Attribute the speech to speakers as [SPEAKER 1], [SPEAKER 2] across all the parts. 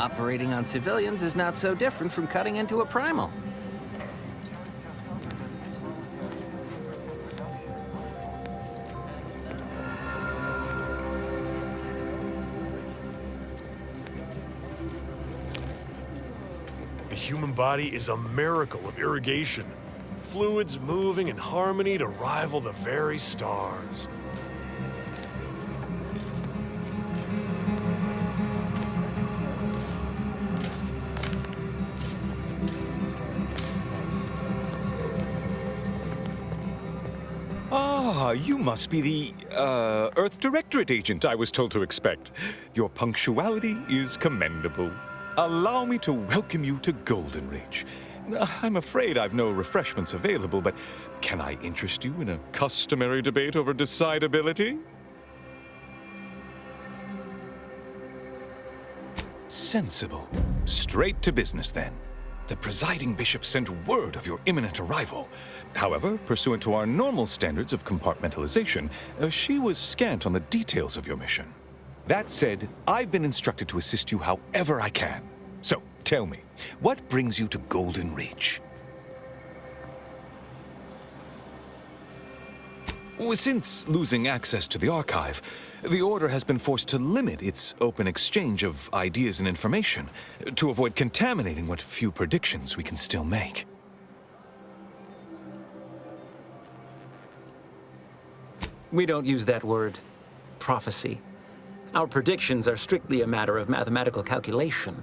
[SPEAKER 1] Operating on civilians is not so different from cutting into a primal.
[SPEAKER 2] The human body is a miracle of irrigation. Fluids moving in harmony to rival the very stars.
[SPEAKER 3] Ah, you must be the, Earth Directorate agent I was told to expect. Your punctuality is commendable. Allow me to welcome you to Golden Ridge. I'm afraid I've no refreshments available, but can I interest you in a customary debate over decidability? Sensible. Straight to business, then. The presiding bishop sent word of your imminent arrival. However, pursuant to our normal standards of compartmentalization, she was scant on the details of your mission. That said, I've been instructed to assist you however I can. So, tell me, what brings you to Golden Ridge? Since losing access to the archive, the Order has been forced to limit its open exchange of ideas and information to avoid contaminating what few predictions we can still make.
[SPEAKER 4] We don't use that word, prophecy. Our predictions are strictly a matter of mathematical calculation.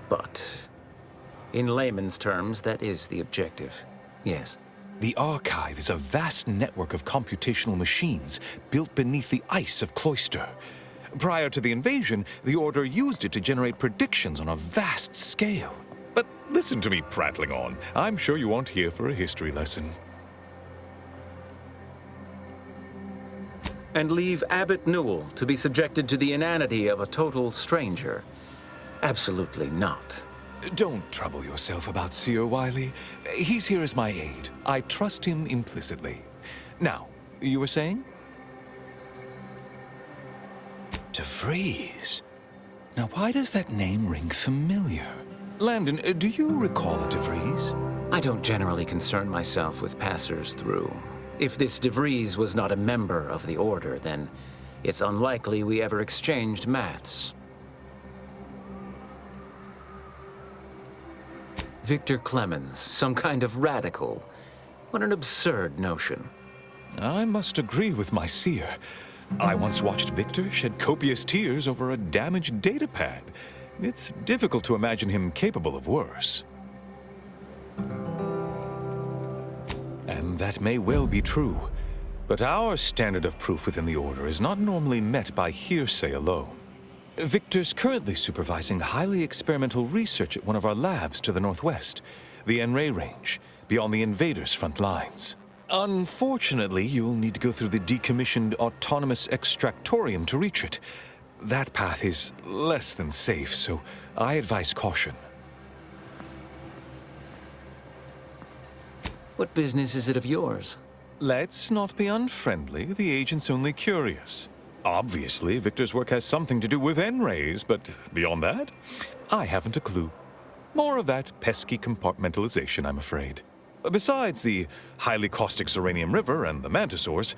[SPEAKER 4] But in layman's terms, that is the objective, yes.
[SPEAKER 3] The archive is a vast network of computational machines built beneath the ice of Cloister. Prior to the invasion, the Order used it to generate predictions on a vast scale. But listen to me prattling on. I'm sure you aren't here for a history lesson.
[SPEAKER 4] And leave Abbot Newell to be subjected to the inanity of a total stranger. Absolutely not.
[SPEAKER 3] Don't trouble yourself about Seer Wiley. He's here as my aide. I trust him implicitly. Now, you were saying? DeVries. Now, why does that name ring familiar? Landon, do you recall a DeVries?
[SPEAKER 4] I don't generally concern myself with passers through. If this DeVries was not a member of the Order, then it's unlikely we ever exchanged maths. Victor Clemens, some kind of radical. What an absurd notion.
[SPEAKER 3] I must agree with my seer. I once watched Victor shed copious tears over a damaged datapad. It's difficult to imagine him capable of worse. And that may well be true. But our standard of proof within the Order is not normally met by hearsay alone. Victor's currently supervising highly experimental research at one of our labs to the northwest, the N-Ray range, beyond the invaders' front lines. Unfortunately, you'll need to go through the decommissioned autonomous extractorium to reach it. That path is less than safe, so I advise caution.
[SPEAKER 4] What business is it of yours?
[SPEAKER 3] Let's not be unfriendly. The agent's only curious. Obviously, Victor's work has something to do with N-rays, but beyond that, I haven't a clue. More of that pesky compartmentalization, I'm afraid. Besides the highly caustic Zeranium River and the Mantisaurs,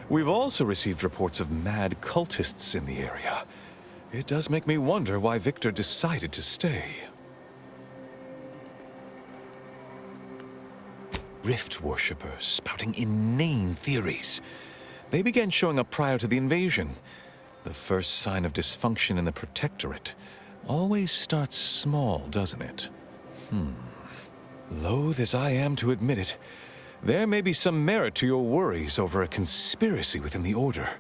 [SPEAKER 3] we've also received reports of mad cultists in the area. It does make me wonder why Victor decided to stay. Rift worshippers spouting inane theories. They began showing up prior to the invasion. The first sign of dysfunction in the Protectorate always starts small, doesn't it? Loath as I am to admit it, there may be some merit to your worries over a conspiracy within the Order,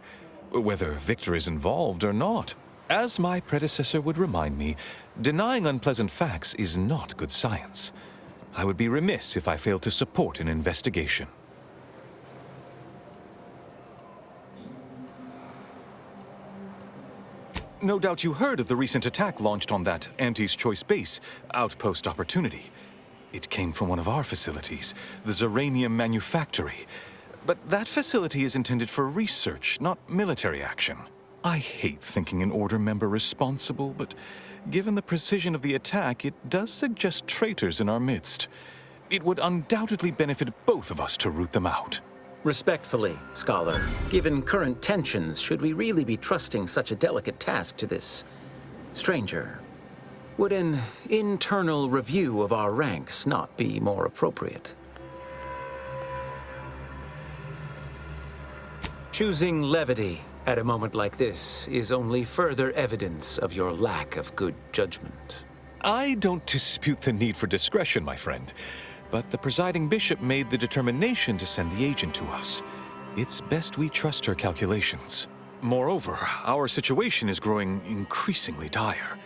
[SPEAKER 3] whether Victor is involved or not. As my predecessor would remind me, denying unpleasant facts is not good science. I would be remiss if I failed to support an investigation. No doubt you heard of the recent attack launched on that Anti's Choice base, Outpost Opportunity. It came from one of our facilities, the Zeranium Manufactory. But that facility is intended for research, not military action. I hate thinking an Order member responsible, but Given the precision of the attack, it does suggest traitors in our midst. It would undoubtedly benefit both of us to root them out.
[SPEAKER 4] Respectfully, Scholar, given current tensions, should we really be trusting such a delicate task to this stranger? Would an internal review of our ranks not be more appropriate? Choosing levity at a moment like this is only further evidence of your lack of good judgment.
[SPEAKER 3] I don't dispute the need for discretion, my friend, but the presiding bishop made the determination to send the agent to us. It's best we trust her calculations. Moreover, our situation is growing increasingly dire.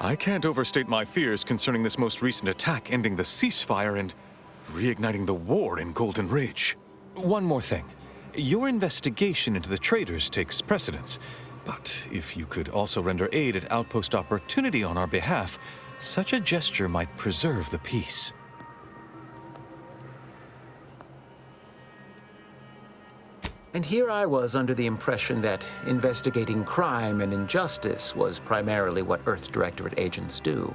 [SPEAKER 3] I can't overstate my fears concerning this most recent attack ending the ceasefire and reigniting the war in Golden Ridge. One more thing. Your investigation into the traitors takes precedence, but if you could also render aid at Outpost Opportunity on our behalf, such a gesture might preserve the peace.
[SPEAKER 4] And here I was under the impression that investigating crime and injustice was primarily what Earth Directorate agents do.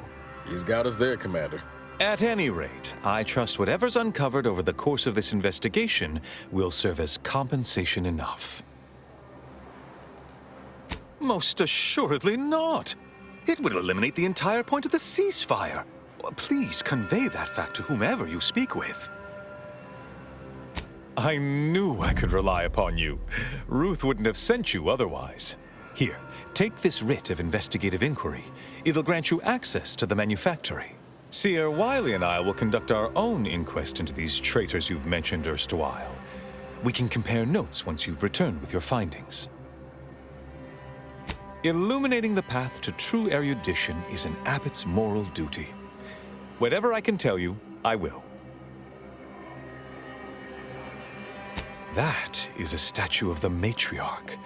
[SPEAKER 5] He's got us there, Commander.
[SPEAKER 3] At any rate, I trust whatever's uncovered over the course of this investigation will serve as compensation enough. Most assuredly not. It would eliminate the entire point of the ceasefire. Please convey that fact to whomever you speak with. I knew I could rely upon you. Ruth wouldn't have sent you otherwise. Here, take this writ of investigative inquiry. It'll grant you access to the manufactory. Seer Wiley and I will conduct our own inquest into these traitors you've mentioned erstwhile. We can compare notes once you've returned with your findings. Illuminating the path to true erudition is an abbot's moral duty. Whatever I can tell you, I will. That is a statue of the matriarch,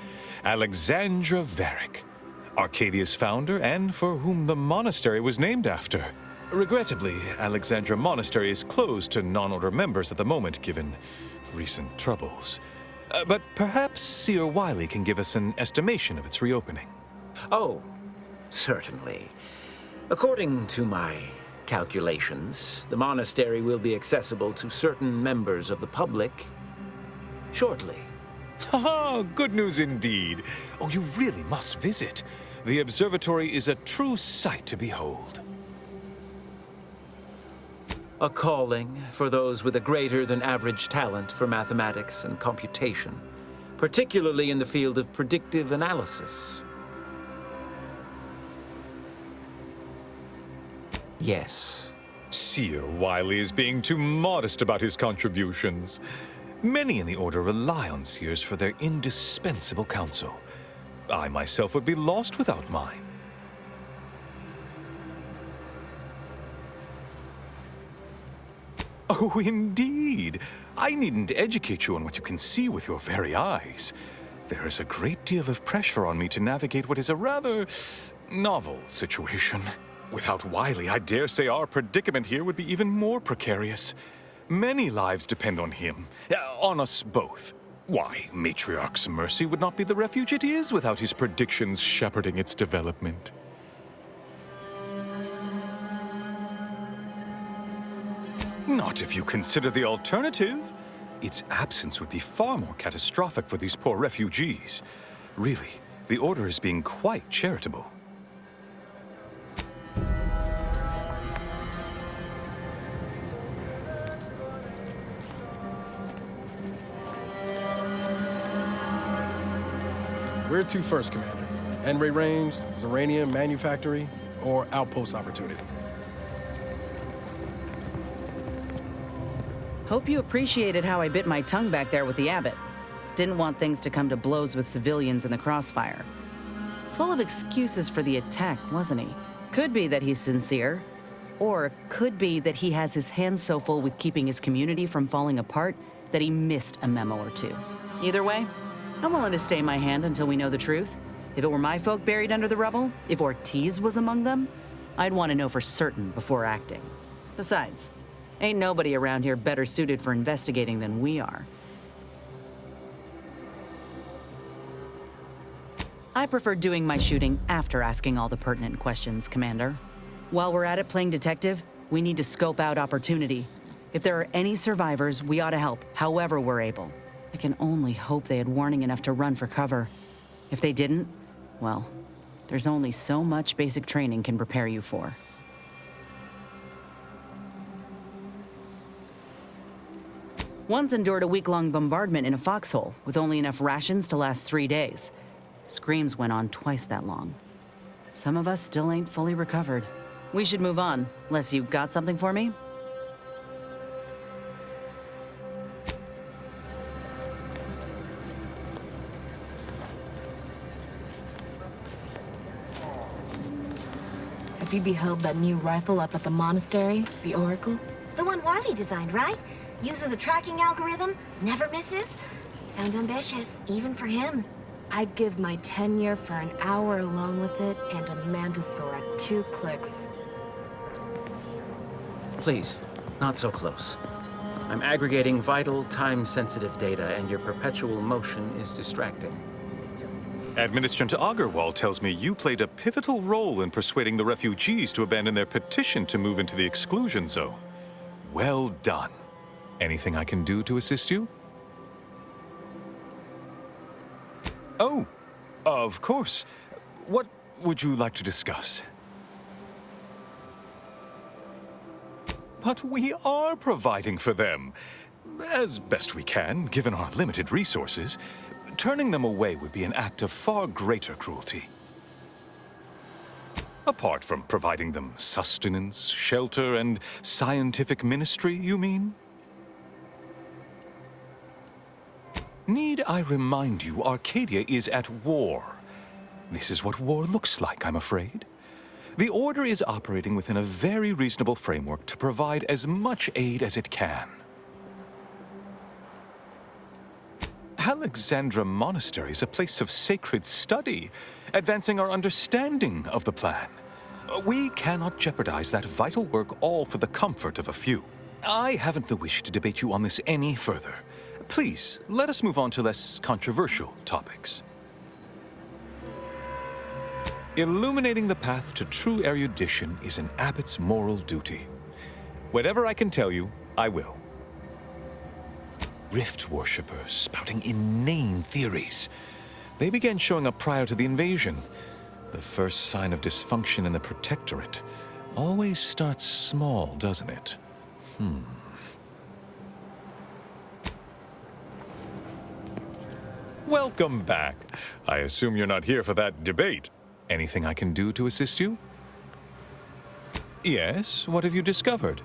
[SPEAKER 3] Alexandra Varick, Arcadia's founder and for whom the monastery was named after. Regrettably, Alexandra Monastery is closed to non-order members at the moment, given recent troubles. But perhaps Seer Wiley can give us an estimation of its reopening.
[SPEAKER 4] Oh, certainly. According to my calculations, the monastery will be accessible to certain members of the public shortly.
[SPEAKER 3] Haha, good news indeed. Oh, you really must visit. The observatory is a true sight to behold.
[SPEAKER 4] A calling for those with a greater than average talent for mathematics and computation, particularly in the field of predictive analysis. Yes.
[SPEAKER 3] Seer Wiley is being too modest about his contributions. Many in the Order rely on seers for their indispensable counsel. I myself would be lost without mine. Oh, indeed. I needn't educate you on what you can see with your very eyes. There is a great deal of pressure on me to navigate what is a rather novel situation. Without Wiley, I dare say our predicament here would be even more precarious. Many lives depend on him, on us both. Why, Matriarch's mercy would not be the refuge it is without his predictions shepherding its development. Not if you consider the alternative. Its absence would be far more catastrophic for these poor refugees. Really, the Order is being quite charitable.
[SPEAKER 5] Where to first, Commander? N-Ray Range, Zeranium Manufactory, or Outpost Opportunity?
[SPEAKER 6] Hope you appreciated how I bit my tongue back there with the abbot. Didn't want things to come to blows with civilians in the crossfire. Full of excuses for the attack, wasn't he? Could be that he's sincere, or could be that he has his hands so full with keeping his community from falling apart that he missed a memo or two. Either way, I'm willing to stay my hand until we know the truth. If it were my folk buried under the rubble, if Ortiz was among them, I'd want to know for certain before acting. Besides, ain't nobody around here better suited for investigating than we are. I prefer doing my shooting after asking all the pertinent questions, Commander. While we're at it playing detective, we need to scope out opportunity. If there are any survivors, we ought to help, however we're able. I can only hope they had warning enough to run for cover. If they didn't, well, there's only so much basic training can prepare you for. One's endured a week-long bombardment in a foxhole with only enough rations to last 3 days. Screams went on twice that long. Some of us still ain't fully recovered. We should move on, unless you got something for me?
[SPEAKER 7] Have you beheld that new rifle up at the monastery? The Oracle?
[SPEAKER 8] The one Wiley designed, right? Uses a tracking algorithm, never misses. Sounds ambitious, even for him.
[SPEAKER 7] I'd give my tenure for an hour alone with it and a mantisaur at 2 clicks.
[SPEAKER 4] Please, not so close. I'm aggregating vital, time-sensitive data, and your perpetual motion is distracting.
[SPEAKER 3] Administrator Agarwal tells me you played a pivotal role in persuading the refugees to abandon their petition to move into the exclusion zone. Well done. Anything I can do to assist you? Oh, of course. What would you like to discuss? But we are providing for them, as best we can, given our limited resources. Turning them away would be an act of far greater cruelty. Apart from providing them sustenance, shelter, and scientific ministry, you mean? Need I remind you, Arcadia is at war. This is what war looks like, I'm afraid. The Order is operating within a very reasonable framework to provide as much aid as it can. Alexandra Monastery is a place of sacred study, advancing our understanding of the plan. We cannot jeopardize that vital work all for the comfort of a few. I haven't the wish to debate you on this any further. Please, let us move on to less controversial topics. Illuminating the path to true erudition is an abbot's moral duty. Whatever I can tell you, I will. Rift worshippers spouting inane theories. They began showing up prior to the invasion. The first sign of dysfunction in the Protectorate always starts small, doesn't it? Welcome back. I assume you're not here for that debate. Anything I can do to assist you? Yes, what have you discovered?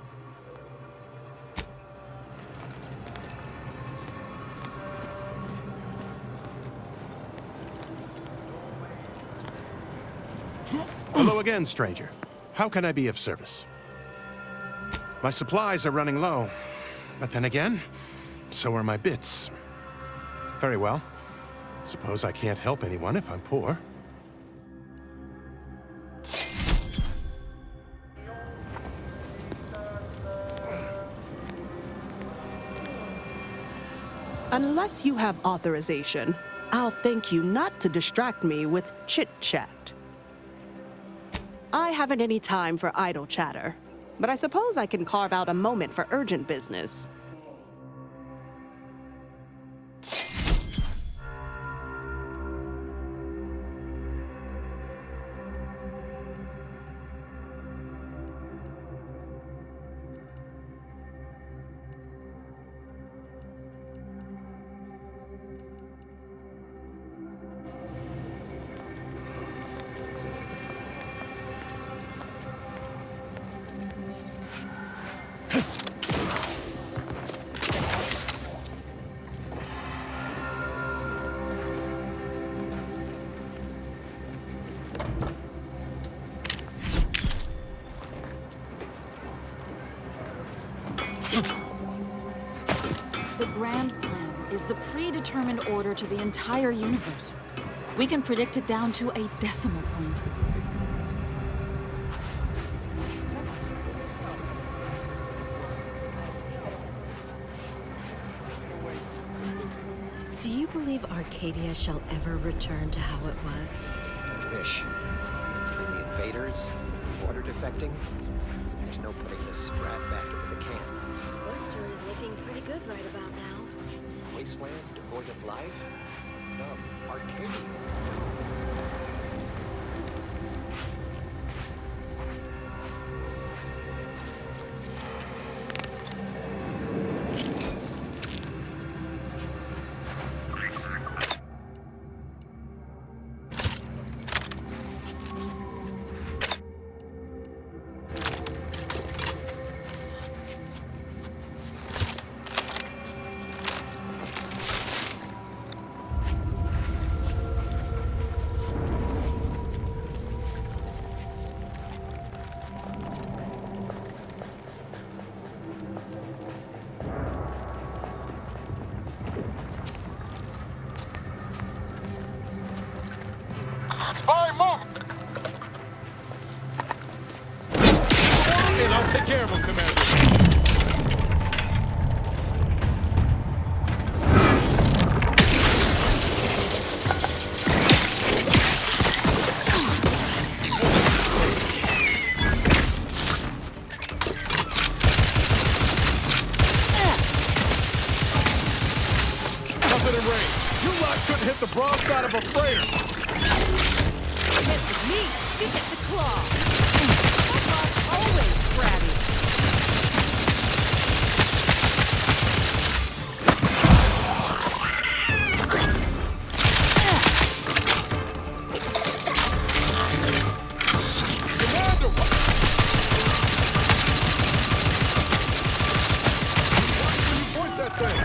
[SPEAKER 9] Hello again, stranger. How can I be of service? My supplies are running low, but then again, so are my bits. Very well. Suppose I can't help anyone if I'm poor.
[SPEAKER 10] Unless you have authorization, I'll thank you not to distract me with chit-chat. I haven't any time for idle chatter, but I suppose I can carve out a moment for urgent business.
[SPEAKER 11] The grand plan is the predetermined order to the entire universe. We can predict it down to a decimal point.
[SPEAKER 10] Do
[SPEAKER 12] you believe Arcadia shall ever return to how it was?
[SPEAKER 13] Wish. Between the invaders, water defecting, there's no putting this brat back into the can.
[SPEAKER 8] Worcester is looking pretty good right about now.
[SPEAKER 13] Wasteland devoid of life? No, Arcadia.
[SPEAKER 5] I'll take care of him, Commander. Nothing in range. You lot couldn't hit the broadside of a freighter.
[SPEAKER 10] Mess with me, you get the claw. Always crabby.
[SPEAKER 5] Commander, why did you point that thing?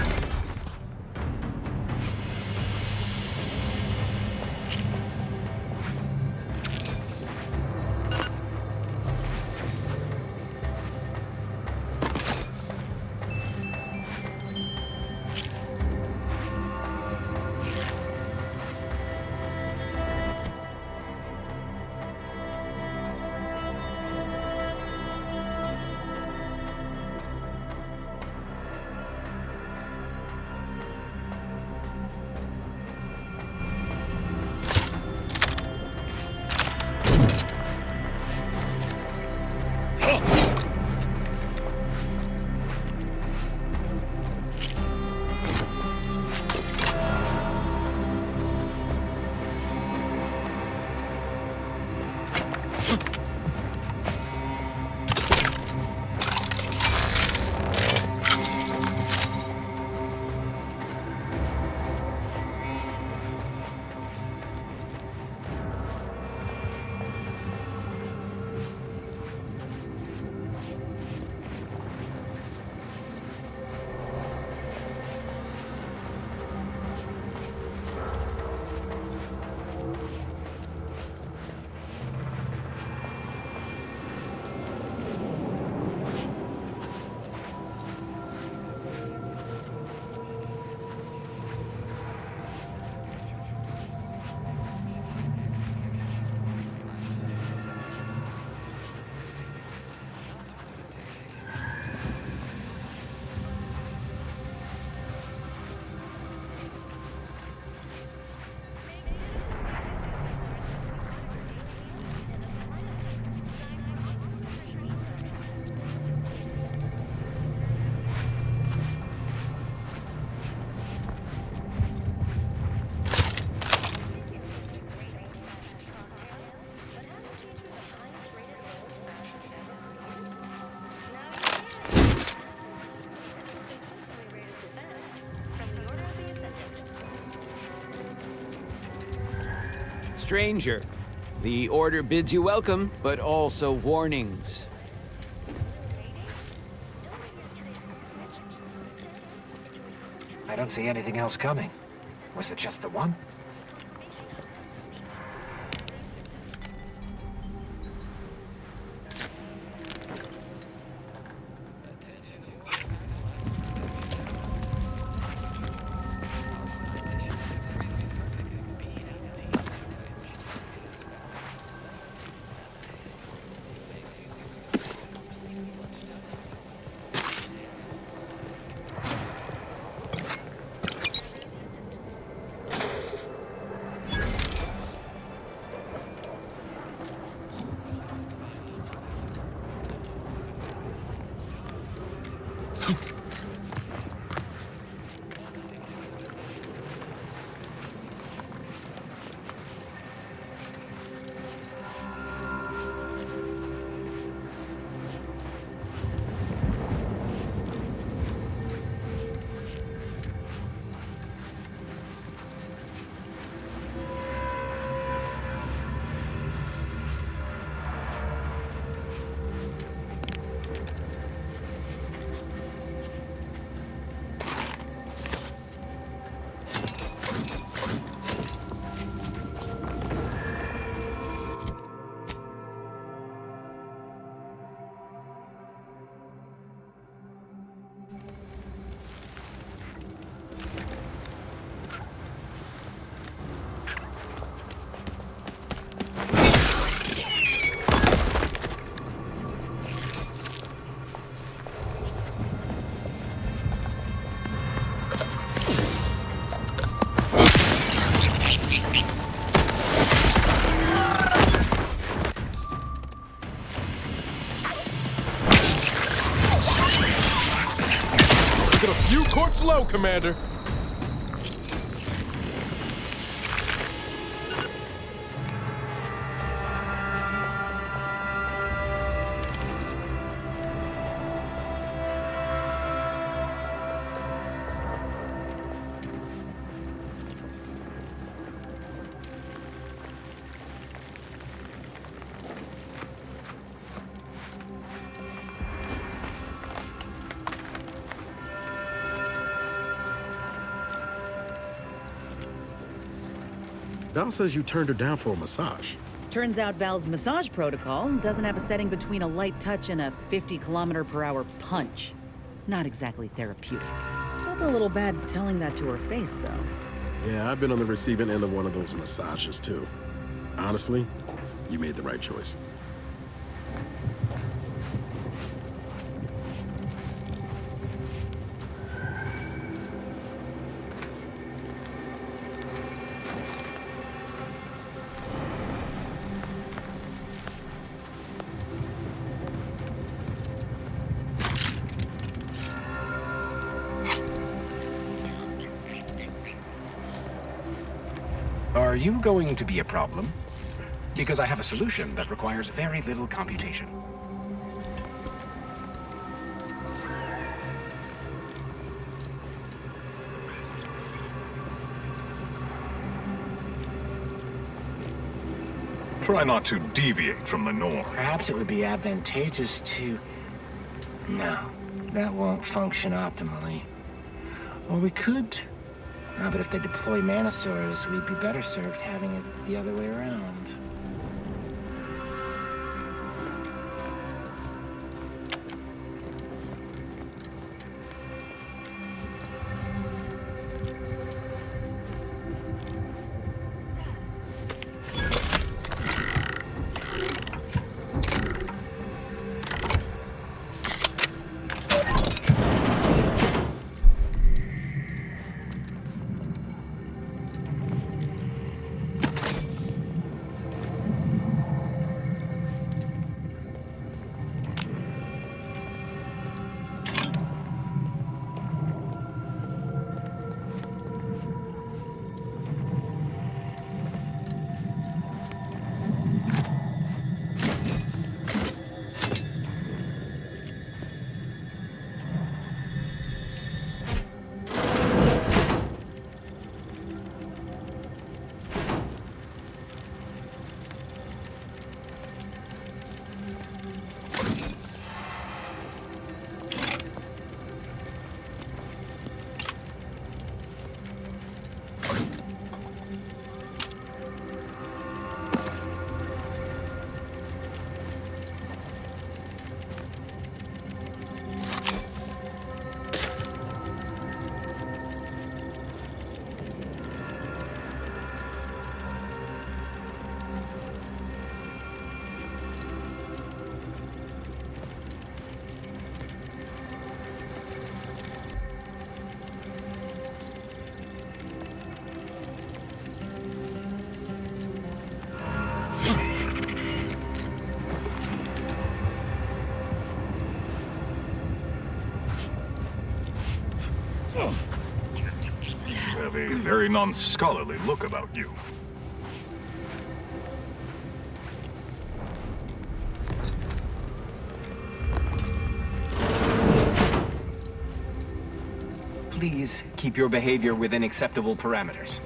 [SPEAKER 1] Stranger, the order bids you welcome, but also warnings.
[SPEAKER 13] I don't see anything else coming. Was it just the one?
[SPEAKER 5] Slow, Commander. Val says you turned her down for a massage.
[SPEAKER 6] Turns out Val's massage protocol doesn't have a setting between a light touch and a 50-kilometer-per-hour punch. Not exactly therapeutic. Felt a little bad telling that to her face, though.
[SPEAKER 5] Yeah, I've been on the receiving end of one of those massages, too. Honestly, you made the right choice.
[SPEAKER 14] Are you going to be a problem? Because I have a solution that requires very little computation.
[SPEAKER 3] Try not to deviate from the norm.
[SPEAKER 14] Perhaps it would be advantageous to... No, that won't function optimally. Or we could... No, but if they deploy Manosaurs, we'd be better served having it the other way around.
[SPEAKER 3] You have a very non-scholarly look about you.
[SPEAKER 15] Please keep your behavior within acceptable parameters.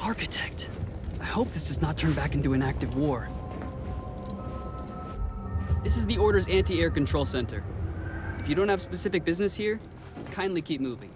[SPEAKER 16] Architect. I hope this does not turn back into an active war. This is the Order's anti-air control center. If you don't have specific business here, kindly keep moving.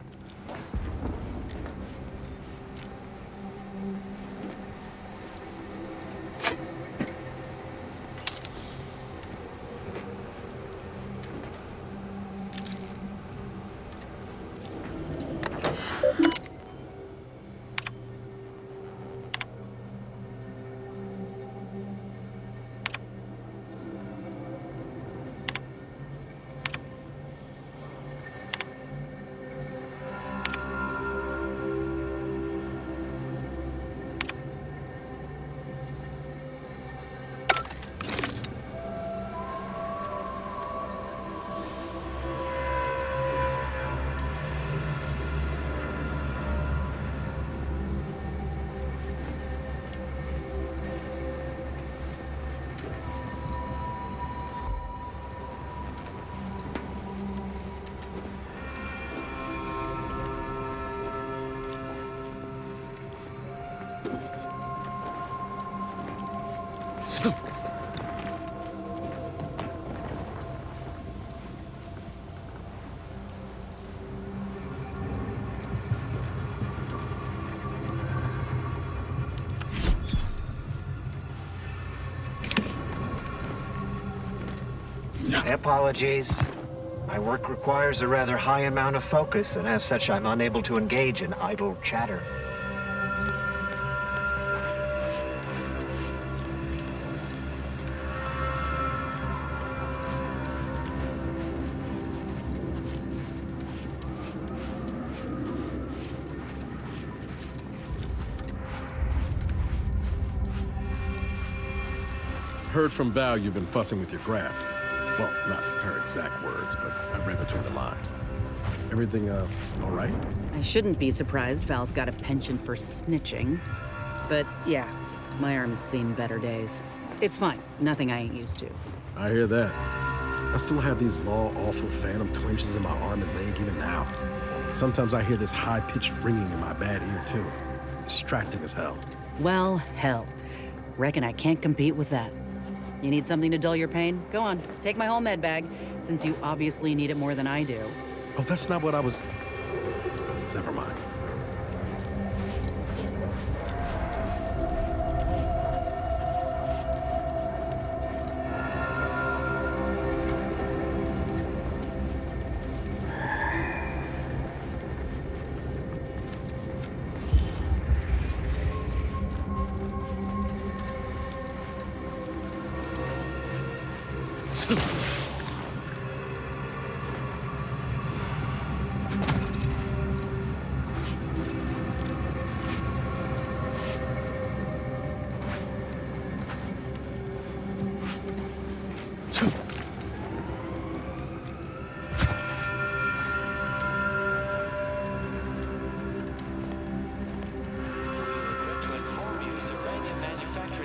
[SPEAKER 13] My apologies. My work requires a rather high amount of focus, and as such, I'm unable to engage in idle chatter.
[SPEAKER 5] Heard from Val you've been fussing with your graft. Well, not her exact words, but I read between the lines. Everything, all right?
[SPEAKER 6] I shouldn't be surprised Val's got a penchant for snitching. But yeah, my arms seen better days. It's fine. Nothing I ain't used to.
[SPEAKER 5] I hear that. I still have these law-awful phantom twinges in my arm and leg even now. Sometimes I hear this high-pitched ringing in my bad ear, too. Distracting as hell.
[SPEAKER 6] Well, hell. Reckon I can't compete with that. You need something to dull your pain? Go on, take my whole med bag, since you obviously need it more than I do.
[SPEAKER 5] Oh, that's not what I was... Never mind.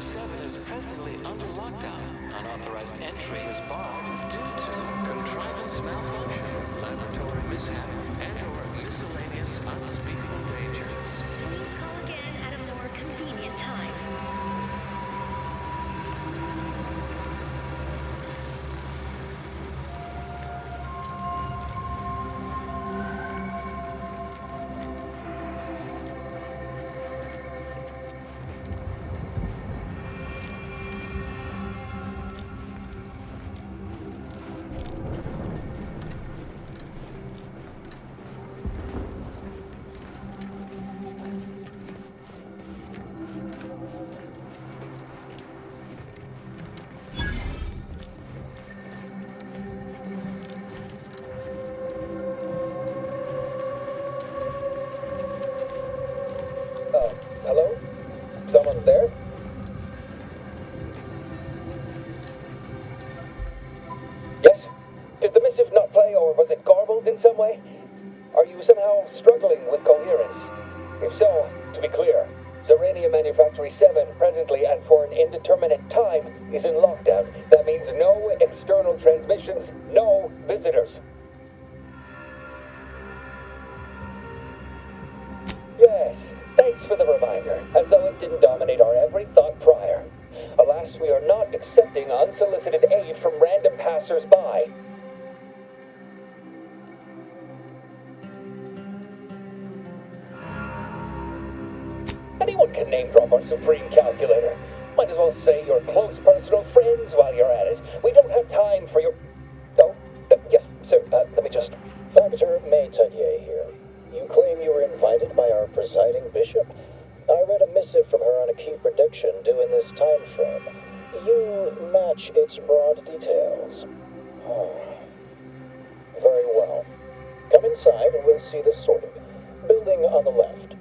[SPEAKER 17] 7 is presently under lockdown. Unauthorized entry is barred due to contrivance malfunction, laboratory mishap, and/or miscellaneous unspeakable dangers.
[SPEAKER 18] Please call again at a more convenient time.
[SPEAKER 19] Hello? Someone there? Yes? Did the missive not play, or was it garbled in some way? Are you somehow struggling with coherence? If so, to be clear, Zerania Manufactory 7 presently and for an indeterminate time is in lockdown. That means no external transmissions, no visitors. Yes, thanks for the reminder, as though it didn't dominate our every thought prior. Alas, we are not accepting unsolicited aid from random passers-by. Anyone can name-drop our supreme calculator. Might as well say your close personal friends while you're at it. We don't have time for your... Oh, yes, sir, let me just... Factor Maytadier here. You claim you were invited by our presiding bishop? I read a missive from her on a key prediction due in this time frame. You match its broad details. Oh. Very well. Come inside and we'll see the sorting. Building on the left.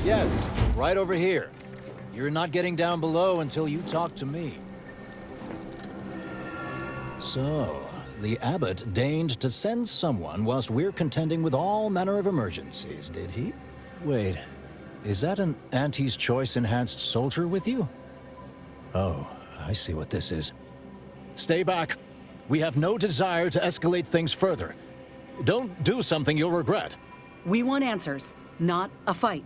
[SPEAKER 1] Yes, right over here. You're not getting down below until you talk to me. So, the abbot deigned to send someone whilst we're contending with all manner of emergencies, did he? Wait, is that an Auntie's Choice enhanced soldier with you? Oh, I see what this is. Stay back. We have no desire to escalate things further. Don't do something you'll regret.
[SPEAKER 6] We want answers, not a fight.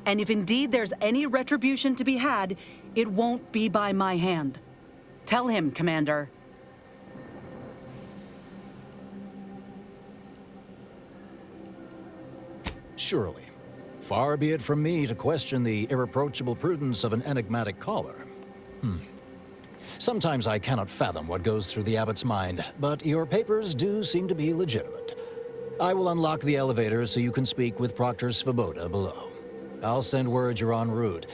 [SPEAKER 6] And if indeed there's any retribution to be had, it won't be by my hand. Tell him, Commander.
[SPEAKER 1] Surely. Far be it from me to question the irreproachable prudence of an enigmatic caller. Sometimes I cannot fathom what goes through the abbot's mind, but your papers do seem to be legitimate. I will unlock the elevator so you can speak with Proctor Svoboda below. I'll send word you're en route,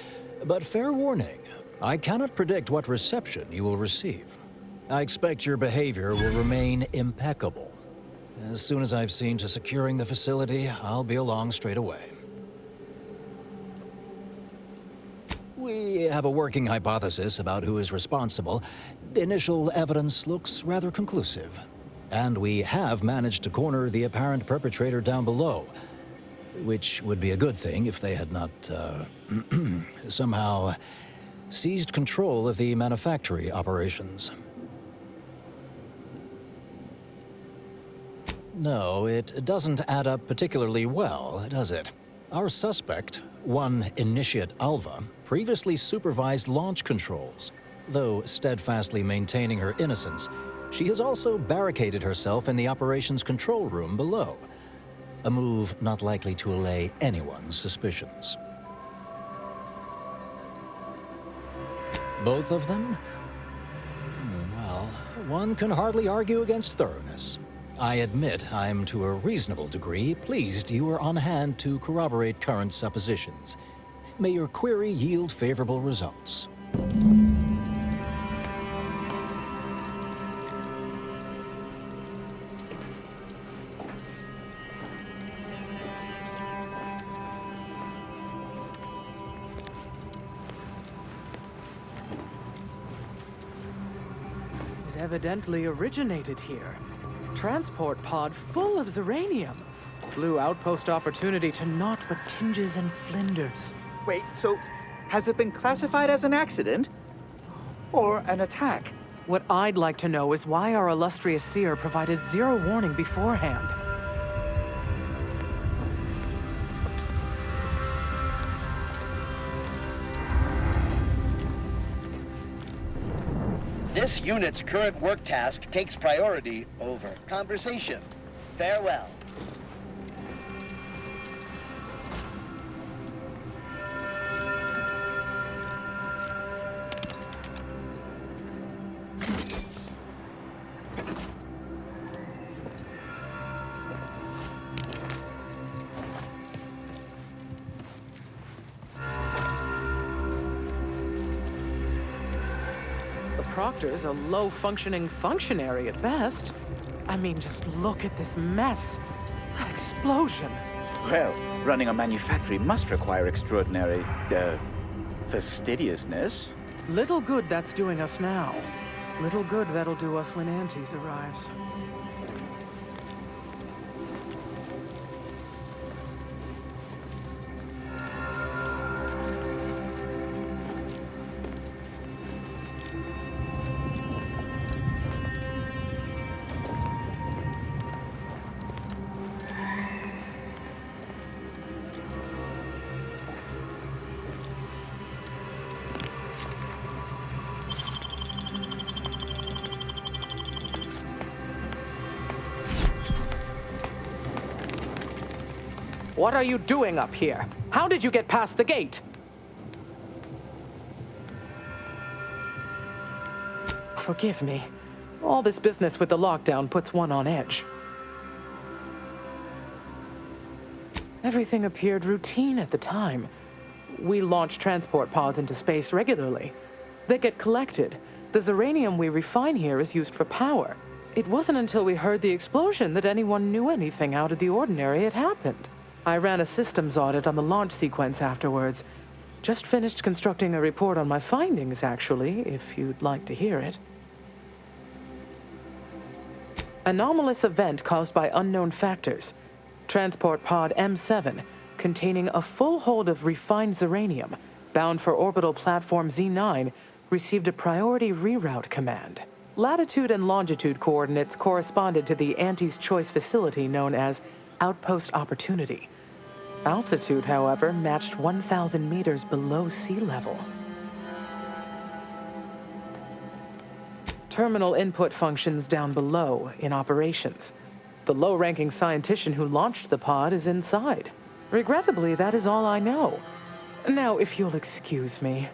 [SPEAKER 1] but fair warning, I cannot predict what reception you will receive. I expect your behavior will remain impeccable. As soon as I've seen to securing the facility, I'll be along straight away. We have a working hypothesis about who is responsible. The initial evidence looks rather conclusive. And we have managed to corner the apparent perpetrator down below, which would be a good thing if they had not, somehow seized control of the manufactory operations. No, it doesn't add up particularly well, does it? Our suspect, one Initiate Alva, previously supervised launch controls. Though steadfastly maintaining her innocence, she has also barricaded herself in the operations control room below. A move not likely to allay anyone's suspicions. Both of them? Well, one can hardly argue against thoroughness. I admit I'm to a reasonable degree pleased you are on hand to corroborate current suppositions. May your query yield favorable results.
[SPEAKER 20] evidently originated here. Transport pod full of Zeranium. Blue outpost opportunity to naught but tinges and flinders.
[SPEAKER 21] Wait, so has it been classified as an accident? Or an attack?
[SPEAKER 20] What I'd like to know is why our illustrious seer provided zero warning beforehand.
[SPEAKER 14] This unit's current work task takes priority over conversation. Farewell.
[SPEAKER 20] Proctor's a low-functioning functionary at best. I mean, just look at this mess. That explosion.
[SPEAKER 21] Well, running a manufactory must require extraordinary, fastidiousness.
[SPEAKER 20] Little good that's doing us now. Little good that'll do us when Antes arrives. What are you doing up here? How did you get past the gate? Forgive me. All this business with the lockdown puts one on edge. Everything appeared routine at the time. We launch transport pods into space regularly. They get collected. The Zeranium we refine here is used for power. It wasn't until we heard the explosion that anyone knew anything out of the ordinary had happened. I ran a systems audit on the launch sequence afterwards. Just finished constructing a report on my findings, actually, if you'd like to hear it. Anomalous event caused by unknown factors. Transport pod M7, containing a full hold of refined Zeranium, bound for orbital platform Z9, received a priority reroute command. Latitude and longitude coordinates corresponded to the Antes Choice facility known as Outpost Opportunity. Altitude, however, matched 1,000 meters below sea level. Terminal input functions down below in operations. The low-ranking scientist who launched the pod is inside. Regrettably, that is all I know. Now, if you'll excuse me.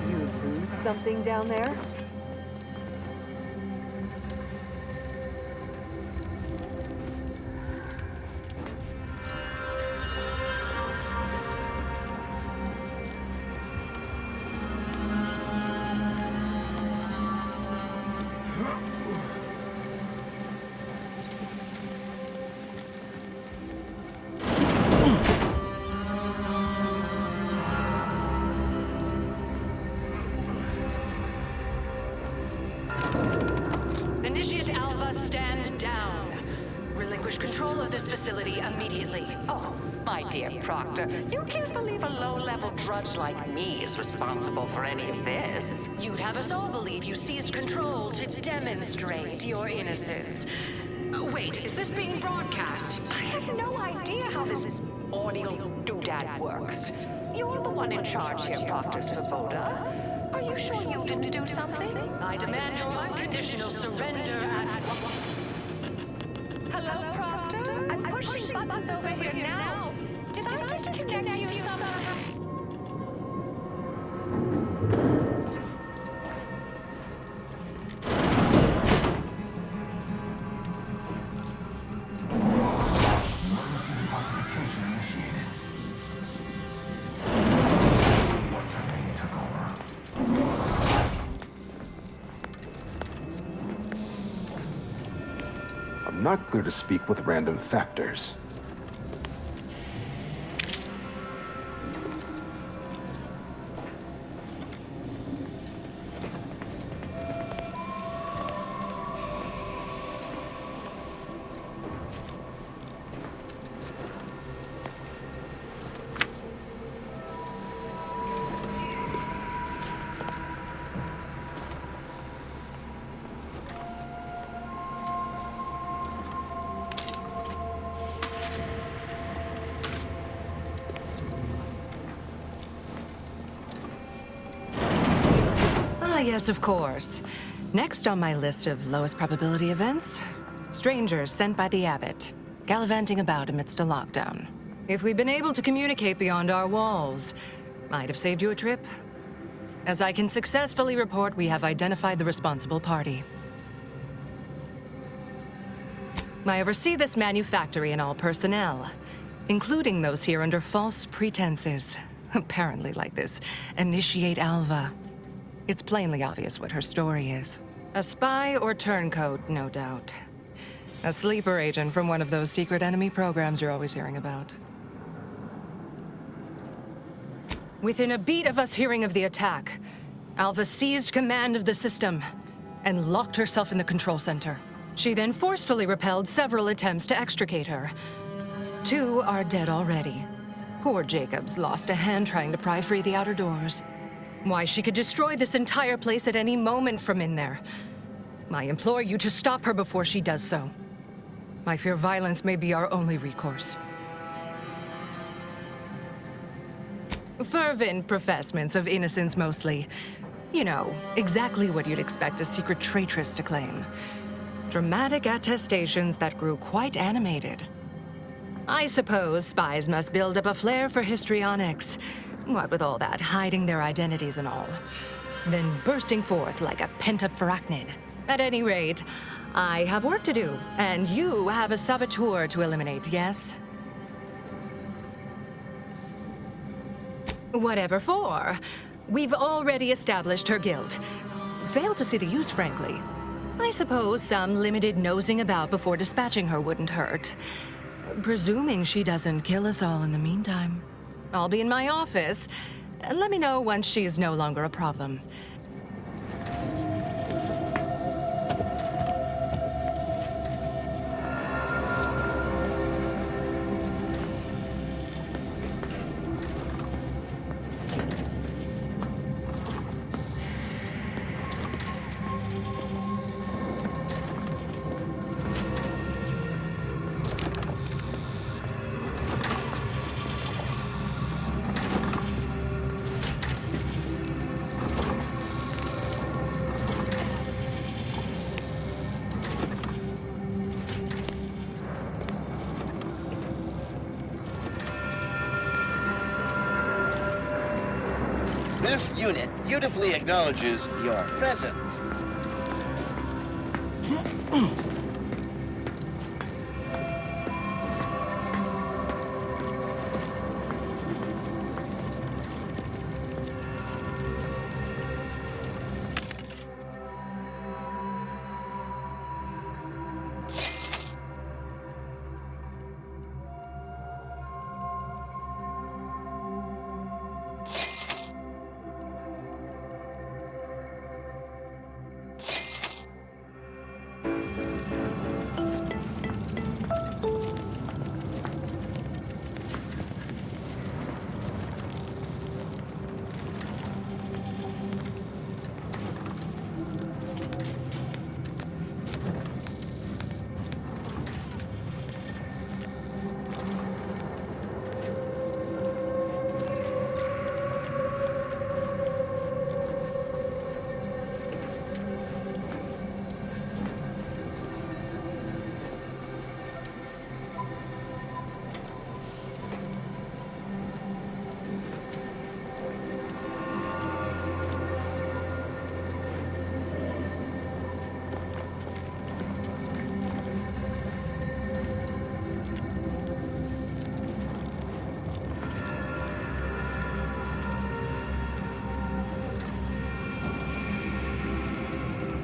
[SPEAKER 22] You lose something down there?
[SPEAKER 23] You can't believe a low-level drudge like me is responsible for any of this.
[SPEAKER 24] You'd have us all believe you seized control to demonstrate your innocence. Wait, is this being broadcast?
[SPEAKER 23] I have no idea how this audio doodad works. You're the one in charge here, Proctor Svoboda. Are you sure you didn't do something?
[SPEAKER 24] I demand your unconditional surrender at...
[SPEAKER 23] Hello, Proctor? I'm pushing buttons over here now. Did I disconnect you somehow?
[SPEAKER 5] I'm not clear to speak with random factors.
[SPEAKER 24] yes, of course. Next on my list of lowest probability events, strangers sent by the abbot, gallivanting about amidst a lockdown. If we'd been able to communicate beyond our walls, might have saved you a trip. As I can successfully report, we have identified the responsible party. I oversee this manufactory and all personnel, including those here under false pretenses. Apparently like this Initiate Alva. It's plainly obvious what her story is. A spy or turncoat, no doubt. A sleeper agent from one of those secret enemy programs you're always hearing about. Within a beat of us hearing of the attack, Alva seized command of the system and locked herself in the control center. She then forcefully repelled several attempts to extricate her. 2 are dead already. Poor Jacobs lost a hand trying to pry free the outer doors. Why, she could destroy this entire place at any moment from in there. I implore you to stop her before she does so. I fear violence may be our only recourse. Fervent professements of innocence mostly. You know, exactly what you'd expect a secret traitress to claim. Dramatic attestations that grew quite animated. I suppose spies must build up a flair for histrionics. What with all that, hiding their identities and all. Then bursting forth like a pent-up arachnid. At any rate, I have work to do, and you have a saboteur to eliminate, yes? Whatever for. We've already established her guilt. Failed to see the use, frankly. I suppose some limited nosing about before dispatching her wouldn't hurt. Presuming she doesn't kill us all in the meantime. I'll be in my office. Let me know once she's no longer a problem.
[SPEAKER 2] This unit beautifully acknowledges your presence.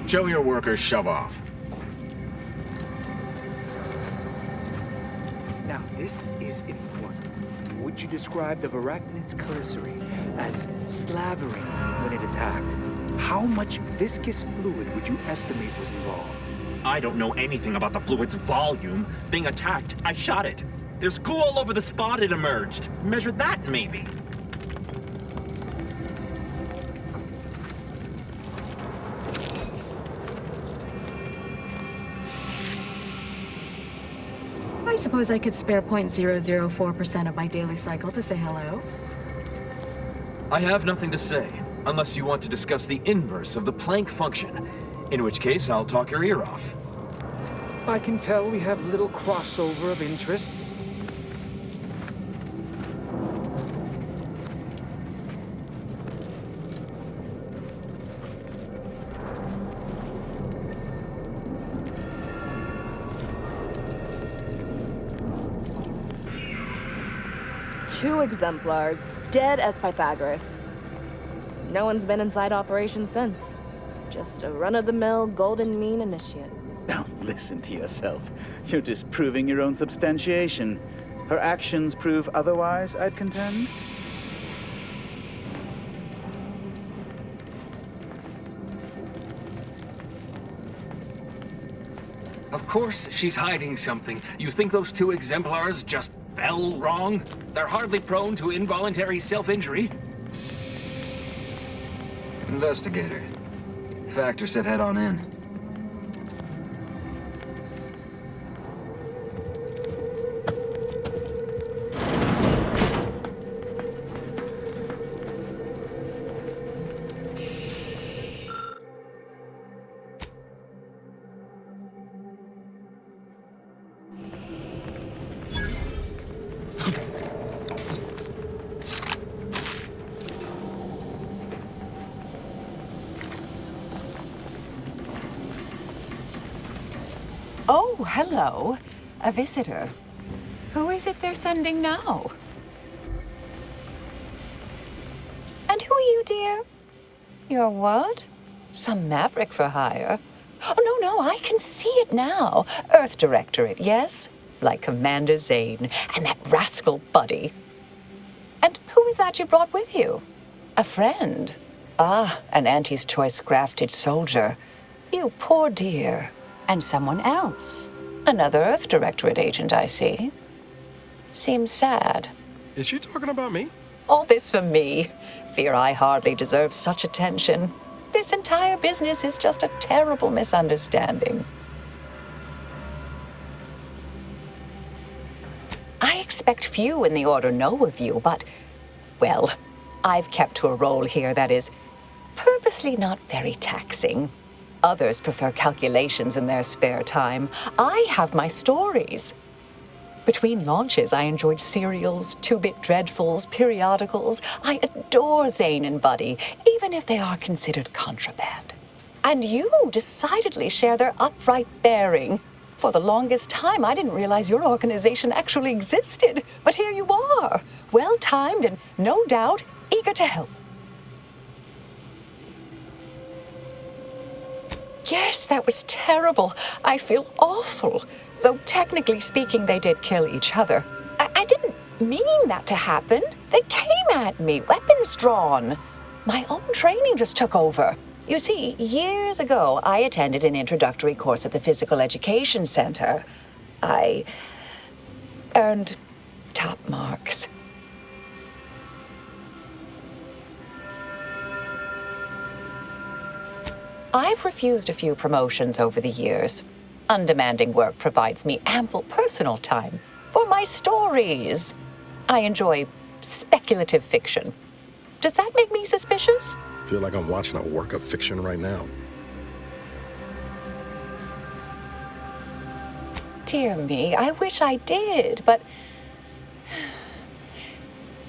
[SPEAKER 4] Show your workers shove off.
[SPEAKER 7] Now, this is important. Would you describe the Arachnid's cursory as slavering when it attacked? How much viscous fluid would you estimate was involved?
[SPEAKER 4] I don't know anything about the fluid's volume. Thing attacked, I shot it. There's goo all over the spot it emerged. Measure that, maybe.
[SPEAKER 9] I suppose I could spare 0.004% of my daily cycle to say hello.
[SPEAKER 4] I have nothing to say.
[SPEAKER 8] Unless you want to discuss the inverse of the Planck function, in which case I'll talk your ear off.
[SPEAKER 7] I can tell we have little crossover of interests.
[SPEAKER 10] Two exemplars, dead as Pythagoras. No one's been inside operation since. Just a run-of-the-mill golden mean initiate.
[SPEAKER 21] Don't listen to yourself. You're disproving your own substantiation. Her actions prove otherwise, I'd contend.
[SPEAKER 11] Of course she's hiding something. You think those two exemplars just fell wrong? They're hardly prone to involuntary self-injury.
[SPEAKER 12] Investigator. Factor said head on in.
[SPEAKER 25] Oh, hello. A visitor. Who is it they're sending now? And who are you, dear? You're what? Some maverick for hire? Oh, no, I can see it now. Earth Directorate, yes? Like Commander Zane and that rascal Buddy. And who is that you brought with you? A friend? Ah, an Auntie's choice grafted soldier. You poor dear. And someone else. Another Earth Directorate agent, I see. Seems sad.
[SPEAKER 5] Is she talking about me?
[SPEAKER 25] All this for me. Fear I hardly deserve such attention. This entire business is just a terrible misunderstanding. I expect few in the Order know of you, but, well, I've kept to a role here that is purposely not very taxing. Others prefer calculations in their spare time. I have my stories. Between launches, I enjoyed serials, two-bit dreadfuls, periodicals. I adore Zane and Buddy, even if they are considered contraband. And you decidedly share their upright bearing. For the longest time, I didn't realize your organization actually existed. But here you are, well-timed and, no doubt, eager to help. Yes, that was terrible. I feel awful. Though technically speaking, they did kill each other. I didn't mean that to happen. They came at me, weapons drawn. My own training just took over. You see, years ago, I attended an introductory course at the Physical Education Center. I earned top marks. I've refused a few promotions over the years. Undemanding work provides me ample personal time for my stories. I enjoy speculative fiction. Does that make me suspicious?
[SPEAKER 5] I feel like I'm watching a work of fiction right now.
[SPEAKER 25] Dear me, I wish I did, but...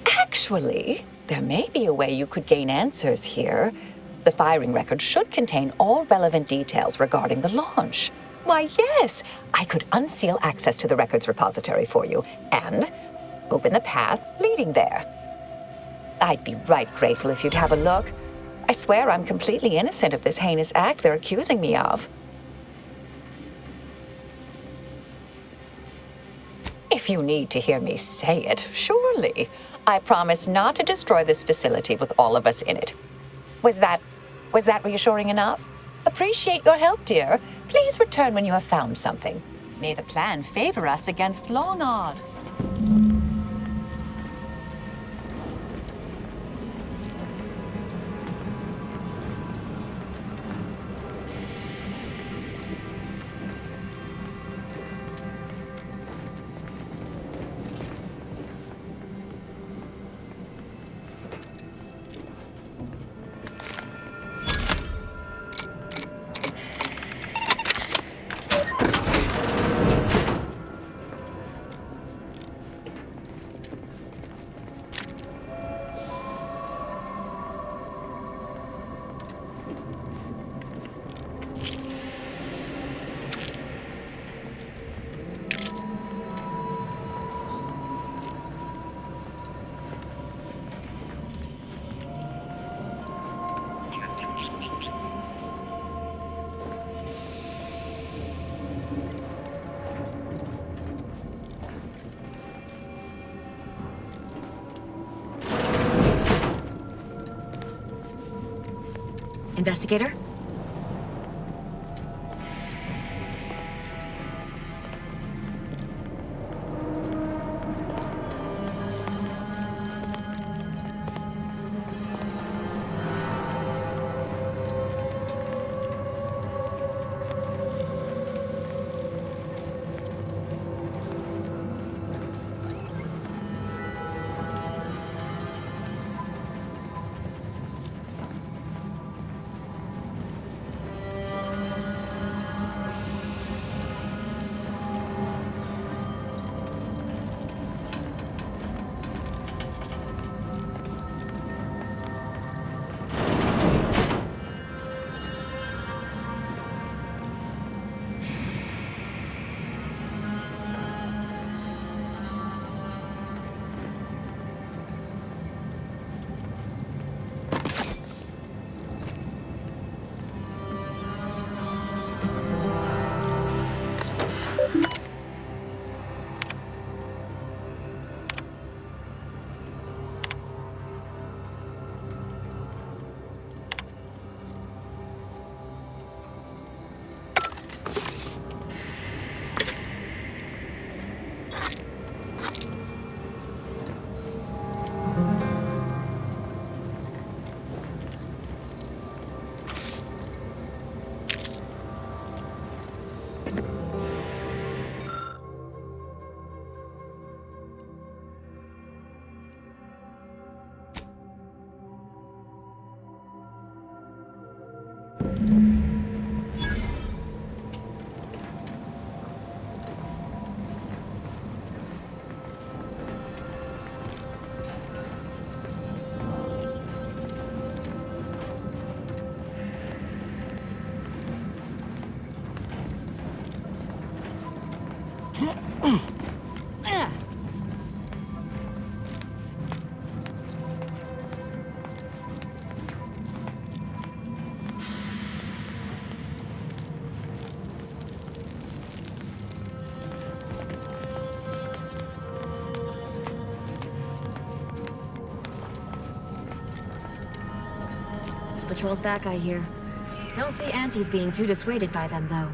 [SPEAKER 25] Actually, there may be a way you could gain answers here. The firing record should contain all relevant details regarding the launch. Why, yes, I could unseal access to the records repository for you and open the path leading there. I'd be right grateful if you'd have a look. I swear I'm completely innocent of this heinous act they're accusing me of. If you need to hear me say it, surely. I promise not to destroy this facility with all of us in it. Was that reassuring enough? Appreciate your help, dear. Please return when you have found something. May the plan favor us against long odds.
[SPEAKER 3] Investigator? Patrol's back, I hear. Don't see Auntie's being too dissuaded by them, though.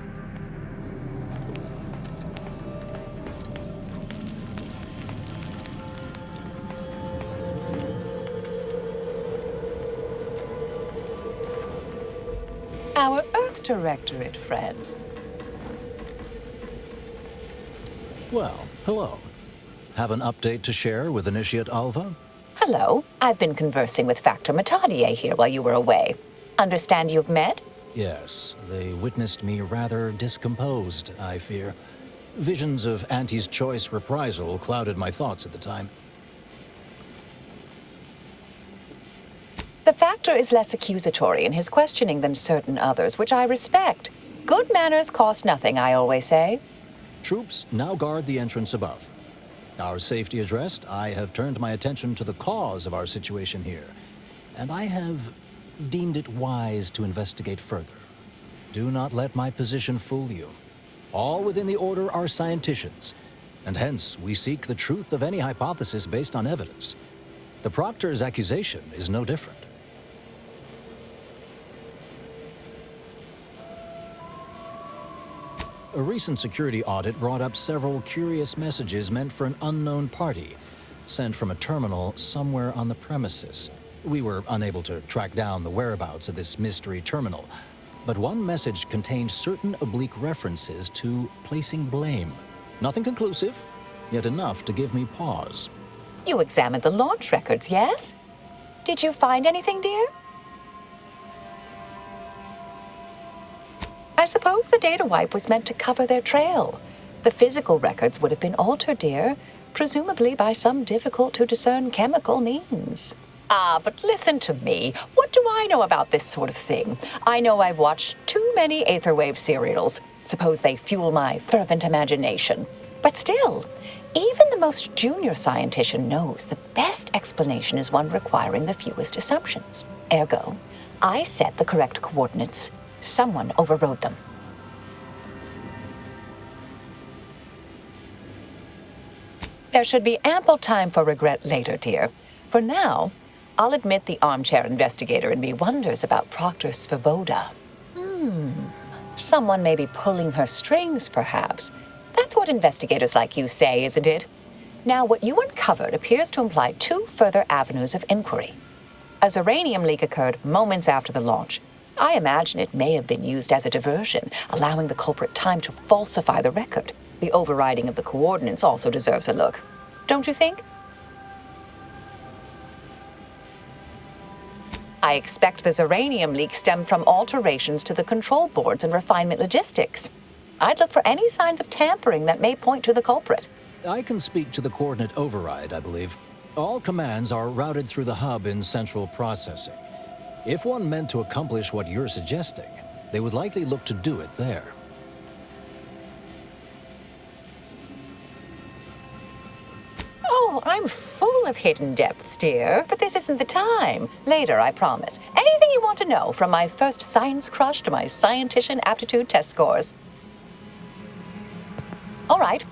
[SPEAKER 25] Our Earth Directorate friend.
[SPEAKER 1] Well, hello. Have an update to share with Initiate Alva?
[SPEAKER 25] Hello. I've been conversing with Factor Matadier here while you were away. Understand you've met?
[SPEAKER 1] Yes, they witnessed me rather discomposed, I fear. Visions of Auntie's choice reprisal clouded my thoughts at the time.
[SPEAKER 25] The Factor is less accusatory in his questioning than certain others, which I respect. Good manners cost nothing, I always say.
[SPEAKER 1] Troops now guard the entrance above. Our safety addressed, I have turned my attention to the cause of our situation here, and I have deemed it wise to investigate further. Do not let my position fool you. All within the Order are scienticians, and hence we seek the truth of any hypothesis based on evidence. The Proctor's accusation is no different. A recent security audit brought up several curious messages meant for an unknown party, sent from a terminal somewhere on the premises. We were unable to track down the whereabouts of this mystery terminal, but one message contained certain oblique references to placing blame. Nothing conclusive, yet enough to give me pause.
[SPEAKER 25] You examined the launch records, yes? Did you find anything, dear? I suppose the data wipe was meant to cover their trail. The physical records would have been altered, dear, presumably by some difficult-to-discern chemical means. Ah, but listen to me. What do I know about this sort of thing? I know I've watched too many Aetherwave serials. Suppose they fuel my fervent imagination. But still, even the most junior scientician knows the best explanation is one requiring the fewest assumptions. Ergo, I set the correct coordinates. Someone overrode them. There should be ample time for regret later, dear. For now, I'll admit the armchair investigator in me wonders about Proctor Svoboda. Someone may be pulling her strings, perhaps. That's what investigators like you say, isn't it? Now, what you uncovered appears to imply 2 further avenues of inquiry. A Zeranium leak occurred moments after the launch. I imagine it may have been used as a diversion, allowing the culprit time to falsify the record. The overriding of the coordinates also deserves a look. Don't you think? I expect the Zeranium leak stemmed from alterations to the control boards and refinement logistics. I'd look for any signs of tampering that may point to the culprit.
[SPEAKER 1] I can speak to the coordinate override, I believe. All commands are routed through the hub in central processing. If one meant to accomplish what you're suggesting, they would likely look to do it there.
[SPEAKER 25] Oh, I'm full of hidden depths, dear, but this isn't the time. Later, I promise. Anything you want to know, from my first science crush to my scientician aptitude test scores. All right.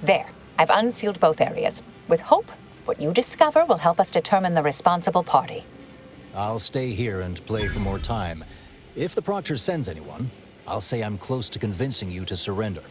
[SPEAKER 25] There. I've unsealed both areas. With hope, what you discover will help us determine the responsible party.
[SPEAKER 1] I'll stay here and play for more time. If the Proctor sends anyone, I'll say I'm close to convincing you to surrender.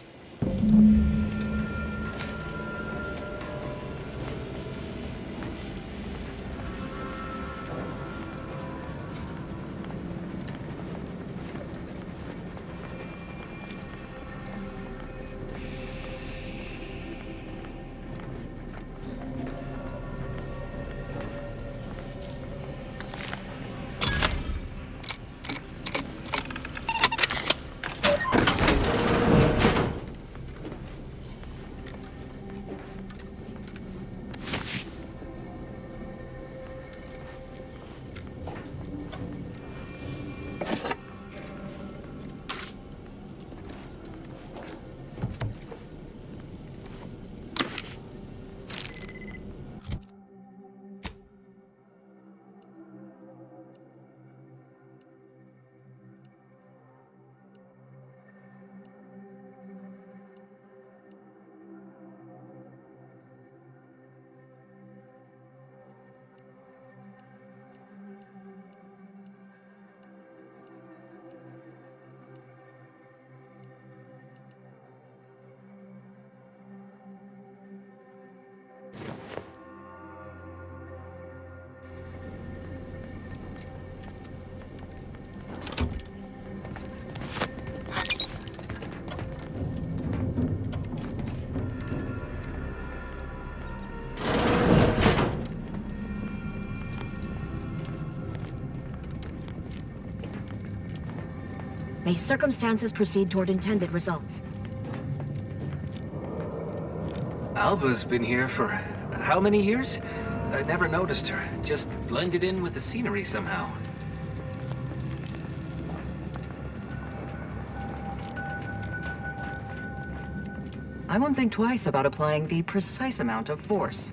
[SPEAKER 3] May circumstances proceed toward intended results.
[SPEAKER 11] Alva's been here for how many years? I never noticed her. Just blended in with the scenery somehow.
[SPEAKER 13] I won't think twice about applying the precise amount of force.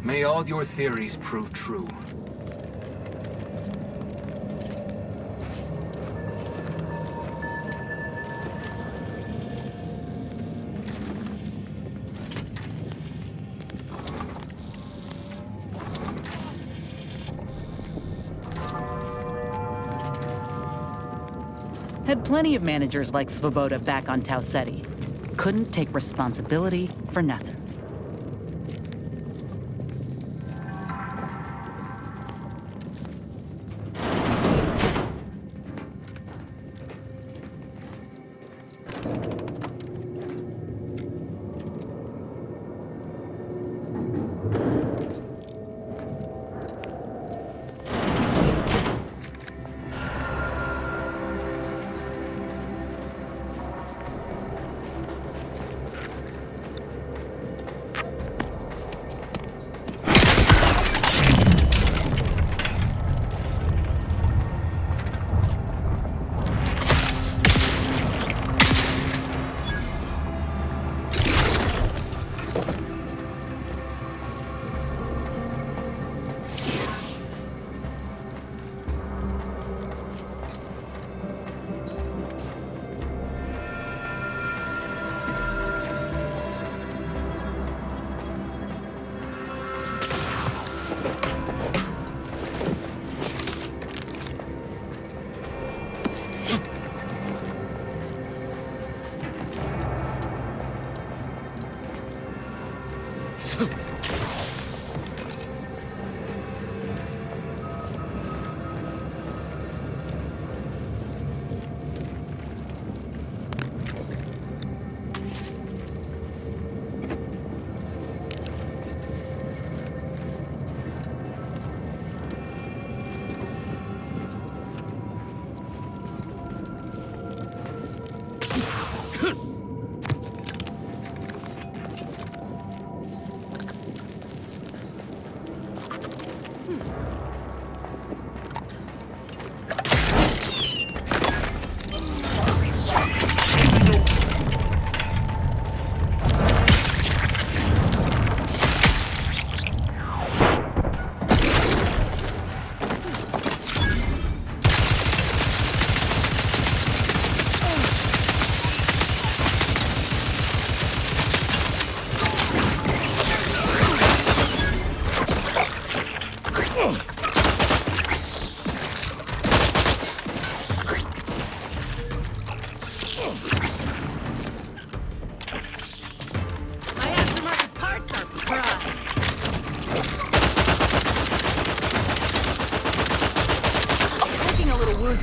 [SPEAKER 11] May all your theories prove true.
[SPEAKER 6] Had plenty of managers like Svoboda back on Tau Ceti. Couldn't take responsibility for nothing.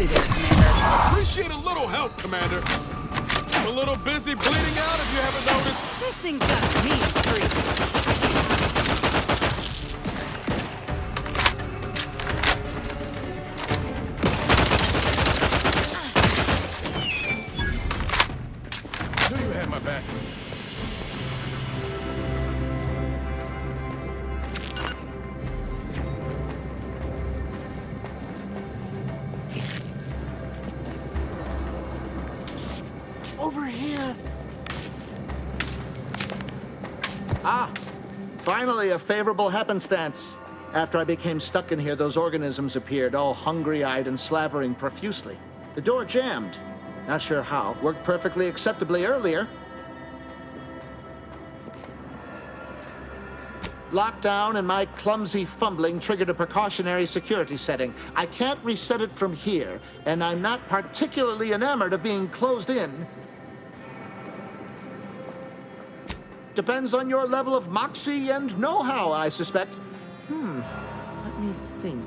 [SPEAKER 6] busy there, Commander.
[SPEAKER 5] Appreciate a little help, Commander. I'm a little busy bleeding out if you haven't noticed.
[SPEAKER 6] This thing's got mean streaks.
[SPEAKER 5] Knew you had my back.
[SPEAKER 14] Over here. Ah, finally a favorable happenstance. After I became stuck in here, those organisms appeared, all hungry-eyed and slavering profusely. The door jammed. Not sure how. Worked perfectly acceptably earlier. Lockdown and my clumsy fumbling triggered a precautionary security setting. I can't reset it from here, and I'm not particularly enamored of being closed in. Depends on your level of moxie and know-how, I suspect. Let me think.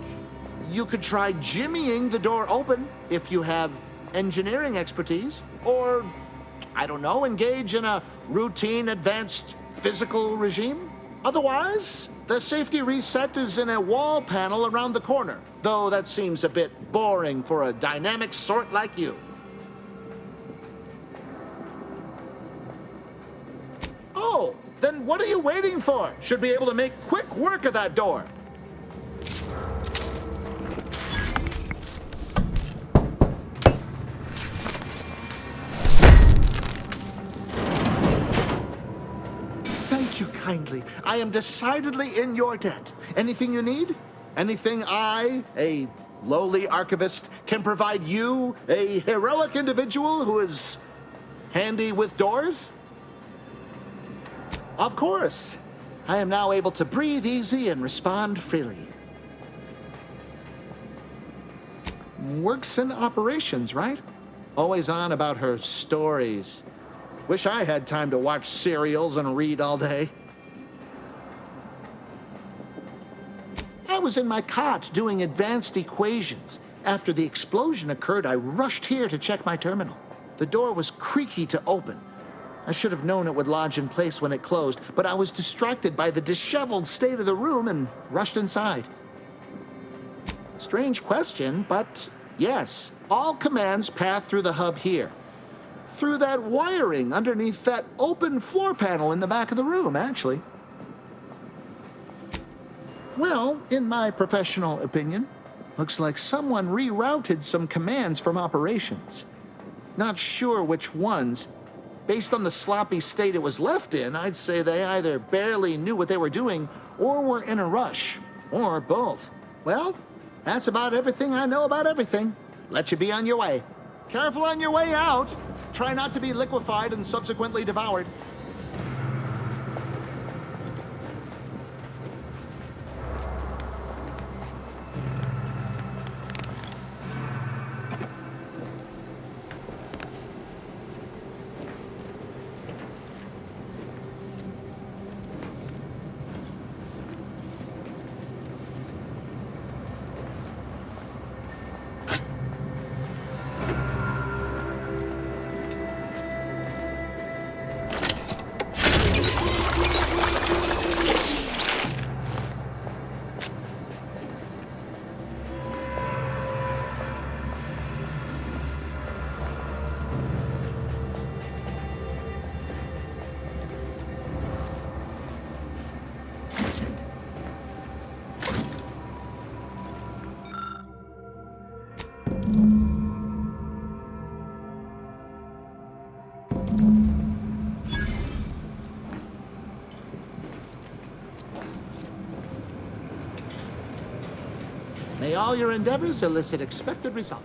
[SPEAKER 14] You could try jimmying the door open if you have engineering expertise. Or, I don't know, engage in a routine advanced physical regime. Otherwise, the safety reset is in a wall panel around the corner, though that seems a bit boring for a dynamic sort like you. Oh, then what are you waiting for? Should be able to make quick work of that door. Thank you kindly. I am decidedly in your debt. Anything you need? Anything I, a lowly archivist, can provide you, a heroic individual who is handy with doors? Of course. I am now able to breathe easy and respond freely. Works in operations, right? Always on about her stories. Wish I had time to watch serials and read all day. I was in my cot doing advanced equations. After the explosion occurred, I rushed here to check my terminal. The door was creaky to open. I should have known it would lodge in place when it closed, but I was distracted by the disheveled state of the room and rushed inside. Strange question, but yes, all commands pass through the hub here. Through that wiring underneath that open floor panel in the back of the room, actually. Well, in my professional opinion, looks like someone rerouted some commands from operations. Not sure which ones. Based on the sloppy state it was left in, I'd say they either barely knew what they were doing or were in a rush, or both. Well, that's about everything I know about everything. Let you be on your way. Careful on your way out. Try not to be liquefied and subsequently devoured. May all your endeavors elicit expected results.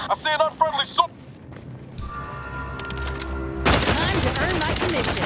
[SPEAKER 15] I see an unfriendly soul.
[SPEAKER 6] Time to earn my commission.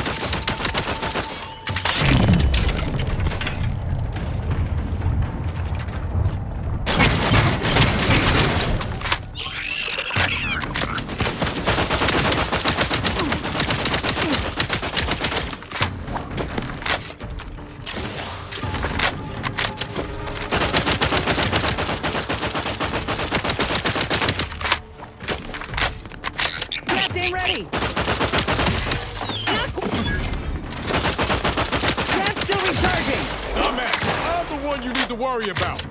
[SPEAKER 6] Captain ready. Cap's still recharging.
[SPEAKER 15] I'm the one you need to worry about.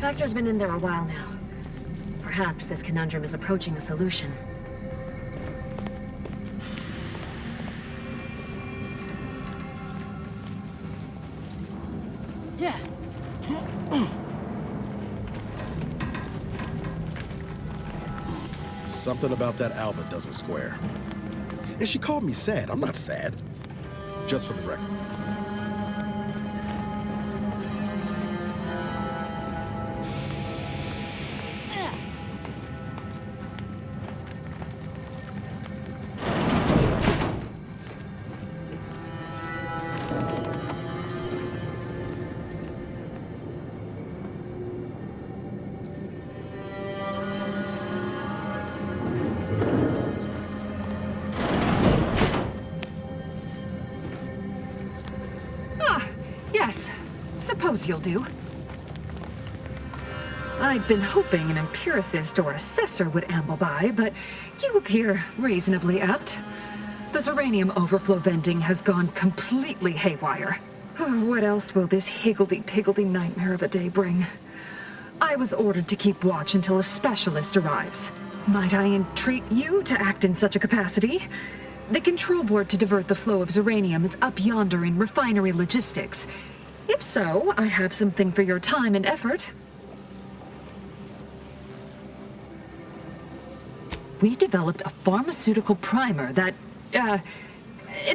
[SPEAKER 3] Factor's been in there a while now. Perhaps this conundrum is approaching a solution.
[SPEAKER 6] Yeah.
[SPEAKER 5] Something about that Alva doesn't square. And she called me sad. I'm not sad. Just for the record.
[SPEAKER 9] Yes, suppose you'll do. I'd been hoping an empiricist or assessor would amble by, but you appear reasonably apt. The Zeranium overflow venting has gone completely haywire. Oh, what else will this higgledy-piggledy nightmare of a day bring? I was ordered to keep watch until a specialist arrives. Might I entreat you to act in such a capacity? The control board to divert the flow of Zeranium is up yonder in refinery logistics. If so, I have something for your time and effort. We developed a pharmaceutical primer that,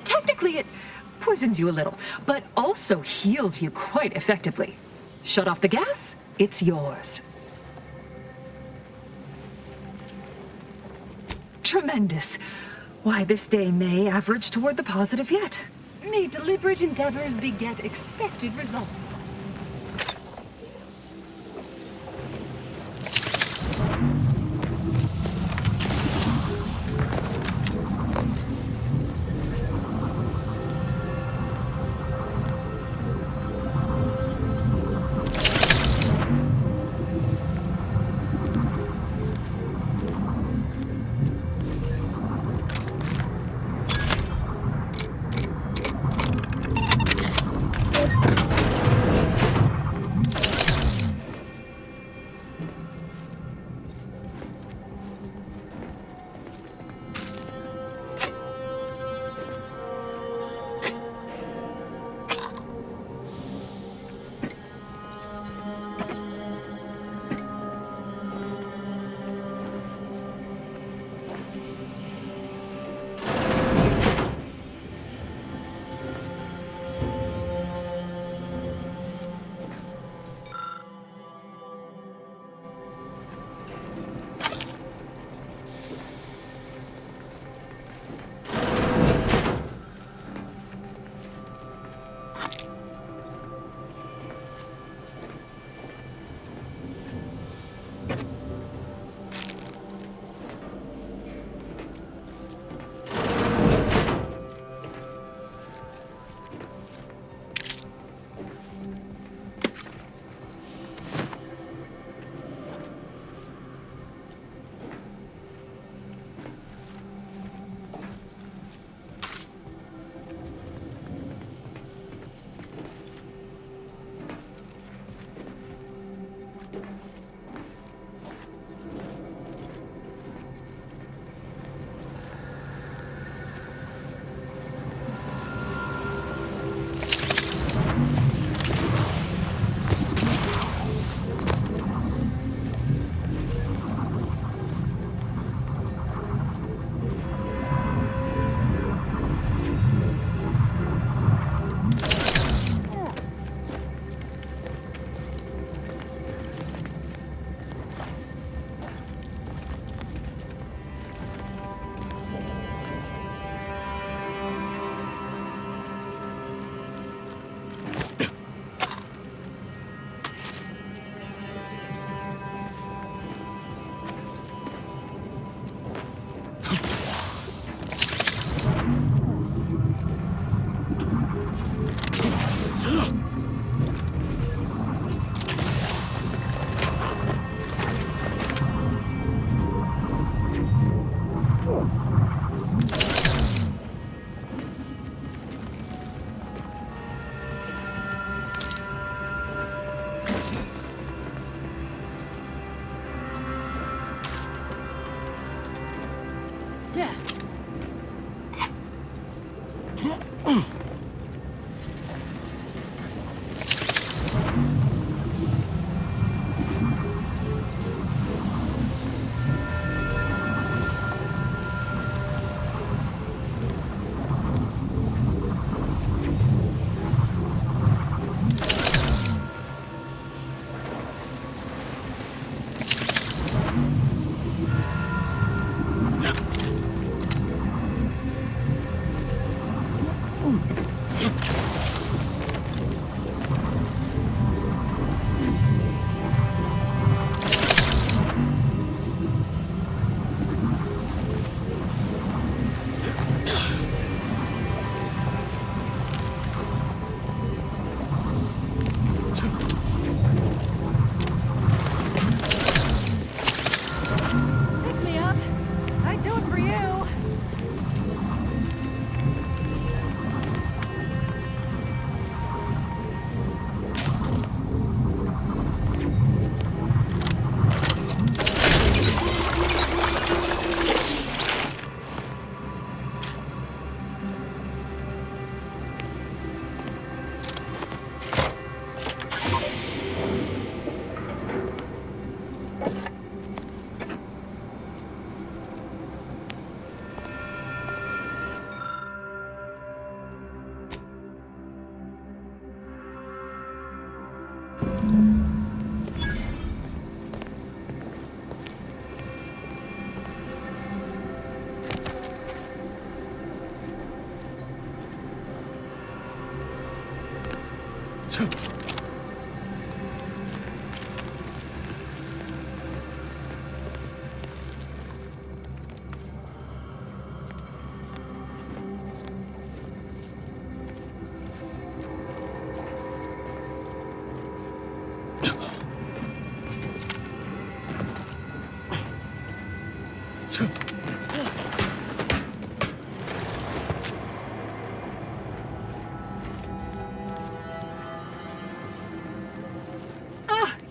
[SPEAKER 9] technically it poisons you a little, but also heals you quite effectively. Shut off the gas, it's yours. Tremendous. Why, this day may average toward the positive yet.
[SPEAKER 22] May deliberate endeavors beget expected results.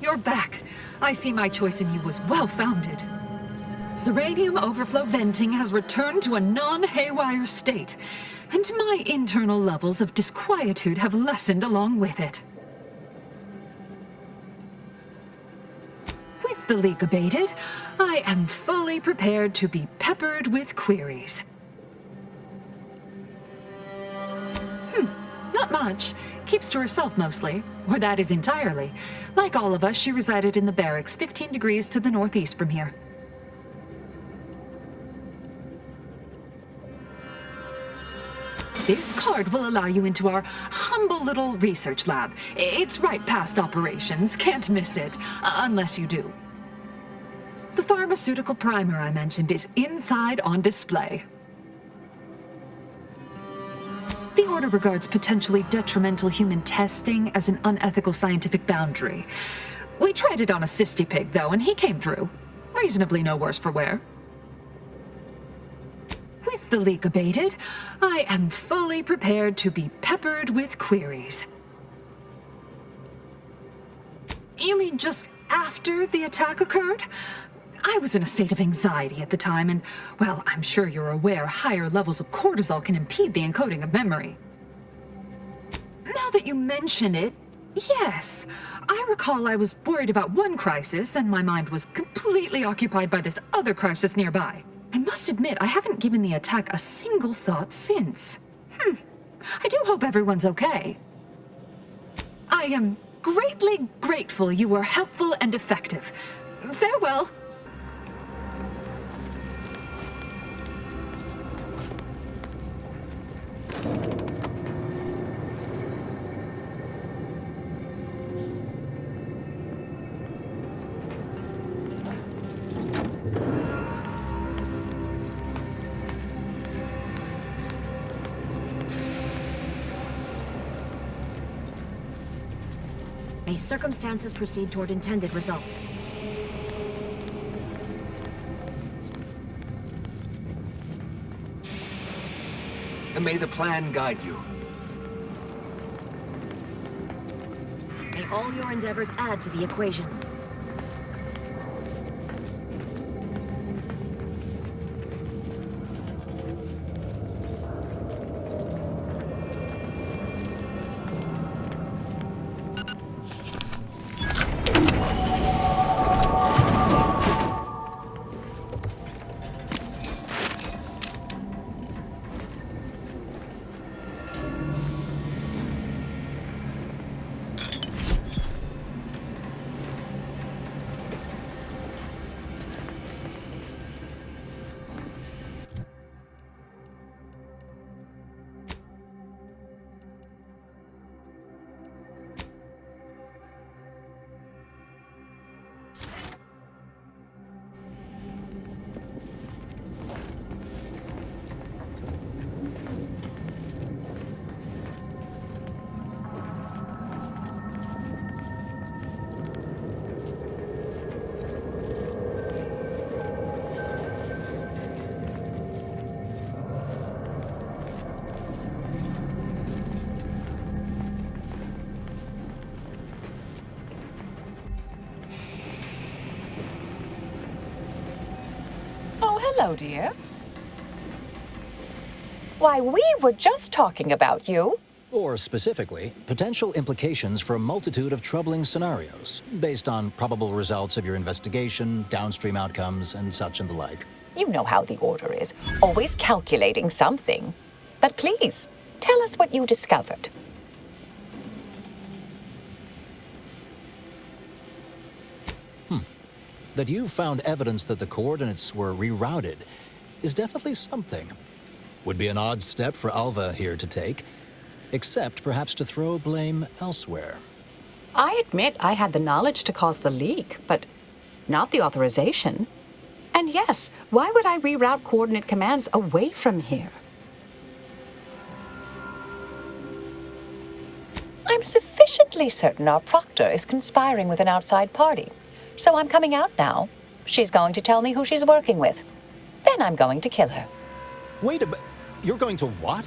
[SPEAKER 9] You're back. I see my choice in you was well-founded. Zeranium overflow venting has returned to a non-haywire state, and my internal levels of disquietude have lessened along with it. With the leak abated, I am fully prepared to be peppered with queries. Not much. Keeps to herself mostly, or that is entirely. Like all of us, she resided in the barracks 15 degrees to the northeast from here. This card will allow you into our humble little research lab. It's right past operations, can't miss it, unless you do. The pharmaceutical primer I mentioned is inside on display. The Order regards potentially detrimental human testing as an unethical scientific boundary. We tried it on a cysty pig, though, and he came through. Reasonably no worse for wear. With the leak abated, I am fully prepared to be peppered with queries. You mean just after the attack occurred? I was in a state of anxiety at the time, and, well, I'm sure you're aware higher levels of cortisol can impede the encoding of memory. Now that you mention it, yes. I recall I was worried about one crisis, and my mind was completely occupied by this other crisis nearby. I must admit, I haven't given the attack a single thought since. I do hope everyone's okay. I am greatly grateful you were helpful and effective. Farewell.
[SPEAKER 3] May circumstances proceed toward intended results.
[SPEAKER 11] And may the plan guide you.
[SPEAKER 3] May all your endeavors add to the equation.
[SPEAKER 25] Hello, dear. Why, we were just talking about you.
[SPEAKER 1] Or specifically, potential implications for a multitude of troubling scenarios, based on probable results of your investigation, downstream outcomes, and such and the like.
[SPEAKER 25] You know how the Order is, always calculating something. But please, tell us what you discovered.
[SPEAKER 1] That you found evidence that the coordinates were rerouted is definitely something. Would be an odd step for Alva here to take, except perhaps to throw blame elsewhere.
[SPEAKER 25] I admit I had the knowledge to cause the leak, but not the authorization. And yes, why would I reroute coordinate commands away from here? I'm sufficiently certain our proctor is conspiring with an outside party. So I'm coming out now. She's going to tell me who she's working with. Then I'm going to kill her.
[SPEAKER 1] Wait a minute. You're going to what?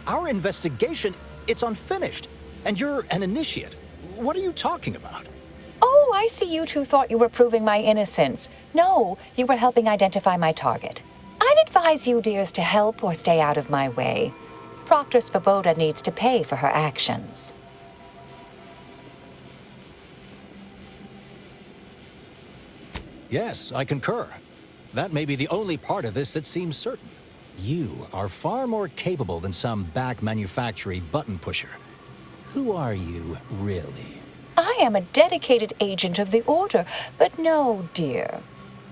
[SPEAKER 1] Our investigation, it's unfinished. And you're an initiate. What are you talking about?
[SPEAKER 25] Oh, I see you two thought you were proving my innocence. No, you were helping identify my target. I'd advise you, dears, to help or stay out of my way. Proctor Svoboda needs to pay for her actions.
[SPEAKER 1] Yes, I concur. That may be the only part of this that seems certain. You are far more capable than some back manufactory button pusher. Who are you, really?
[SPEAKER 25] I am a dedicated agent of the Order, but no, dear.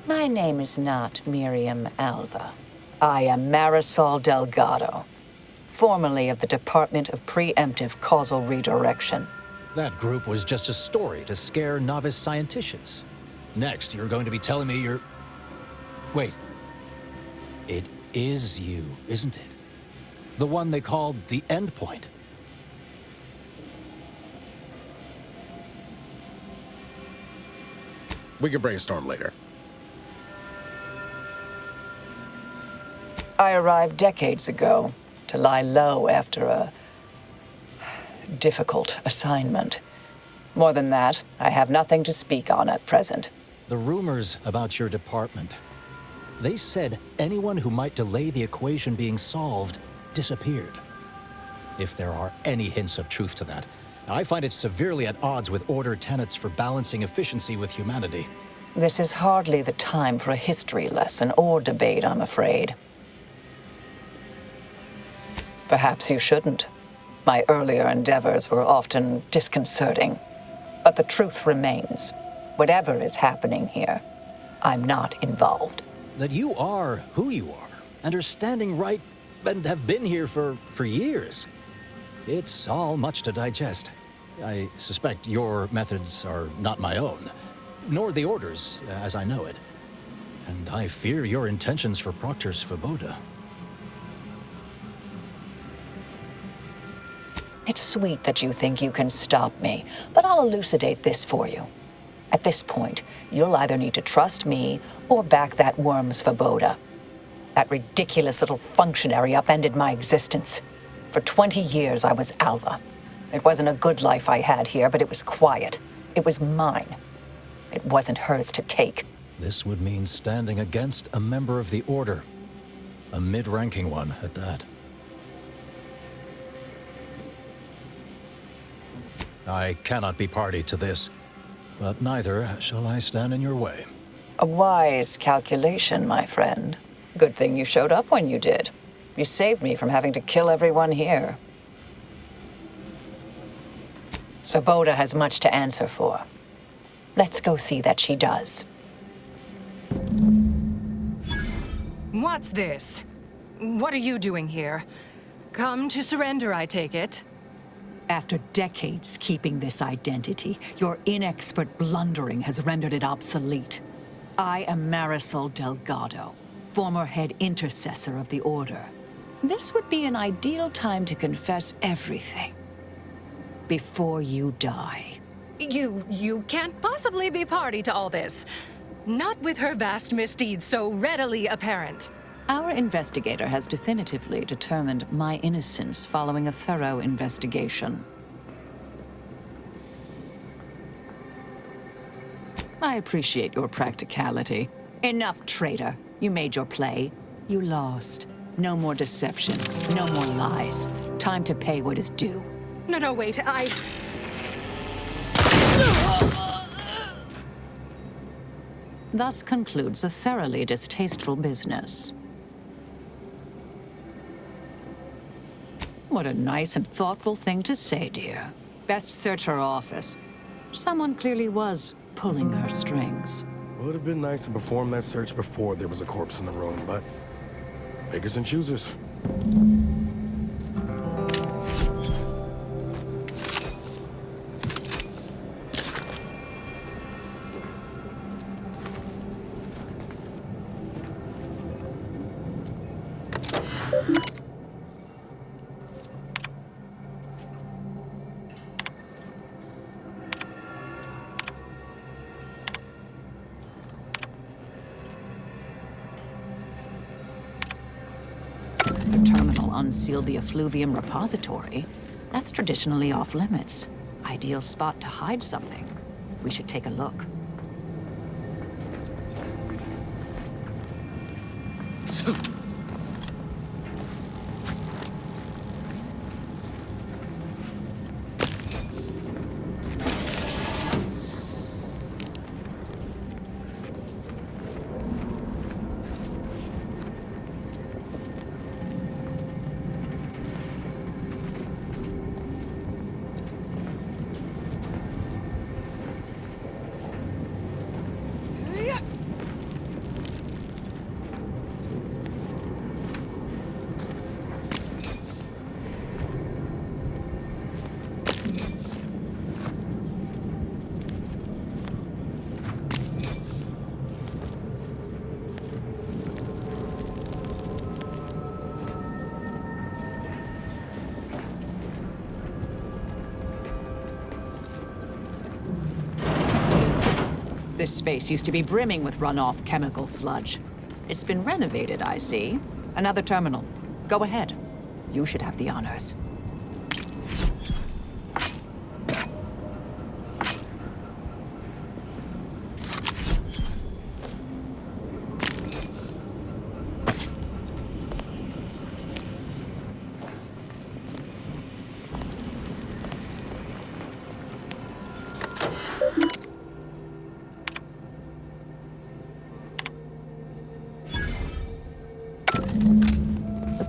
[SPEAKER 25] My name is not Miriam Alva. I am Marisol Delgado, formerly of the Department of Preemptive Causal Redirection.
[SPEAKER 1] That group was just a story to scare novice scienticians. Next, you're going to be telling me you're... Wait. It is you, isn't it? The one they called the Endpoint.
[SPEAKER 5] We can brainstorm later.
[SPEAKER 25] I arrived decades ago to lie low after a difficult assignment. More than that, I have nothing to speak on at present.
[SPEAKER 1] The rumors about your department. They said anyone who might delay the equation being solved disappeared. If there are any hints of truth to that, I find it severely at odds with Order tenets for balancing efficiency with humanity.
[SPEAKER 25] This is hardly the time for a history lesson or debate, I'm afraid. Perhaps you shouldn't. My earlier endeavors were often disconcerting. But the truth remains. Whatever is happening here, I'm not involved.
[SPEAKER 1] That you are who you are, and are standing right, and have been here for years. It's all much to digest. I suspect your methods are not my own, nor the Order's, as I know it. And I fear your intentions for Proctor Svoboda.
[SPEAKER 25] It's sweet that you think you can stop me, but I'll elucidate this for you. At this point, you'll either need to trust me or back that worm Svoboda. That ridiculous little functionary upended my existence. For 20 years, I was Alva. It wasn't a good life I had here, but it was quiet. It was mine. It wasn't hers to take.
[SPEAKER 1] This would mean standing against a member of the Order. A mid-ranking one, at that. I cannot be party to this, but neither shall I stand in your way.
[SPEAKER 25] A wise calculation, my friend. Good thing you showed up when you did. You saved me from having to kill everyone here. Svoboda has much to answer for. Let's go see that she does.
[SPEAKER 24] What's this? What are you doing here? Come to surrender, I take it?
[SPEAKER 16] After decades keeping this identity, your inexpert blundering has rendered it obsolete. I am Marisol Delgado, former head intercessor of the Order. This would be an ideal time to confess everything. Before you die.
[SPEAKER 24] You can't possibly be party to all this. Not with her vast misdeeds so readily apparent.
[SPEAKER 16] Our investigator has definitively determined my innocence following a thorough investigation. I appreciate your practicality. Enough, traitor. You made your play. You lost. No more deception. No more lies. Time to pay what is due.
[SPEAKER 24] No, wait,
[SPEAKER 16] Thus concludes a thoroughly distasteful business. What a nice and thoughtful thing to say, dear. Best search her office. Someone clearly was pulling her strings.
[SPEAKER 5] Would have been nice to perform that search before there was a corpse in the room, but pickers and choosers.
[SPEAKER 16] Unsealed the effluvium repository. That's traditionally off limits. Ideal spot to hide something. We should take a look. This space used to be brimming with runoff chemical sludge. It's been renovated, I see. Another terminal. Go ahead. You should have the honors.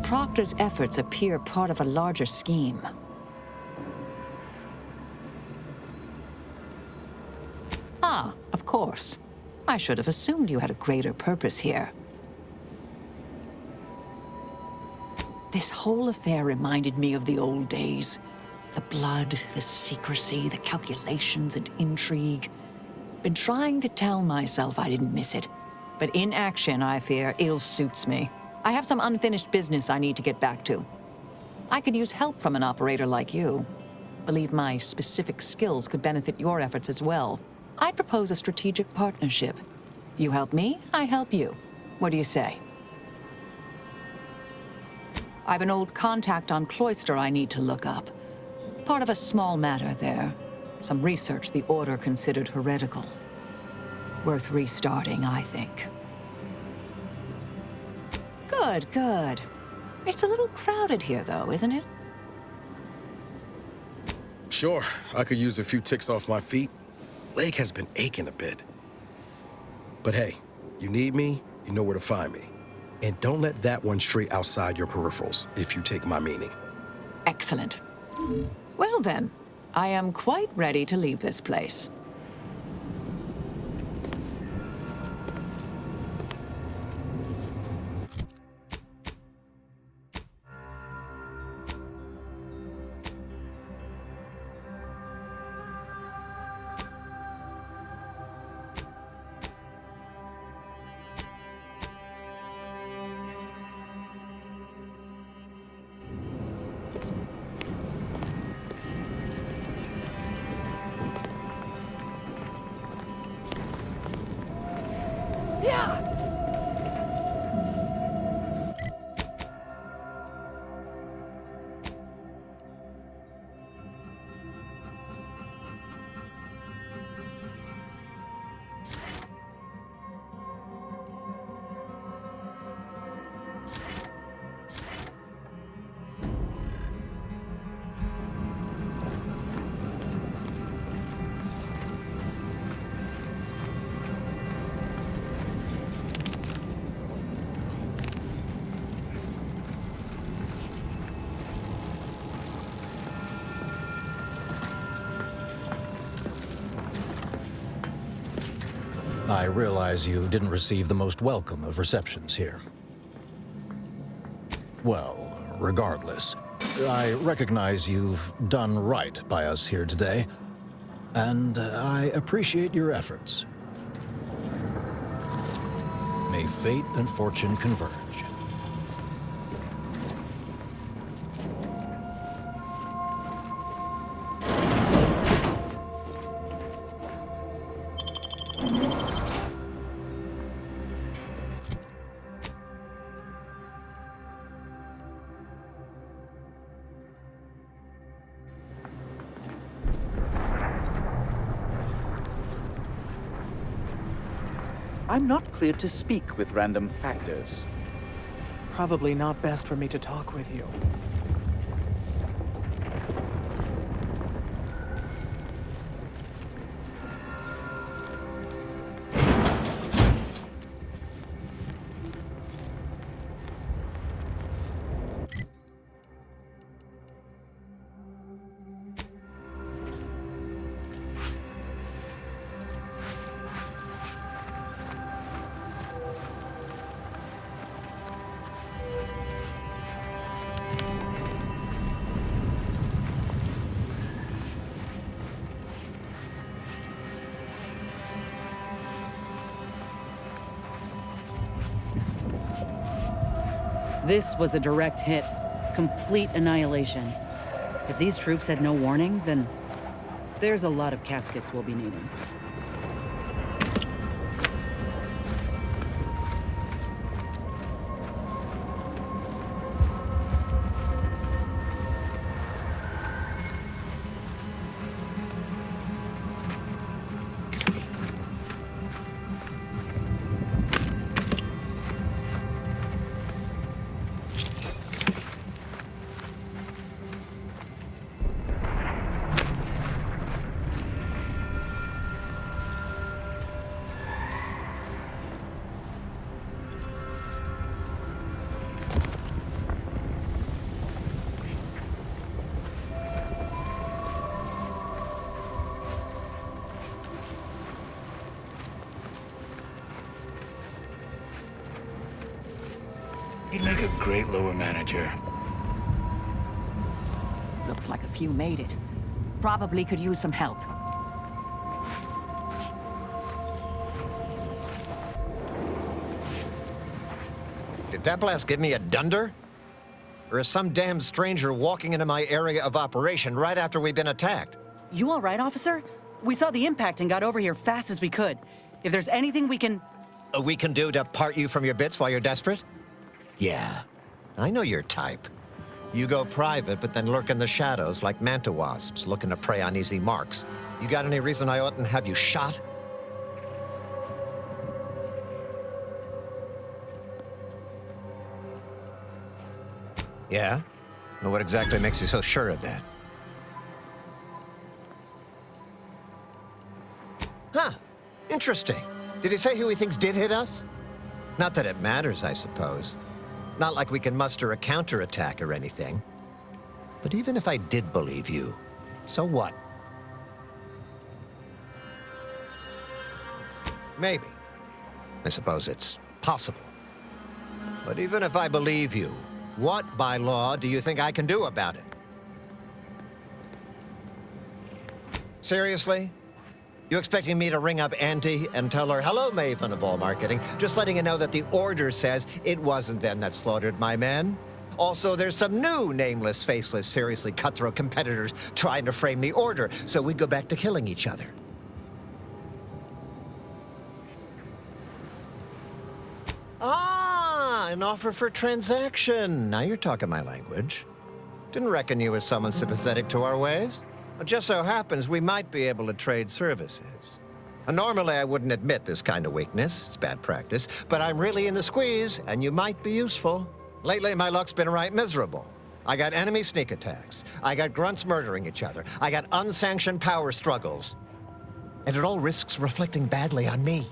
[SPEAKER 16] Proctor's efforts appear part of a larger scheme. Ah, of course. I should have assumed you had a greater purpose here. This whole affair reminded me of the old days. The blood, the secrecy, the calculations and intrigue. Been trying to tell myself I didn't miss it. But in action, I fear, ill suits me. I have some unfinished business I need to get back to. I could use help from an operator like you. Believe my specific skills could benefit your efforts as well. I'd propose a strategic partnership. You help me, I help you. What do you say? I've an old contact on Cloister I need to look up. Part of a small matter there. Some research the Order considered heretical. Worth restarting, I think. Good, good. It's a little crowded here, though, isn't it?
[SPEAKER 5] Sure, I could use a few ticks off my feet. Leg has been aching a bit. But hey, you need me, you know where to find me. And don't let that one stray outside your peripherals, if you take my meaning.
[SPEAKER 16] Excellent. Well then, I am quite ready to leave this place.
[SPEAKER 1] I realize you didn't receive the most welcome of receptions here. Well, regardless, I recognize you've done right by us here today, and I appreciate your efforts. May fate and fortune converge.
[SPEAKER 21] I'm not cleared to speak with random factors.
[SPEAKER 17] Probably not best for me to talk with you.
[SPEAKER 6] This was a direct hit. Complete annihilation. If these troops had no warning, then there's a lot of caskets we'll be needing.
[SPEAKER 7] You'd make a great lower manager.
[SPEAKER 18] Looks like a few made it. Probably could use some help.
[SPEAKER 19] Did that blast give me a dunder? Or is some damn stranger walking into my area of operation right after we've been attacked?
[SPEAKER 6] You all right, officer? We saw the impact and got over here fast as we could. If there's anything we can...
[SPEAKER 19] We can do to part you from your bits while you're desperate? Yeah, I know your type. You go private, but then lurk in the shadows like manta wasps looking to prey on easy marks. You got any reason I oughtn't have you shot? Yeah? Well, what exactly makes you so sure of that? Huh. Interesting. Did he say who he thinks did hit us? Not that it matters, I suppose. Not like we can muster a counterattack or anything. But even if I did believe you, so what? Maybe. I suppose it's possible. But even if I believe you, what, by law, do you think I can do about it? Seriously? You expecting me to ring up Auntie and tell her, hello, Maven of all marketing, just letting you know that the order says it wasn't them that slaughtered my men? Also, there's some new nameless, faceless, seriously cutthroat competitors trying to frame the order, so we go back to killing each other. Ah, an offer for transaction. Now you're talking my language. Didn't reckon you as someone sympathetic to our ways. It just so happens we might be able to trade services. Normally, I wouldn't admit this kind of weakness. It's bad practice. But I'm really in the squeeze, and you might be useful. Lately, my luck's been right miserable. I got enemy sneak attacks. I got grunts murdering each other. I got unsanctioned power struggles. And it all risks reflecting badly on me.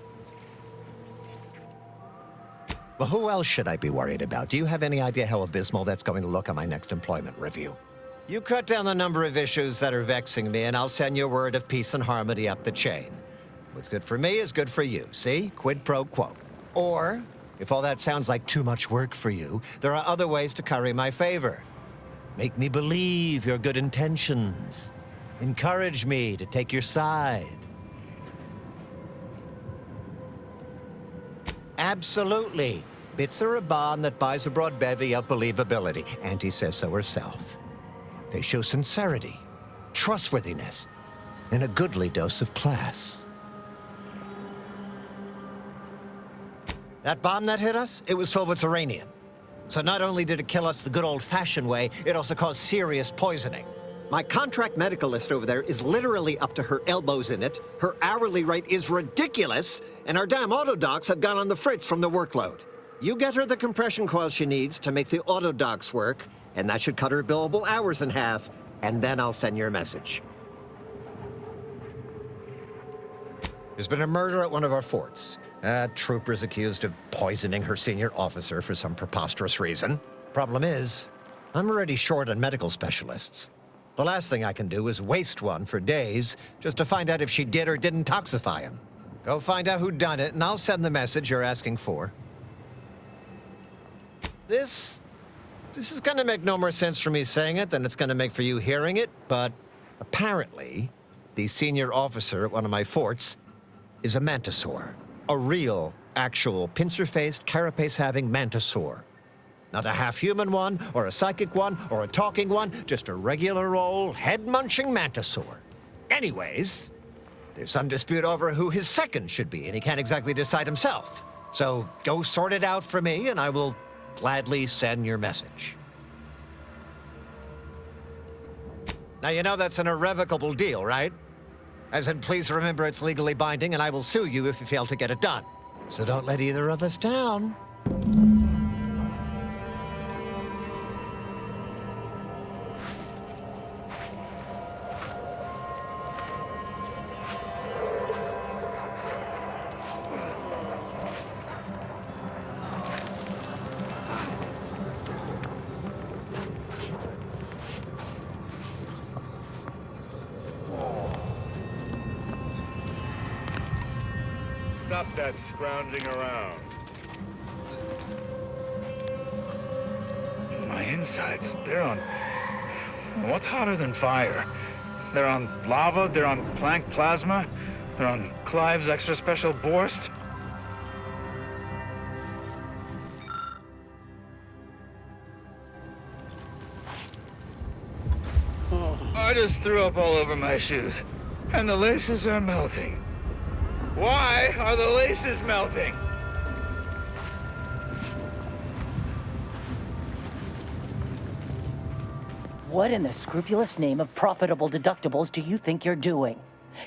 [SPEAKER 19] Well, who else should I be worried about? Do you have any idea how abysmal that's going to look on my next employment review? You cut down the number of issues that are vexing me, and I'll send you word of peace and harmony up the chain. What's good for me is good for you, see? Quid pro quo. Or, if all that sounds like too much work for you, there are other ways to curry my favor. Make me believe your good intentions. Encourage me to take your side. Absolutely. Bits are a bond that buys a broad bevy of believability. Auntie says so herself. They show sincerity, trustworthiness, and a goodly dose of class. That bomb that hit us, it was filled with uranium. So not only did it kill us the good old-fashioned way, it also caused serious poisoning.
[SPEAKER 2] My contract medicalist over there is literally up to her elbows in it, her hourly rate is ridiculous, and our damn autodocs have gone on the fritz from the workload. You get her the compression coil she needs to make the autodocs work, and that should cut her billable hours in half, and then I'll send your message.
[SPEAKER 19] There's been a murder at one of our forts. A trooper's accused of poisoning her senior officer for some preposterous reason. Problem is, I'm already short on medical specialists. The last thing I can do is waste one for days just to find out if she did or didn't toxify him. Go find out who done it, and I'll send the message you're asking for. This is gonna make no more sense for me saying it than it's gonna make for you hearing it, but apparently, the senior officer at one of my forts is a mantisaur. A real, actual, pincer-faced, carapace-having mantisaur. Not a half-human one, or a psychic one, or a talking one, just a regular old head-munching mantisaur. Anyways, there's some dispute over who his second should be, and he can't exactly decide himself. So go sort it out for me, and I will gladly send your message. Now, you know that's an irrevocable deal, right? As in, please remember it's legally binding, and I will sue you if you fail to get it done. So don't let either of us down.
[SPEAKER 15] Stop that scrounging around.
[SPEAKER 4] My insides, they're on... What's hotter than fire? They're on lava, they're on Planck plasma, they're on Clive's extra special Borst. I just threw up all over my shoes, and the laces are melting. Why are the laces melting?
[SPEAKER 8] What in the scrupulous name of profitable deductibles do you think you're doing?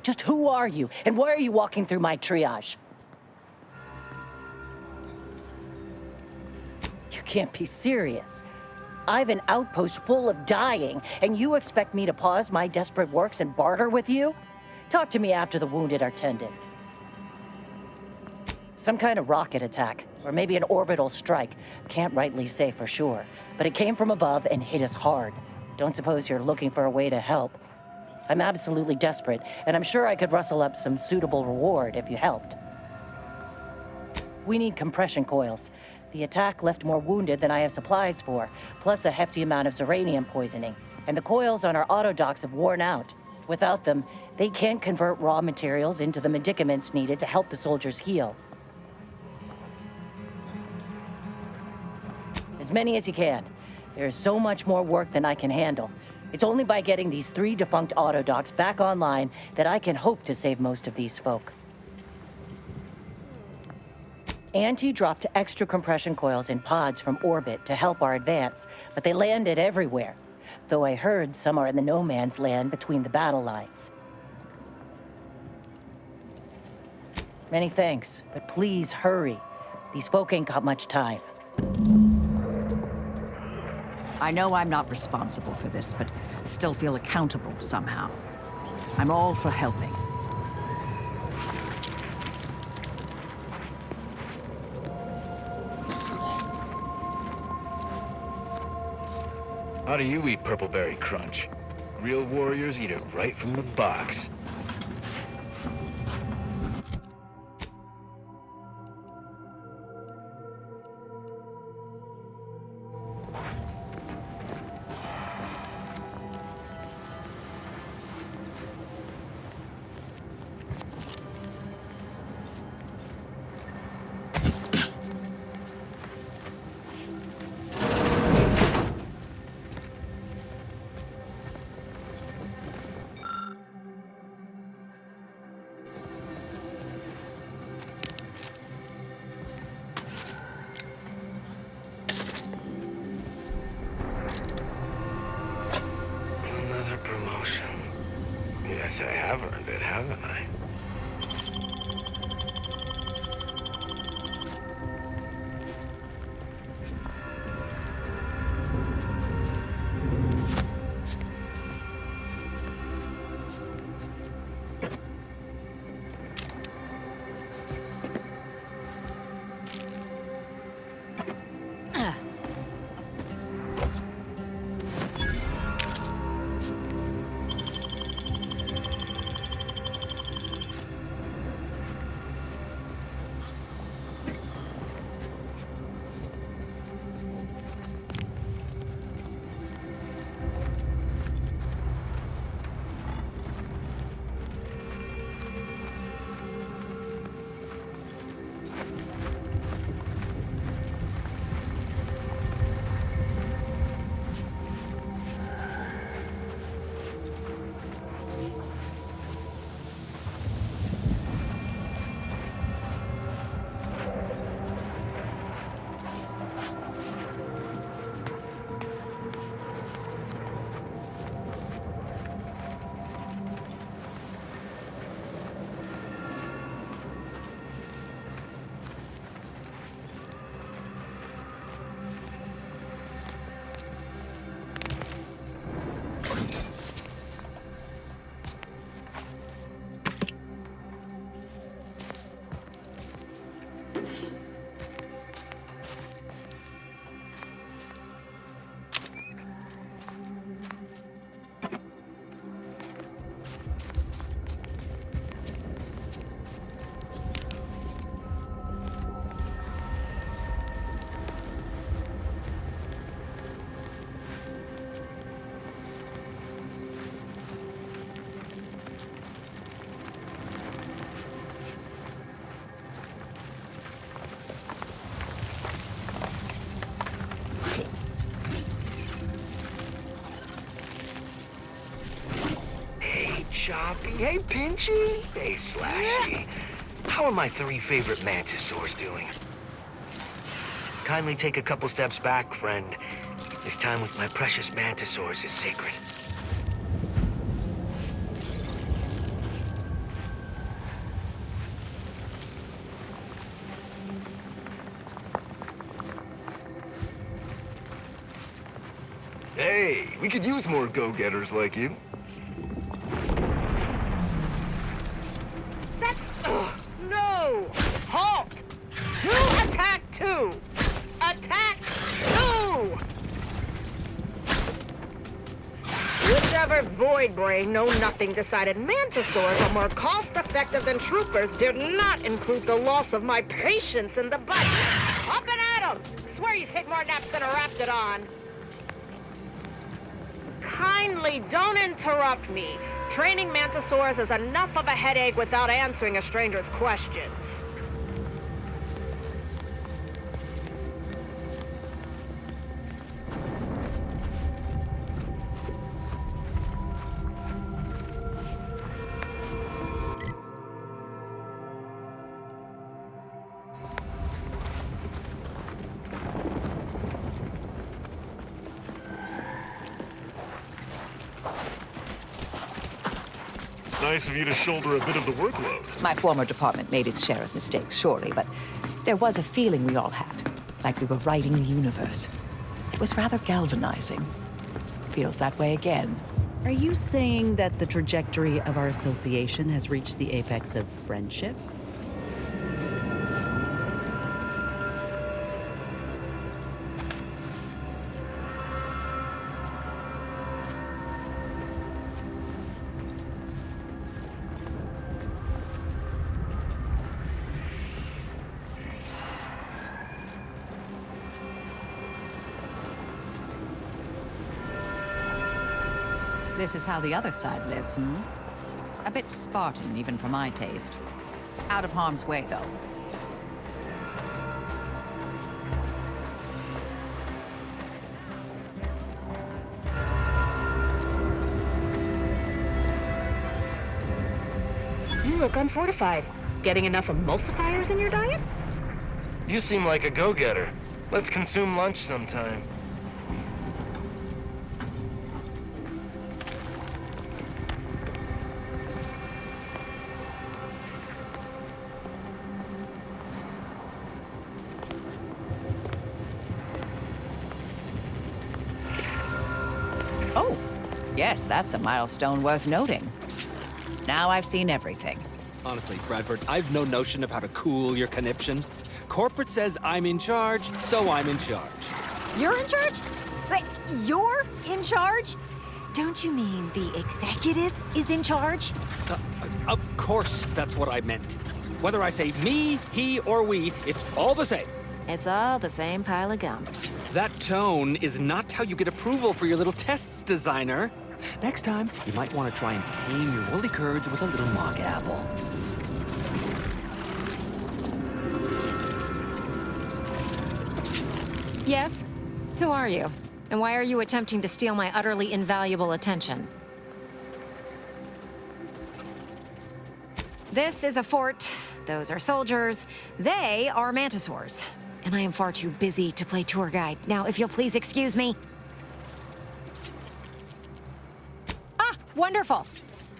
[SPEAKER 8] Just who are you, and why are you walking through my triage? You can't be serious. I've an outpost full of dying, and you expect me to pause my desperate works and barter with you? Talk to me after the wounded are tended. Some kind of rocket attack, or maybe an orbital strike. Can't rightly say for sure, but it came from above and hit us hard. Don't suppose you're looking for a way to help. I'm absolutely desperate, and I'm sure I could rustle up some suitable reward if you helped. We need compression coils. The attack left more wounded than I have supplies for, plus a hefty amount of uranium poisoning. And the coils on our autodocs have worn out. Without them, they can't convert raw materials into the medicaments needed to help the soldiers heal. As many as you can. There's so much more work than I can handle. It's only by getting these 3 defunct autodocs back online that I can hope to save most of these folk. Auntie dropped extra compression coils in pods from orbit to help our advance, but they landed everywhere. Though I heard some are in the no man's land between the battle lines. Many thanks, but please hurry. These folk ain't got much time.
[SPEAKER 18] I know I'm not responsible for this, but still feel accountable somehow. I'm all for helping.
[SPEAKER 4] How do you eat Purpleberry Crunch? Real warriors eat it right from the box.
[SPEAKER 15] Guess I have earned it, haven't I?
[SPEAKER 14] Choppy, hey Pinchy, hey Slashy. How are my 3 favorite mantisaurs doing? Kindly take a couple steps back, friend. This time with my precious mantisaurs is sacred.
[SPEAKER 15] Hey, we could use more go-getters like you.
[SPEAKER 10] No! Halt! Do attack 2! Attack 2! Whichever void brain know-nothing decided mantisaurs are more cost-effective than troopers did not include the loss of my patience in the budget. Up and at 'em! Swear you take more naps than a Raptidon. Kindly don't interrupt me. Training mantisaurs is enough of a headache without answering a stranger's questions.
[SPEAKER 15] Nice of you to shoulder a bit of the workload.
[SPEAKER 18] My former department made its share of mistakes, surely, but there was a feeling we all had, like we were writing the universe. It was rather galvanizing. Feels that way again.
[SPEAKER 6] Are you saying that the trajectory of our association has reached the apex of friendship?
[SPEAKER 18] This is how the other side lives, hmm? A bit Spartan, even for my taste. Out of harm's way, though.
[SPEAKER 10] You look unfortified. Getting enough emulsifiers in your diet?
[SPEAKER 14] You seem like a go-getter. Let's consume lunch sometime.
[SPEAKER 18] Yes, that's a milestone worth noting. Now I've seen everything.
[SPEAKER 12] Honestly, Bradford, I've no notion of how to cool your conniption. Corporate says I'm in charge, so I'm in charge.
[SPEAKER 13] You're in charge? Wait, you're in charge? Don't you mean the executive is in charge?
[SPEAKER 12] Of course, that's what I meant. Whether I say me, he, or we, it's all the same.
[SPEAKER 13] It's all the same pile of gum.
[SPEAKER 12] That tone is not how you get approval for your little tests, designer. Next time, you might want to try and tame your woolly courage with a little mock apple.
[SPEAKER 13] Yes? Who are you? And why are you attempting to steal my utterly invaluable attention? This is a fort. Those are soldiers. They are mantisaurs. And I am far too busy to play tour guide. Now, if you'll please excuse me. Ah, wonderful.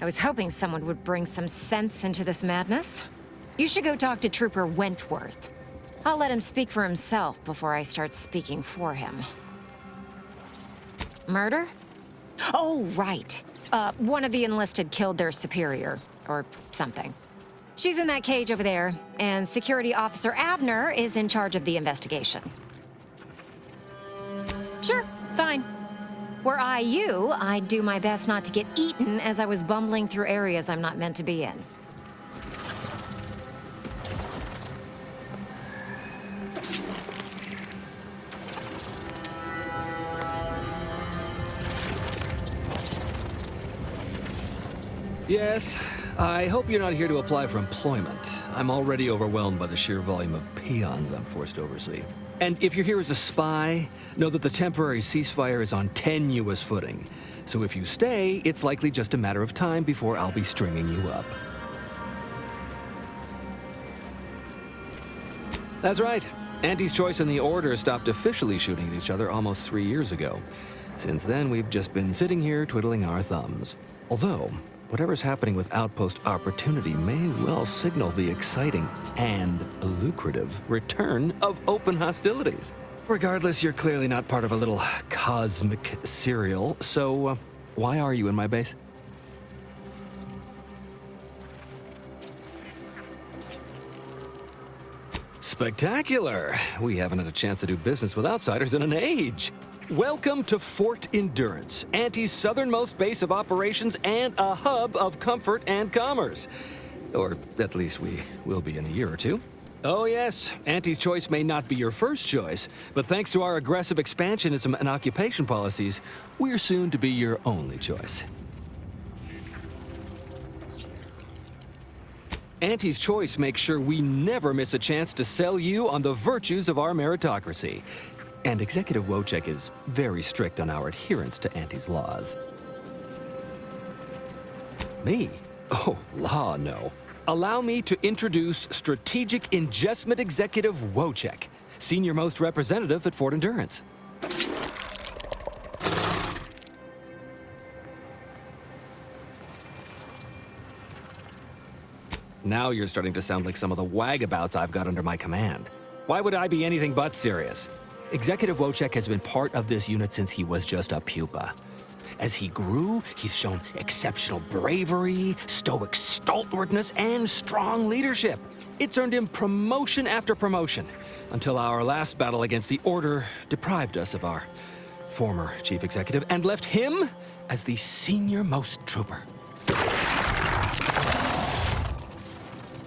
[SPEAKER 13] I was hoping someone would bring some sense into this madness. You should go talk to Trooper Wentworth. I'll let him speak for himself before I start speaking for him. Murder? Oh, right. One of the enlisted killed their superior, or something. She's in that cage over there, and Security Officer Abner is in charge of the investigation. Sure, fine. Were I you, I'd do my best not to get eaten as I was bumbling through areas I'm not meant to be in.
[SPEAKER 11] Yes, I hope you're not here to apply for employment. I'm already overwhelmed by the sheer volume of peons I'm forced to oversee. And if you're here as a spy, know that the temporary ceasefire is on tenuous footing. So if you stay, it's likely just a matter of time before I'll be stringing you up. That's right. Auntie's Choice and the Order stopped officially shooting at each other almost 3 years ago. Since then, we've just been sitting here twiddling our thumbs. Although, whatever's happening with Outpost Opportunity may well signal the exciting and lucrative return of open hostilities. Regardless, you're clearly not part of a little cosmic serial, so why are you in my base? Spectacular! We haven't had a chance to do business with outsiders in an age. Welcome to Fort Endurance, Auntie's southernmost base of operations and a hub of comfort and commerce. Or at least we will be in a year or two. Oh yes, Auntie's Choice may not be your first choice, but thanks to our aggressive expansionism and occupation policies, we're soon to be your only choice. Auntie's Choice makes sure we never miss a chance to sell you on the virtues of our meritocracy. And Executive Wojciech is very strict on our adherence to Auntie's laws. Me? Oh, law, no. Allow me to introduce Strategic Ingestment Executive Wojciech, Senior-Most Representative at Fort Endurance. Now you're starting to sound like some of the wagabouts I've got under my command. Why would I be anything but serious? Executive Wojciech has been part of this unit since he was just a pupa. As he grew, he's shown exceptional bravery, stoic stalwartness, and strong leadership. It's earned him promotion after promotion, until our last battle against the Order deprived us of our former chief executive and left him as the senior-most trooper.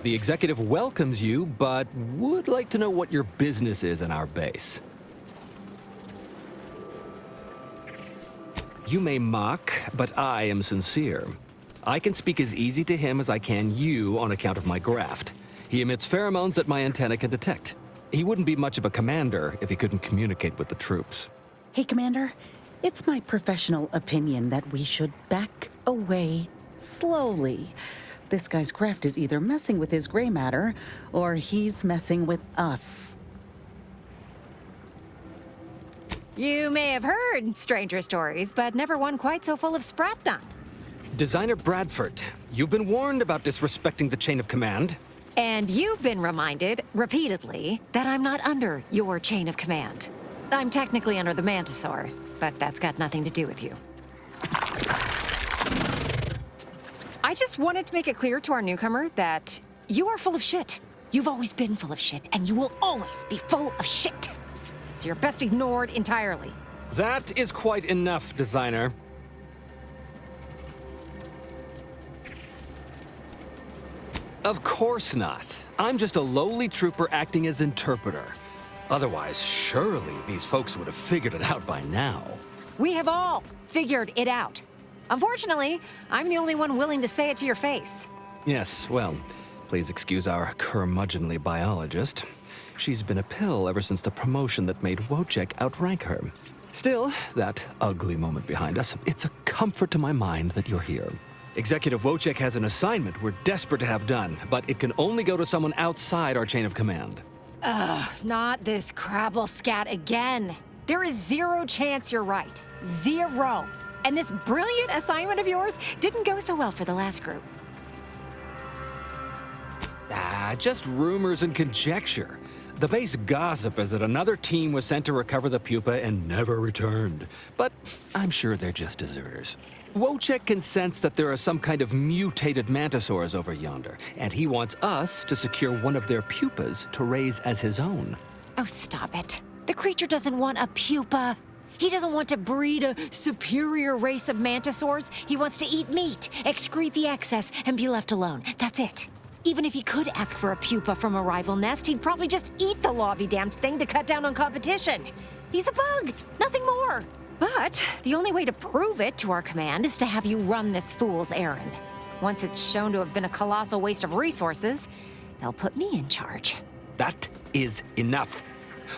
[SPEAKER 11] The executive welcomes you, but would like to know what your business is in our base. You may mock, but I am sincere. I can speak as easy to him as I can you on account of my graft. He emits pheromones that my antenna can detect. He wouldn't be much of a commander if he couldn't communicate with the troops.
[SPEAKER 6] Hey, Commander. It's my professional opinion that we should back away slowly. This guy's craft is either messing with his gray matter, or he's messing with us.
[SPEAKER 13] You may have heard stranger stories, but never one quite so full of spratdom.
[SPEAKER 11] Designer Bradford, you've been warned about disrespecting the chain of command.
[SPEAKER 13] And you've been reminded, repeatedly, that I'm not under your chain of command. I'm technically under the Mantisaur, but that's got nothing to do with you. I just wanted to make it clear to our newcomer that you are full of shit. You've always been full of shit, and you will always be full of shit. So you're best ignored entirely.
[SPEAKER 11] That is quite enough, designer. Of course not. I'm just a lowly trooper acting as interpreter. Otherwise, surely these folks would have figured it out by now.
[SPEAKER 13] We have all figured it out. Unfortunately, I'm the only one willing to say it to your face.
[SPEAKER 11] Yes, well, please excuse our curmudgeonly biologist. She's been a pill ever since the promotion that made Wojciech outrank her. Still, that ugly moment behind us, it's a comfort to my mind that you're here. Executive Wojciech has an assignment we're desperate to have done, but it can only go to someone outside our chain of command.
[SPEAKER 13] Ugh, not this crabble scat again. There is zero chance you're right. Zero. And this brilliant assignment of yours didn't go so well for the last group.
[SPEAKER 11] Just rumors and conjecture. The base gossip is that another team was sent to recover the pupa and never returned. But I'm sure they're just deserters. Wojciech can sense that there are some kind of mutated mantisaurs over yonder, and he wants us to secure one of their pupas to raise as his own.
[SPEAKER 13] Oh, stop it. The creature doesn't want a pupa. He doesn't want to breed a superior race of mantisaurs. He wants to eat meat, excrete the excess, and be left alone. That's it. Even if he could ask for a pupa from a rival nest, he'd probably just eat the law-be-damned thing to cut down on competition. He's a bug, nothing more. But the only way to prove it to our command is to have you run this fool's errand. Once it's shown to have been a colossal waste of resources, they'll put me in charge.
[SPEAKER 11] That is enough.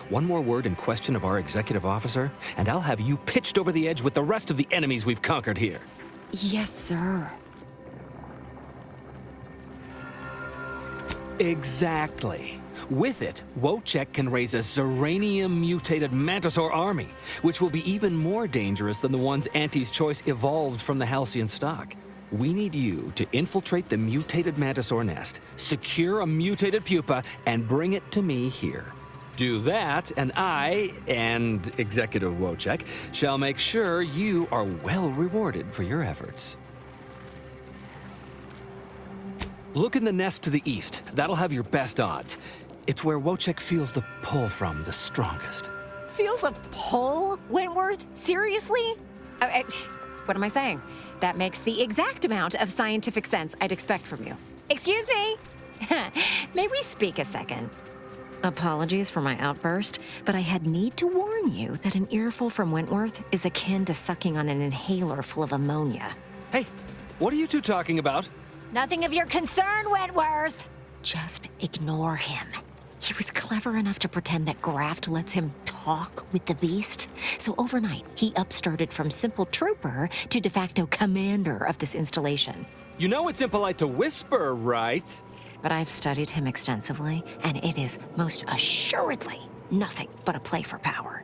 [SPEAKER 11] One more word in question of our executive officer, and I'll have you pitched over the edge with the rest of the enemies we've conquered here.
[SPEAKER 13] Yes, sir.
[SPEAKER 11] Exactly. With it, Wojciech can raise a Zeranium-mutated Mantisaur army, which will be even more dangerous than the ones Auntie's Choice evolved from the Halcyon stock. We need you to infiltrate the mutated Mantisaur nest, secure a mutated pupa, and bring it to me here. Do that, and I, and Executive Wojciech, shall make sure you are well rewarded for your efforts. Look in the nest to the east. That'll have your best odds. It's where Wojciech feels the pull from the strongest.
[SPEAKER 13] Feels a pull, Wentworth? Seriously? What am I saying? That makes the exact amount of scientific sense I'd expect from you. Excuse me? May we speak a second? Apologies for my outburst, but I had need to warn you that an earful from Wentworth is akin to sucking on an inhaler full of ammonia.
[SPEAKER 11] Hey, what are you two talking about?
[SPEAKER 13] Nothing of your concern, Wentworth! Just ignore him. He was clever enough to pretend that graft lets him talk with the beast. So overnight, he upstarted from simple trooper to de facto commander of this installation.
[SPEAKER 11] You know it's impolite to whisper, right?
[SPEAKER 13] But I've studied him extensively, and it is most assuredly nothing but a play for power.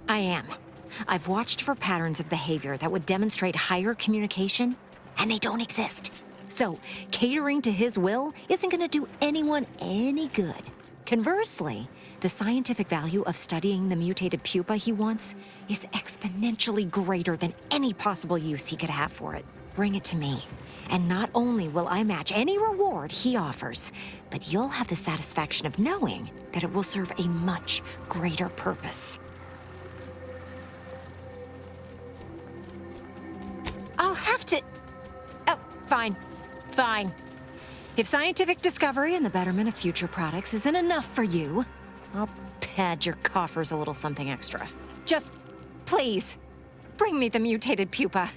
[SPEAKER 13] I am. I've watched for patterns of behavior that would demonstrate higher communication, and they don't exist. So, catering to his will isn't going to do anyone any good. Conversely, the scientific value of studying the mutated pupa he wants is exponentially greater than any possible use he could have for it. Bring it to me, and not only will I match any reward he offers, but you'll have the satisfaction of knowing that it will serve a much greater purpose. I'll have to... Oh, fine. Fine. If scientific discovery and the betterment of future products isn't enough for you, I'll pad your coffers a little something extra. Just, please, bring me the mutated pupa.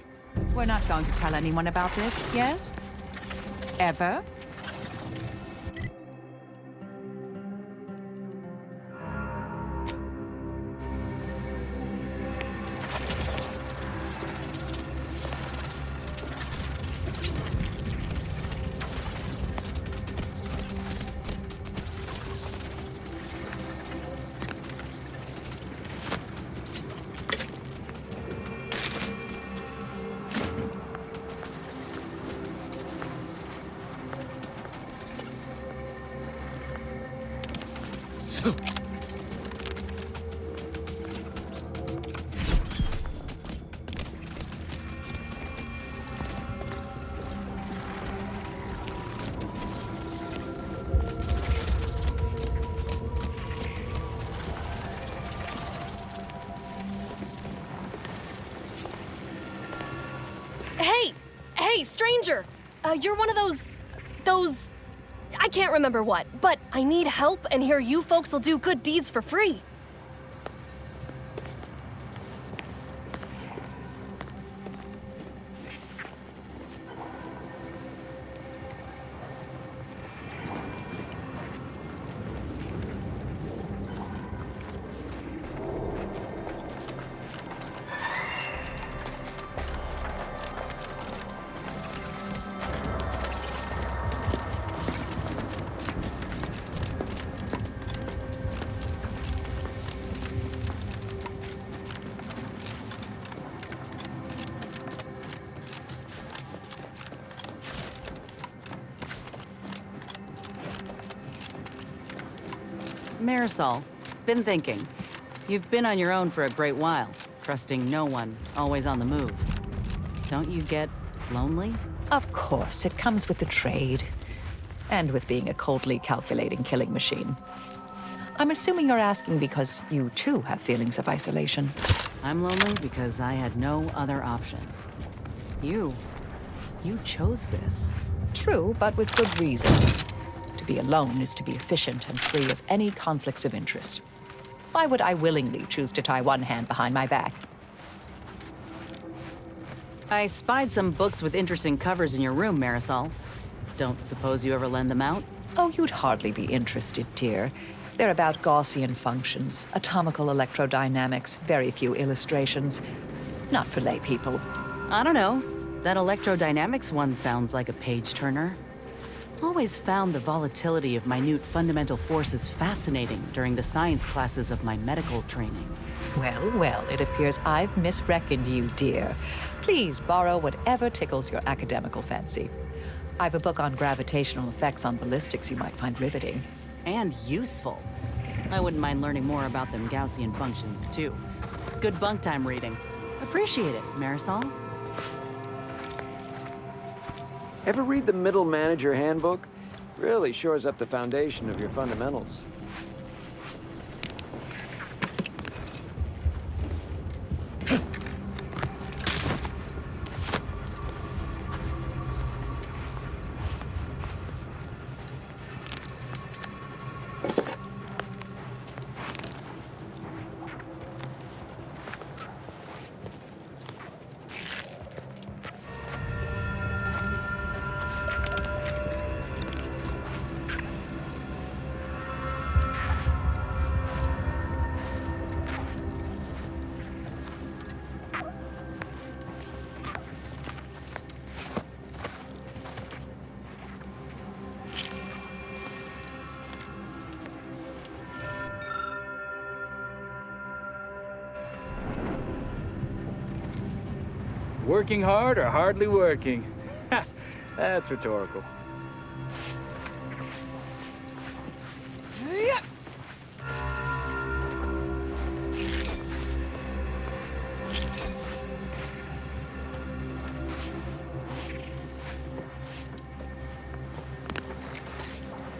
[SPEAKER 18] We're not going to tell anyone about this, yes? Ever?
[SPEAKER 3] Hey, stranger! You're one of those... I can't remember what, but I need help, and here you folks will do good deeds for free.
[SPEAKER 6] Marisol, been thinking. You've been on your own for a great while, trusting no one, always on the move. Don't you get lonely?
[SPEAKER 18] Of course, it comes with the trade. And with being a coldly calculating killing machine. I'm assuming you're asking because you too have feelings of isolation.
[SPEAKER 6] I'm lonely because I had no other option. You chose this.
[SPEAKER 18] True, but with good reason. To be alone is to be efficient and free of any conflicts of interest. Why would I willingly choose to tie one hand behind my back?
[SPEAKER 6] I spied some books with interesting covers in your room, Marisol. Don't suppose you ever lend them out?
[SPEAKER 18] Oh, you'd hardly be interested, dear. They're about Gaussian functions, atomical electrodynamics, very few illustrations. Not for lay people.
[SPEAKER 6] I don't know. That electrodynamics one sounds like a page-turner. Always found the volatility of minute fundamental forces fascinating during the science classes of my medical training.
[SPEAKER 18] Well, well, it appears I've misreckoned you, dear. Please borrow whatever tickles your academical fancy. I've a book on gravitational effects on ballistics you might find riveting.
[SPEAKER 6] And useful. I wouldn't mind learning more about them Gaussian functions, too. Good bunk time reading. Appreciate it, Marisol.
[SPEAKER 9] Ever read the Middle Manager Handbook? Really shores up the foundation of your fundamentals. Working hard or hardly working? That's rhetorical.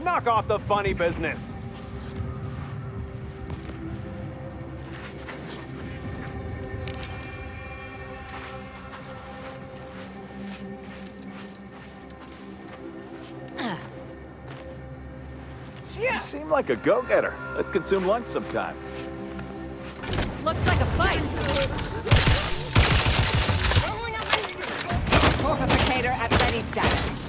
[SPEAKER 9] Knock off the funny business. You seem like a go-getter. Let's consume lunch sometime.
[SPEAKER 6] Looks like a fight.
[SPEAKER 18] Fortificator at ready status.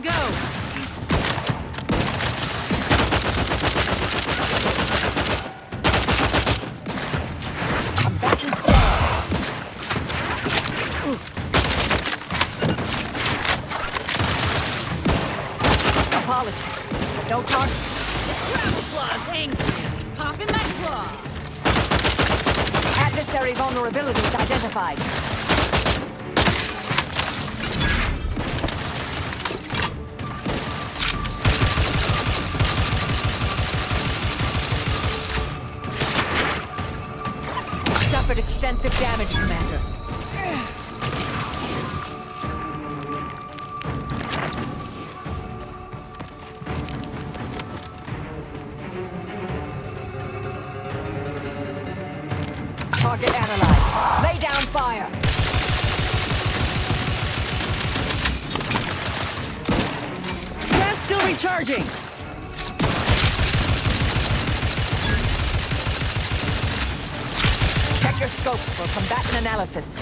[SPEAKER 6] go.
[SPEAKER 16] Apologies. No target. The travel claw's angry. Popping that claw.
[SPEAKER 18] Adversary vulnerabilities identified.
[SPEAKER 16] Suffered extensive damage, Commander.
[SPEAKER 18] Target analyzed. Lay down fire.
[SPEAKER 6] Gas still recharging.
[SPEAKER 18] Check your scope for combatant analysis.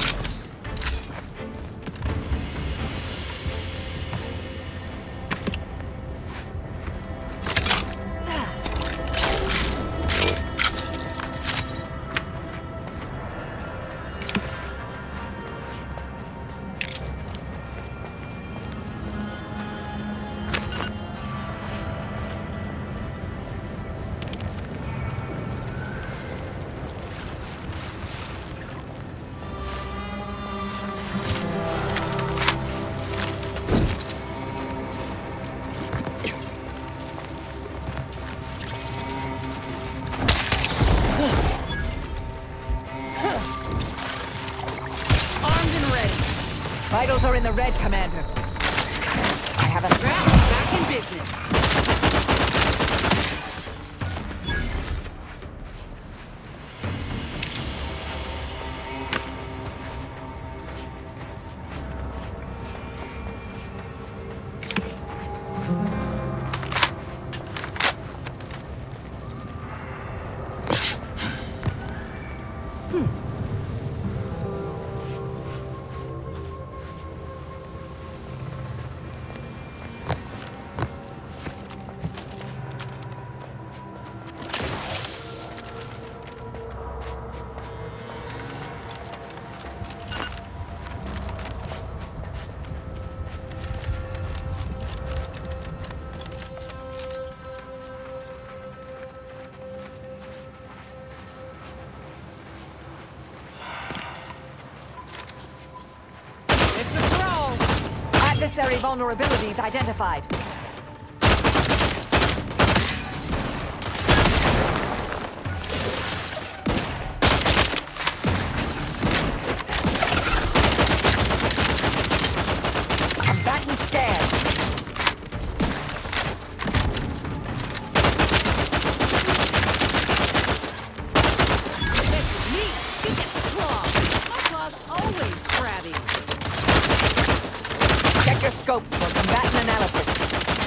[SPEAKER 16] Vitals are in the red, Commander.
[SPEAKER 18] I have a
[SPEAKER 16] Back in business.
[SPEAKER 18] Adversary vulnerabilities identified. Combatant scared.
[SPEAKER 16] This is me. You get the claw. My claw's always crabby.
[SPEAKER 18] Check your scopes for combatant analysis.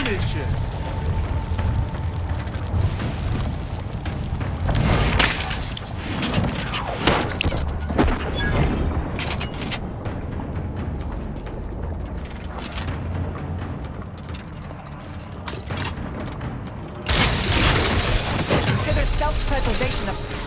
[SPEAKER 17] Finish it!
[SPEAKER 18] Consider self-preservation of...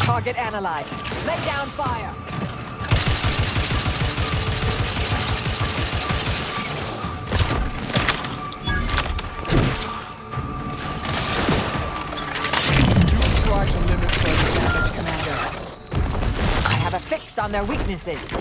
[SPEAKER 18] Target analyzed. Lay down fire. You are the limit for the damage, Commander. I have a fix on their weaknesses.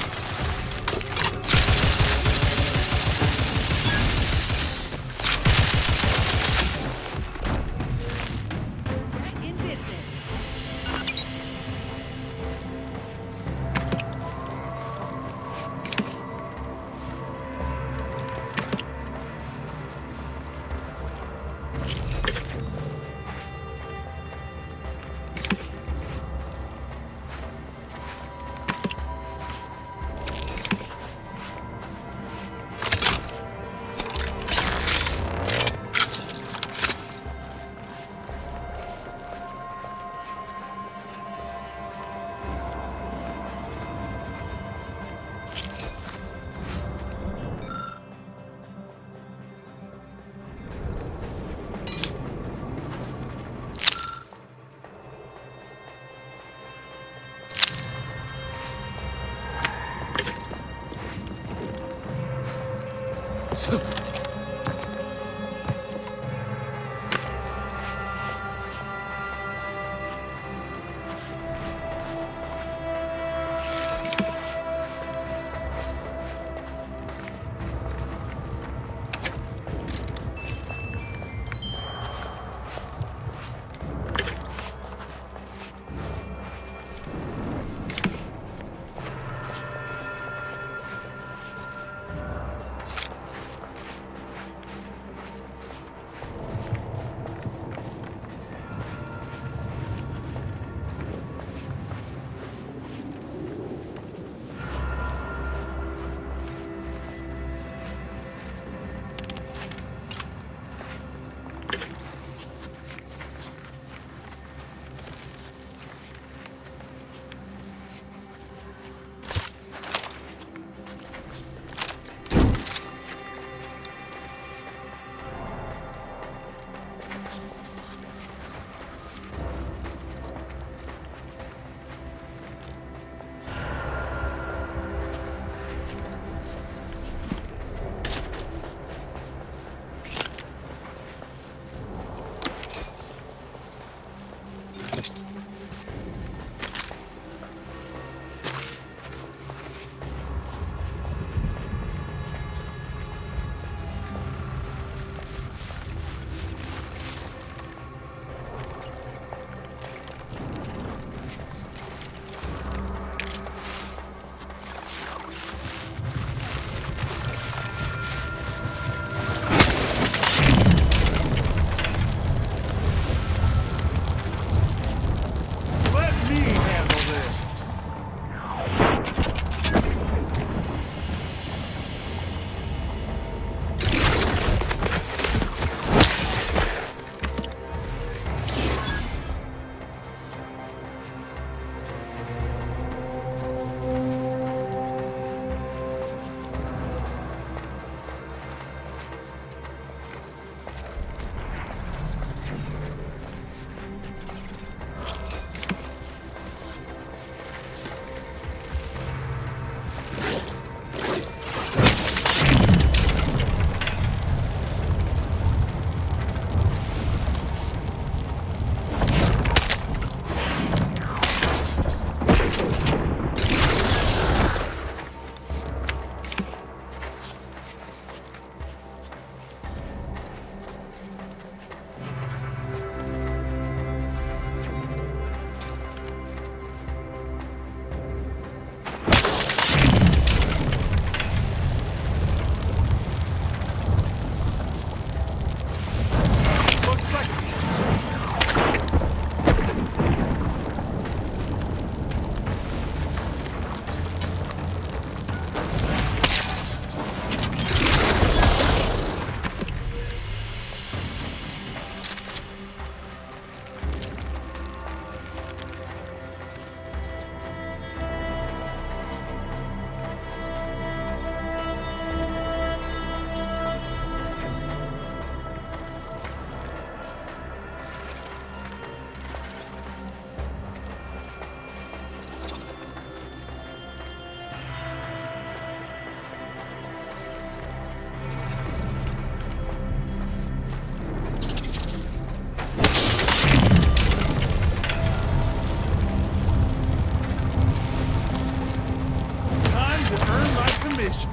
[SPEAKER 20] earn my commission.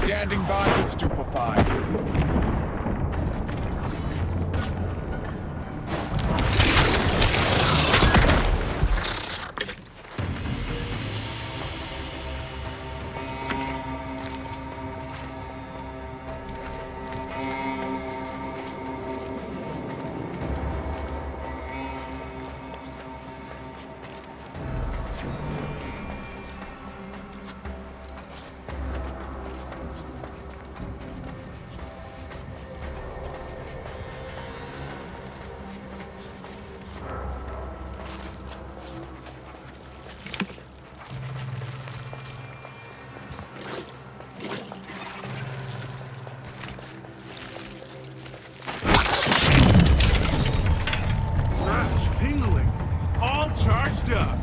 [SPEAKER 20] Standing by to stupefy. Tingling, all charged up.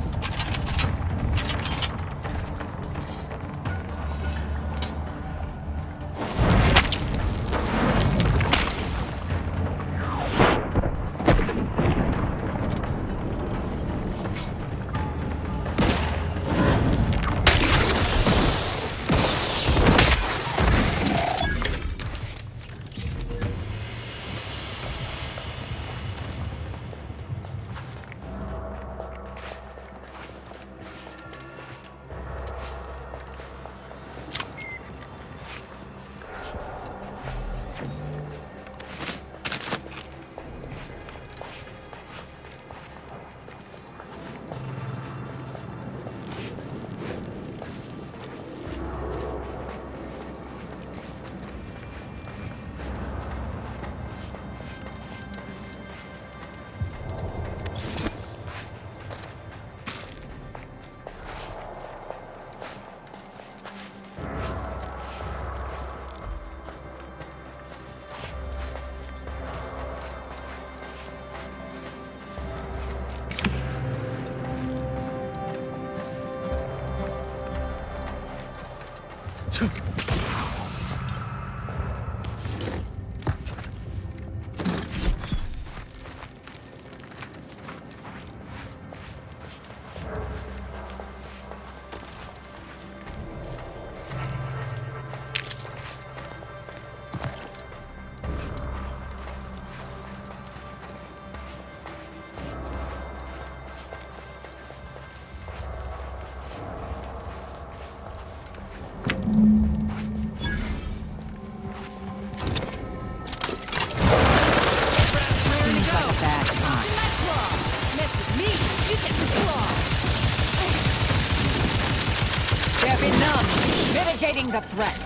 [SPEAKER 18] Mitigating the threat.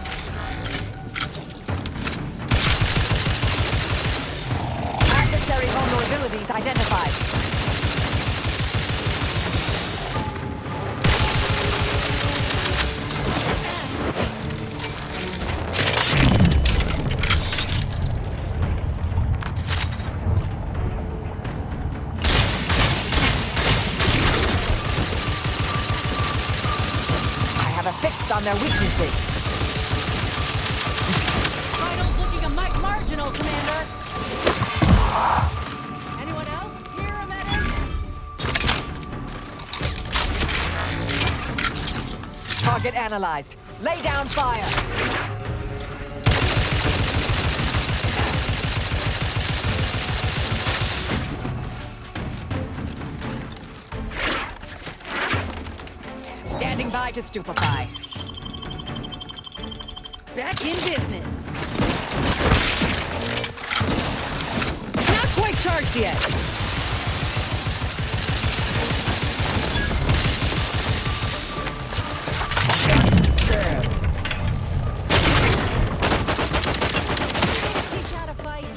[SPEAKER 18] Adversary vulnerabilities identified. On their weaknesses.
[SPEAKER 22] Vitals looking a mite marginal, Commander. Anyone else? Here, a medic?
[SPEAKER 18] Target analyzed. Lay down fire. Standing by to stupefy.
[SPEAKER 22] Back in business.
[SPEAKER 18] Not quite charged yet.
[SPEAKER 20] Stab.
[SPEAKER 22] Teach how to fight.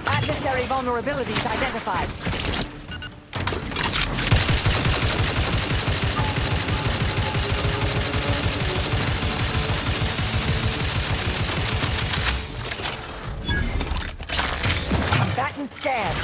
[SPEAKER 18] Adversary vulnerabilities identified. Combatant scanned.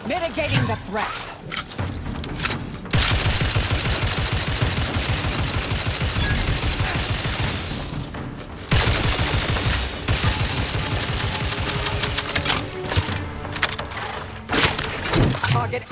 [SPEAKER 18] Mitigating the threat. Target.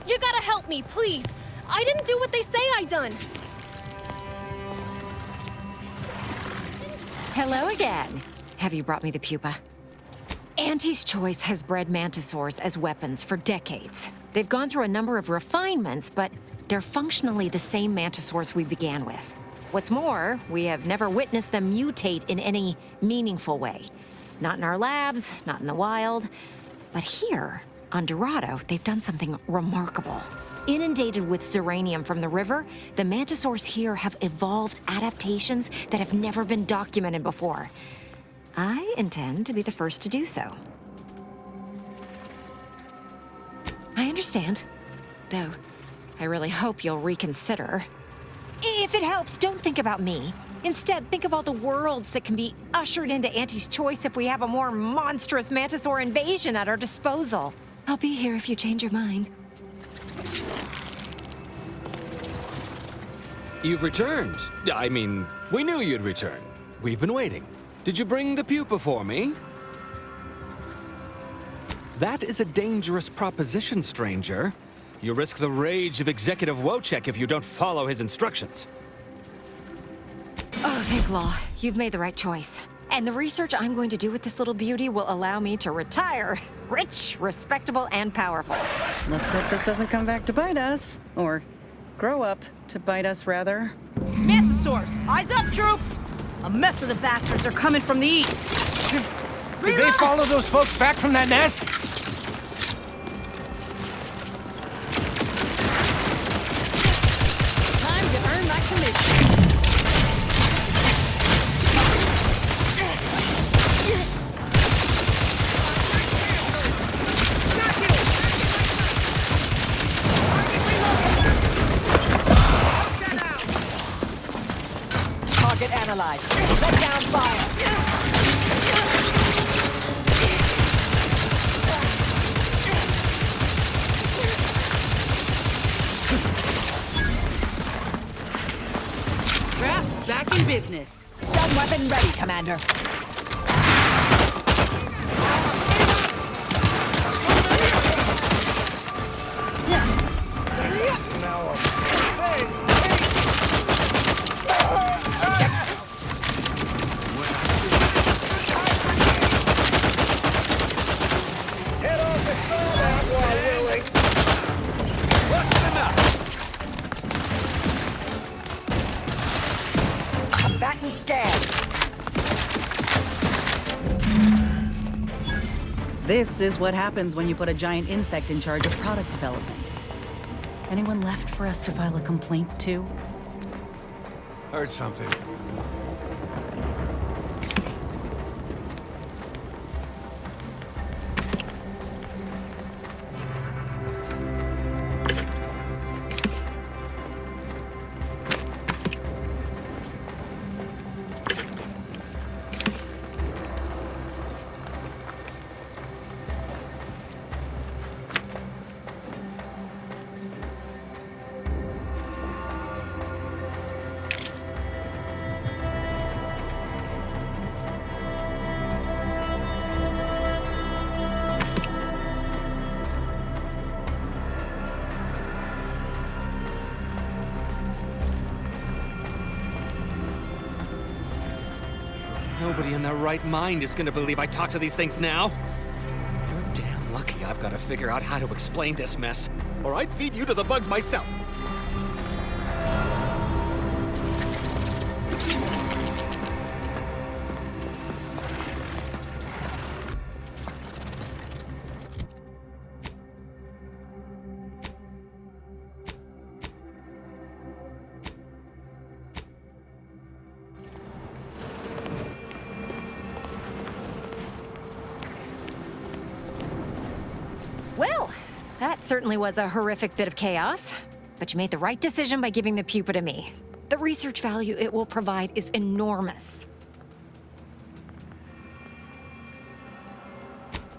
[SPEAKER 3] You gotta help me, please! I didn't do what they say I done!
[SPEAKER 13] Hello again. Have you brought me the pupa? Auntie's Choice has bred mantisaurs as weapons for decades. They've gone through a number of refinements, but they're functionally the same mantisaurs we began with. What's more, we have never witnessed them mutate in any meaningful way. Not in our labs, not in the wild, but here, on Dorado, they've done something remarkable. Inundated with zeranium from the river, the mantisaurs here have evolved adaptations that have never been documented before. I intend to be the first to do so. I understand, though I really hope you'll reconsider. If it helps, don't think about me. Instead, think of all the worlds that can be ushered into Auntie's Choice if we have a more monstrous mantisaur invasion at our disposal. I'll be here if you change your mind.
[SPEAKER 11] You've returned. I mean, we knew you'd return. We've been waiting. Did you bring the pupa for me? That is a dangerous proposition, stranger. You risk the rage of Executive Wojciech if you don't follow his instructions.
[SPEAKER 13] Oh, thank law. You've made the right choice. And the research I'm going to do with this little beauty will allow me to retire. Rich, respectable, and powerful.
[SPEAKER 6] Let's hope this doesn't come back to bite us. Or grow up to bite us, rather.
[SPEAKER 22] Mantisaurs! Eyes up, troops! A mess of the bastards are coming from the east.
[SPEAKER 14] Did they follow those folks back from that nest?
[SPEAKER 22] Time to earn my commission.
[SPEAKER 18] Target analyzed. Let down fire.
[SPEAKER 22] Raph's back in business.
[SPEAKER 18] Stun weapon ready, Commander.
[SPEAKER 10] Easy scan.
[SPEAKER 6] This is what happens when you put a giant insect in charge of product development. Anyone left for us to file a complaint to?
[SPEAKER 1] Heard something.
[SPEAKER 12] Nobody in their right mind is gonna believe I talk to these things now. You're damn lucky I've gotta figure out how to explain this mess, or I'd feed you to the bugs myself.
[SPEAKER 13] Well, that certainly was a horrific bit of chaos. But you made the right decision by giving the pupa to me. The research value it will provide is enormous.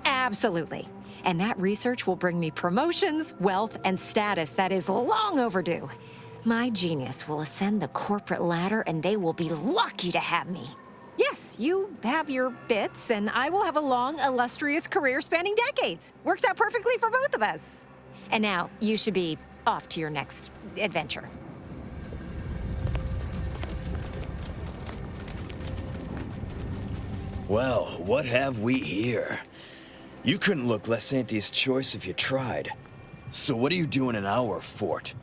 [SPEAKER 13] Absolutely. And that research will bring me promotions, wealth, and status that is long overdue. My genius will ascend the corporate ladder, and they will be lucky to have me. Yes, you have your bits, and I will have a long, illustrious career spanning decades. Works out perfectly for both of us. And now, you should be off to your next adventure.
[SPEAKER 5] Well, what have we here? You couldn't look less Santi's choice if you tried. So what are you doing in our fort?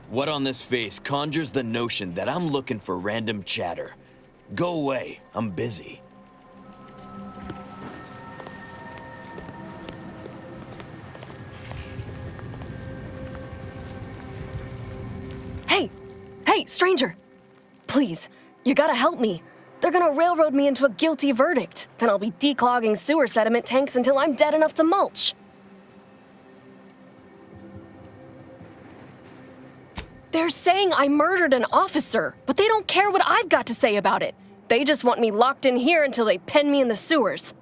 [SPEAKER 5] What on this face conjures the notion that I'm looking for random chatter? Go away, I'm busy.
[SPEAKER 3] Hey, stranger! Please, you gotta help me. They're gonna railroad me into a guilty verdict. Then I'll be declogging sewer sediment tanks until I'm dead enough to mulch. They're saying I murdered an officer, but they don't care what I've got to say about it. They just want me locked in here until they pen me in the sewers.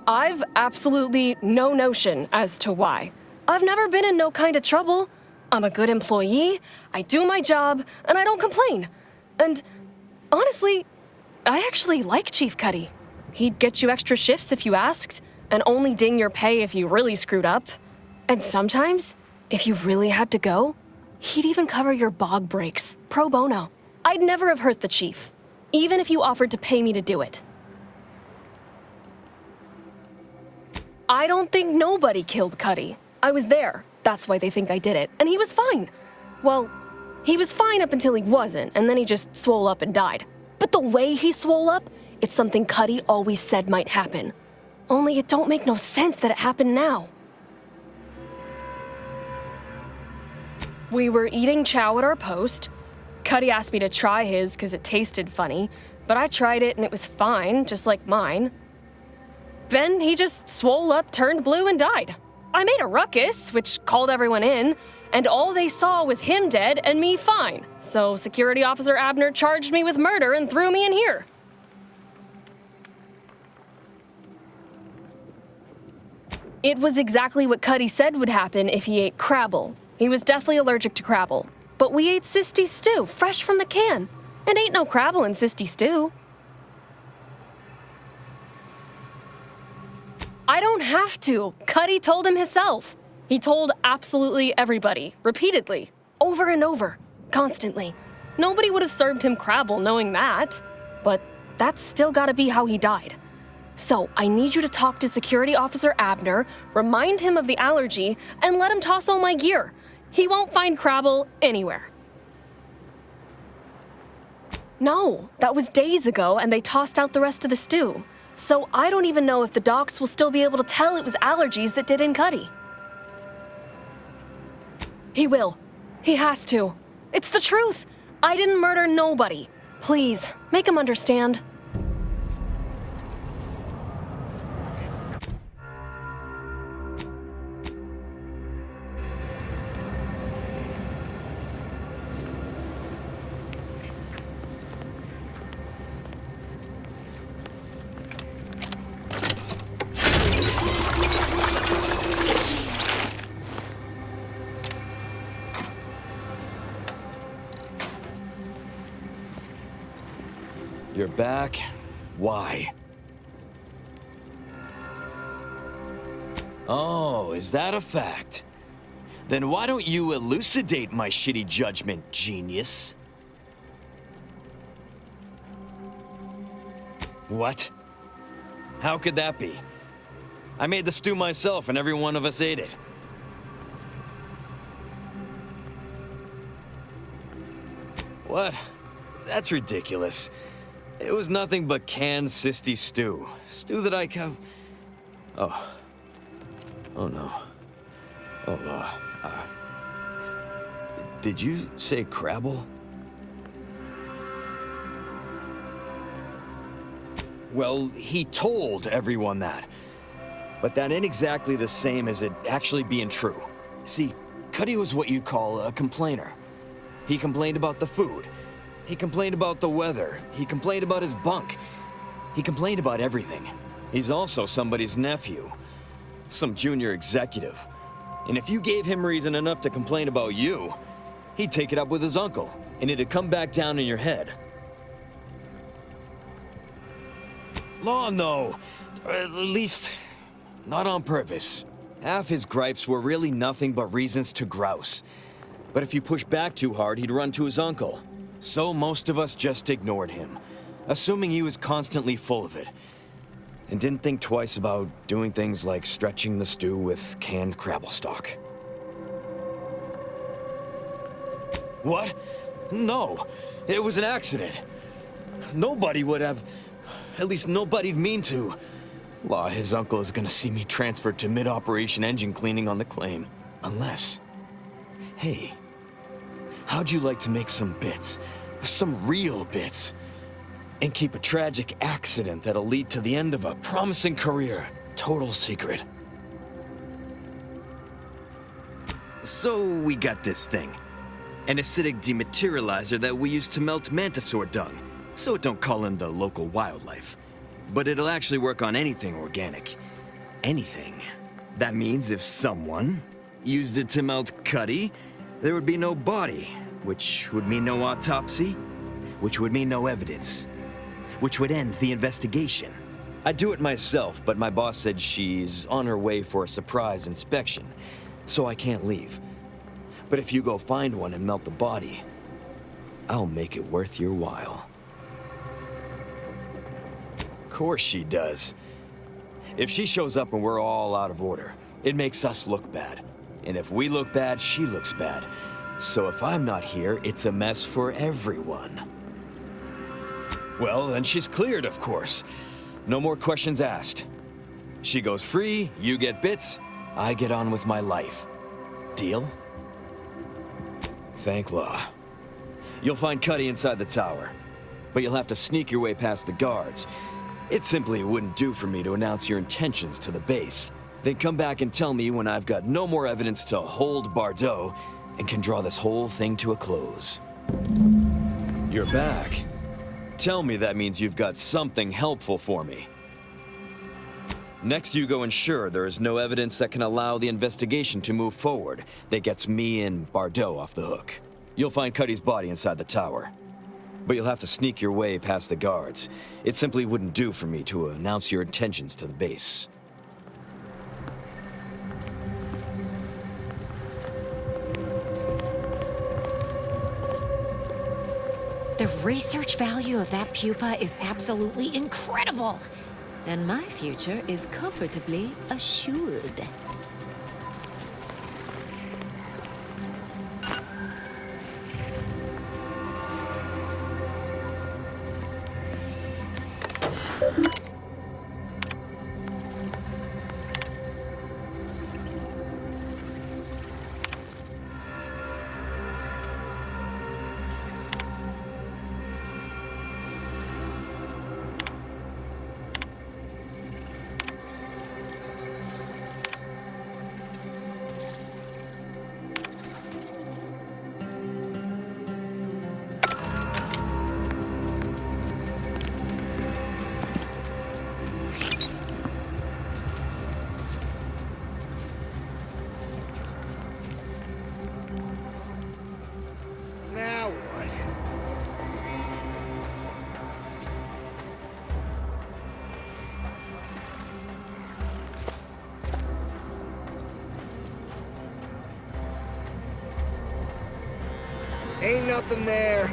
[SPEAKER 3] I've absolutely no notion as to why. I've never been in no kind of trouble. I'm a good employee, I do my job, and I don't complain. And honestly, I actually like Chief Cuddy. He'd get you extra shifts if you asked, and only ding your pay if you really screwed up. And sometimes, if you really had to go, he'd even cover your bog breaks, pro bono. I'd never have hurt the chief, even if you offered to pay me to do it. I don't think nobody killed Cuddy. I was there. That's why they think I did it. And he was fine. Well, he was fine up until he wasn't, and then he just swole up and died. But the way he swole up, it's something Cuddy always said might happen. Only it don't make no sense that it happened now. We were eating chow at our post. Cuddy asked me to try his because it tasted funny, but I tried it and it was fine, just like mine. Then he just swole up, turned blue, and died. I made a ruckus, which called everyone in, and all they saw was him dead and me fine. So Security Officer Abner charged me with murder and threw me in here. It was exactly what Cuddy said would happen if he ate crabble. He was deathly allergic to crabble. But we ate sisty stew, fresh from the can. And ain't no crabble in sisty stew. I don't have to. Cuddy told him himself. He told absolutely everybody, repeatedly, over and over, constantly. Nobody would have served him crabble knowing that. But that's still gotta be how he died. So I need you to talk to Security Officer Abner, remind him of the allergy, and let him toss all my gear. He won't find Crabble anywhere. No, that was days ago, and they tossed out the rest of the stew. So I don't even know if the docs will still be able to tell it was allergies that did in Cuddy. He will. He has to. It's the truth. I didn't murder nobody. Please, make him understand.
[SPEAKER 5] You're back? Why? Oh, is that a fact? Then why don't you elucidate my shitty judgment, genius? What? How could that be? I made the stew myself and every one of us ate it. What? That's ridiculous. It was nothing but canned cysty stew. Stew that I Oh. Oh no. Oh, did you say Crabble? Well, he told everyone that. But that ain't exactly the same as it actually being true. See, Cuddy was what you'd call a complainer. He complained about the food. He complained about the weather. He complained about his bunk. He complained about everything. He's also somebody's nephew. Some junior executive. And if you gave him reason enough to complain about you, he'd take it up with his uncle, and it'd come back down in your head. Law, no. Or at least, not on purpose. Half his gripes were really nothing but reasons to grouse. But if you push back too hard, he'd run to his uncle. So most of us just ignored him, assuming he was constantly full of it, and didn't think twice about doing things like stretching the stew with canned Crabble stock. What? No, it was an accident. Nobody would have, at least nobody'd mean to. Law, his uncle is gonna see me transferred to mid-operation engine cleaning on the claim. Unless... Hey, how'd you like to make some bits? Some real bits? And keep a tragic accident that'll lead to the end of a promising career. Total secret. So we got this thing. An acidic dematerializer that we use to melt mantisaur dung, so it don't call in the local wildlife. But it'll actually work on anything organic. Anything. That means if someone used it to melt Cuddy, there would be no body, which would mean no autopsy, which would mean no evidence, which would end the investigation. I'd do it myself, but my boss said she's on her way for a surprise inspection, so I can't leave. But if you go find one and melt the body, I'll make it worth your while. Of course she does. If she shows up and we're all out of order, it makes us look bad. And if we look bad, she looks bad. So if I'm not here, it's a mess for everyone. Well, then she's cleared, of course. No more questions asked. She goes free, you get bits, I get on with my life. Deal? Thank law. You'll find Cuddy inside the tower, but you'll have to sneak your way past the guards. It simply wouldn't do for me to announce your intentions to the base. Then come back and tell me when I've got no more evidence to hold Bardot and can draw this whole thing to a close. You're back. Tell me that means you've got something helpful for me. Next, you go ensure there is no evidence that can allow the investigation to move forward that gets me and Bardot off the hook. You'll find Cuddy's body inside the tower, but you'll have to sneak your way past the guards. It simply wouldn't do for me to announce your intentions to the base.
[SPEAKER 13] The research value of that pupa is absolutely incredible.
[SPEAKER 7] And my future is comfortably assured.
[SPEAKER 21] Now what? Ain't nothing there.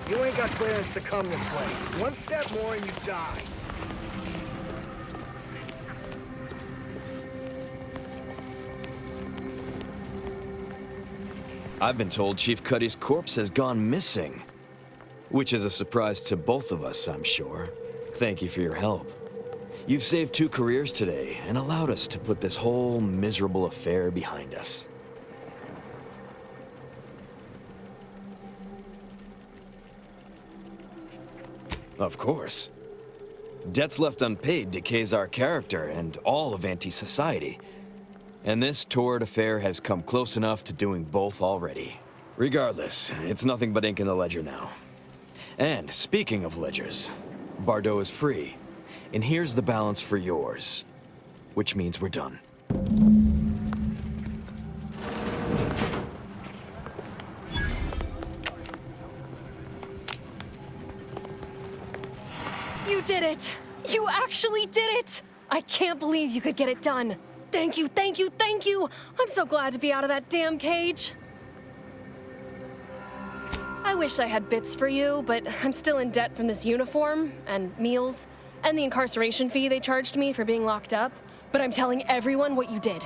[SPEAKER 21] You ain't got clearance to come this way. One step more and you die.
[SPEAKER 5] I've been told Chief Cuddy's corpse has gone missing. Which is a surprise to both of us, I'm sure. Thank you for your help. You've saved 2 careers today and allowed us to put this whole miserable affair behind us. Of course. Debts left unpaid decays our character and all of anti-society. And this torrid affair has come close enough to doing both already. Regardless, it's nothing but ink in the ledger now. And speaking of ledgers, Bardo is free. And here's the balance for yours. Which means we're done.
[SPEAKER 3] You did it! You actually did it! I can't believe you could get it done. Thank you, thank you, thank you! I'm so glad to be out of that damn cage. I wish I had bits for you, but I'm still in debt from this uniform, and meals, and the incarceration fee they charged me for being locked up. But I'm telling everyone what you did.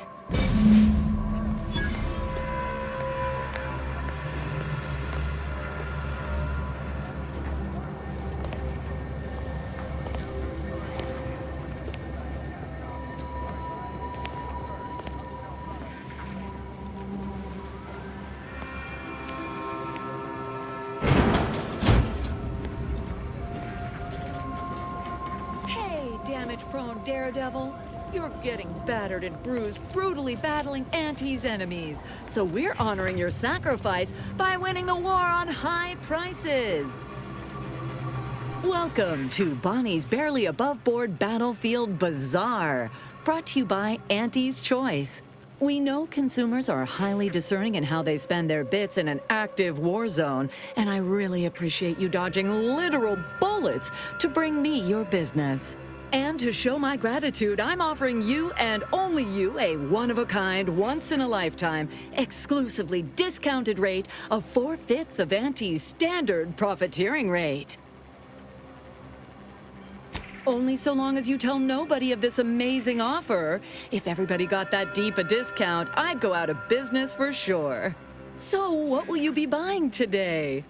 [SPEAKER 18] Damage-prone daredevil. You're getting battered and bruised, brutally battling Auntie's enemies. So we're honoring your sacrifice by winning the war on high prices. Welcome to Bonnie's Barely Above-Board Battlefield Bazaar, brought to you by Auntie's Choice. We know consumers are highly discerning in how they spend their bits in an active war zone, and I really appreciate you dodging literal bullets to bring me your business. And to show my gratitude, I'm offering you and only you a one-of-a-kind, once-in-a-lifetime, exclusively discounted rate of 4/5 of Auntie's standard profiteering rate. Only so long as you tell nobody of this amazing offer. If everybody got that deep a discount, I'd go out of business for sure. So what will you be buying today?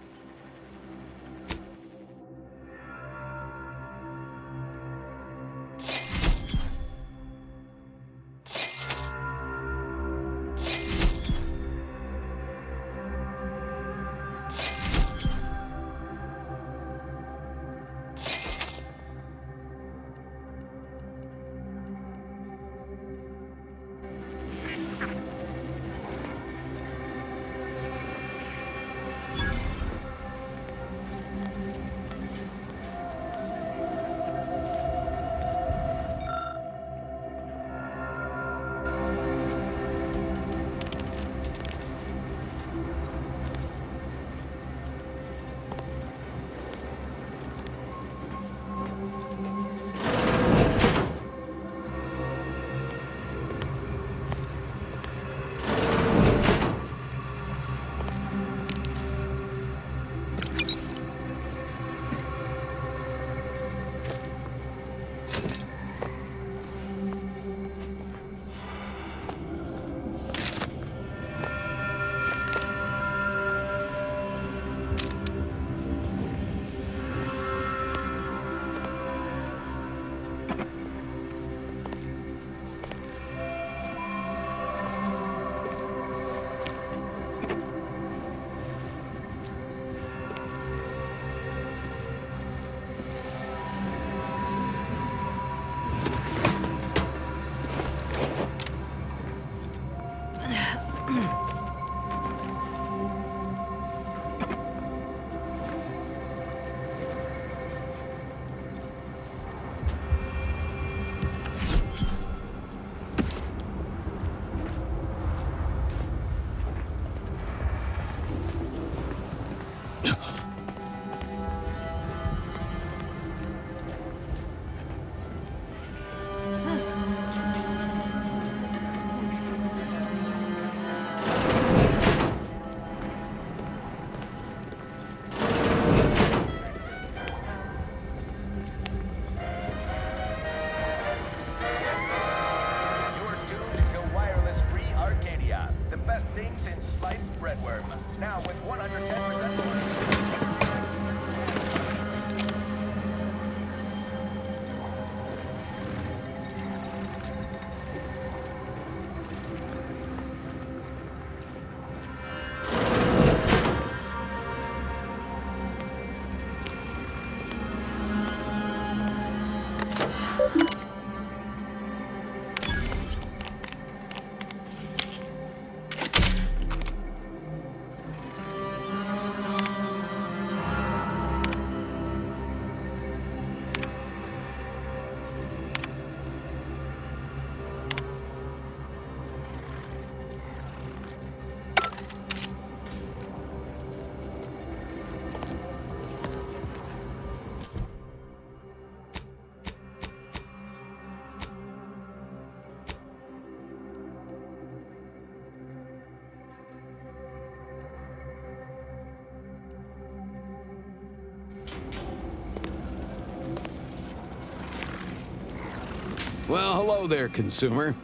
[SPEAKER 2] Well, hello there, consumer.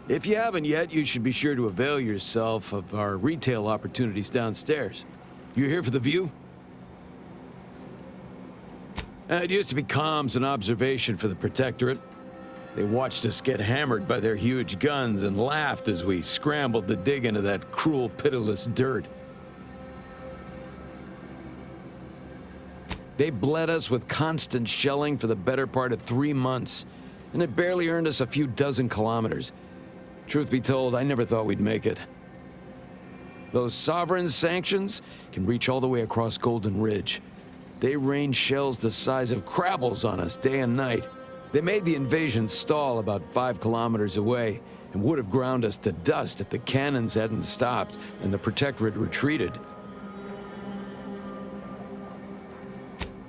[SPEAKER 2] If you haven't yet, you should be sure to avail yourself of our retail opportunities downstairs. You here for the view? It used to be comms and observation for the Protectorate. They watched us get hammered by their huge guns and laughed as we scrambled to dig into that cruel, pitiless dirt. They bled us with constant shelling for the better part of 3 months, and it barely earned us a few dozen kilometers. Truth be told, I never thought we'd make it. Those sovereign sanctions can reach all the way across Golden Ridge. They rain shells the size of crabbles on us day and night. They made the invasion stall about 5 kilometers away, and would have ground us to dust if the cannons hadn't stopped and the Protectorate retreated.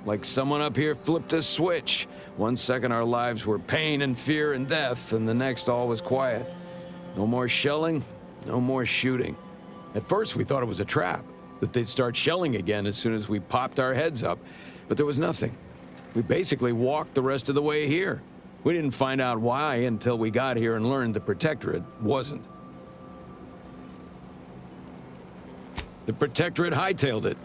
[SPEAKER 2] Like someone up here flipped a switch. 1 second our lives were pain and fear and death, and the next all was quiet. No more shelling, no more shooting. At first we thought it was a trap, that they'd start shelling again as soon as we popped our heads up, but there was nothing. We basically walked the rest of the way here. We didn't find out why until we got here and learned the Protectorate wasn't. The Protectorate hightailed it.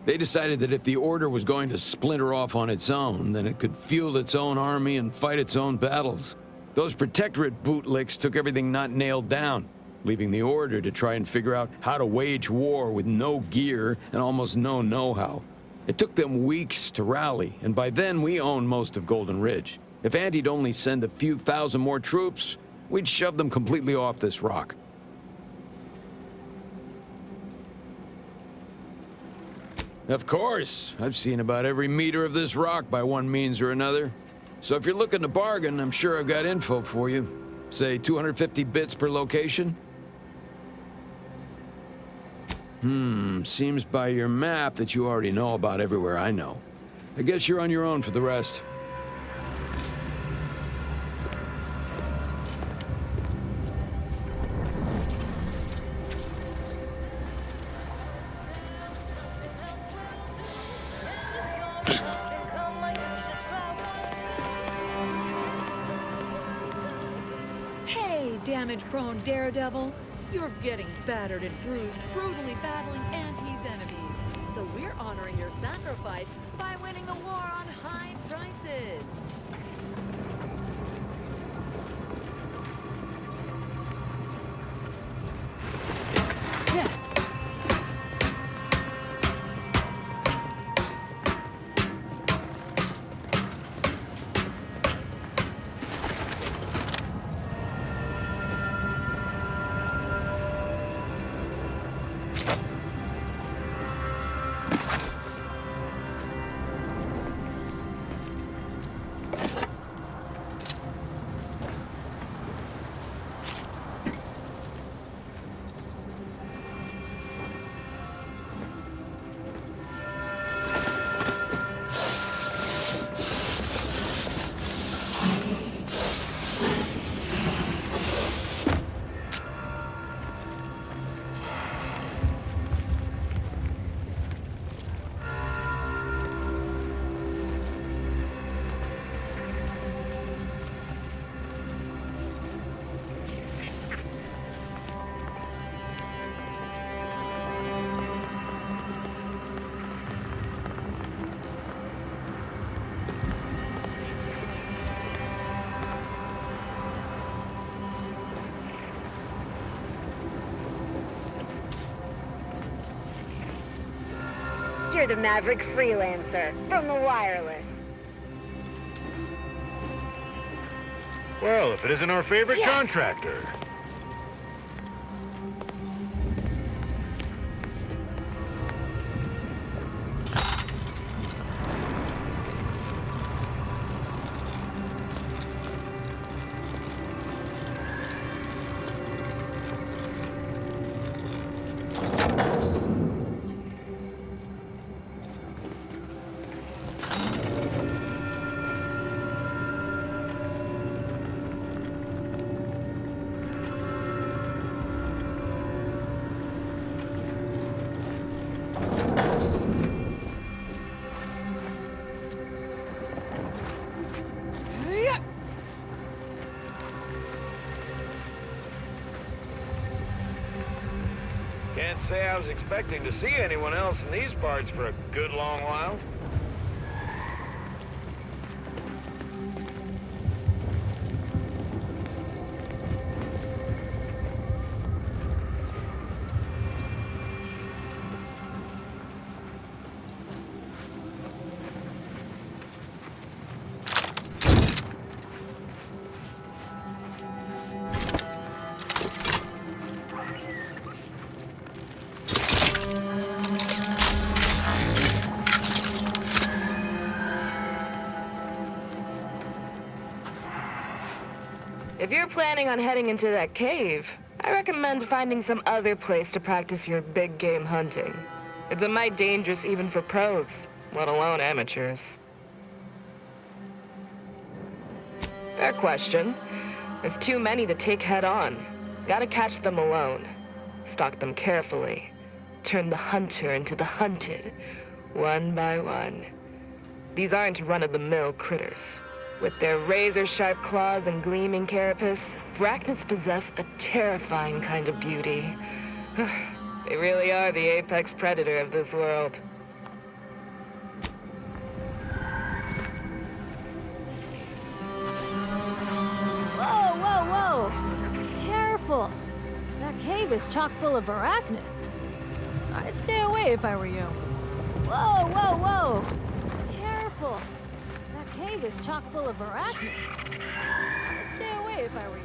[SPEAKER 2] They decided that if the Order was going to splinter off on its own, then it could fuel its own army and fight its own battles. Those Protectorate bootlicks took everything not nailed down, leaving the Order to try and figure out how to wage war with no gear and almost no know-how. It took them weeks to rally, and by then we owned most of Golden Ridge. If Auntie'd only send a few thousand more troops, we'd shove them completely off this rock. Of course, I've seen about every meter of this rock by one means or another. So if you're looking to bargain, I'm sure I've got info for you. Say 250 bits per location? Seems by your map that you already know about everywhere I know. I guess you're on your own for the rest.
[SPEAKER 18] Damage-prone daredevil, you're getting battered and bruised, brutally battling Auntie's enemies. So we're honoring your sacrifice by winning the war on high prices.
[SPEAKER 10] You're the maverick freelancer from the wireless.
[SPEAKER 4] Well, if it isn't our favorite contractor.
[SPEAKER 9] Can't say I was expecting to see anyone else in these parts for a good long while.
[SPEAKER 10] If you're planning on heading into that cave, I recommend finding some other place to practice your big game hunting. It's a mite dangerous even for pros, let alone amateurs. Fair question. There's too many to take head on. Gotta catch them alone. Stalk them carefully. Turn the hunter into the hunted, one by one. These aren't run-of-the-mill critters. With their razor-sharp claws and gleaming carapace, arachnids possess a terrifying kind of beauty. They really are the apex predator of this world.
[SPEAKER 8] Whoa, whoa, whoa! Careful! That cave is chock full of arachnids. I'd stay away if I were you. Whoa, whoa, whoa! Careful! That cave is chock full of arachnids. I'd stay away if I were you.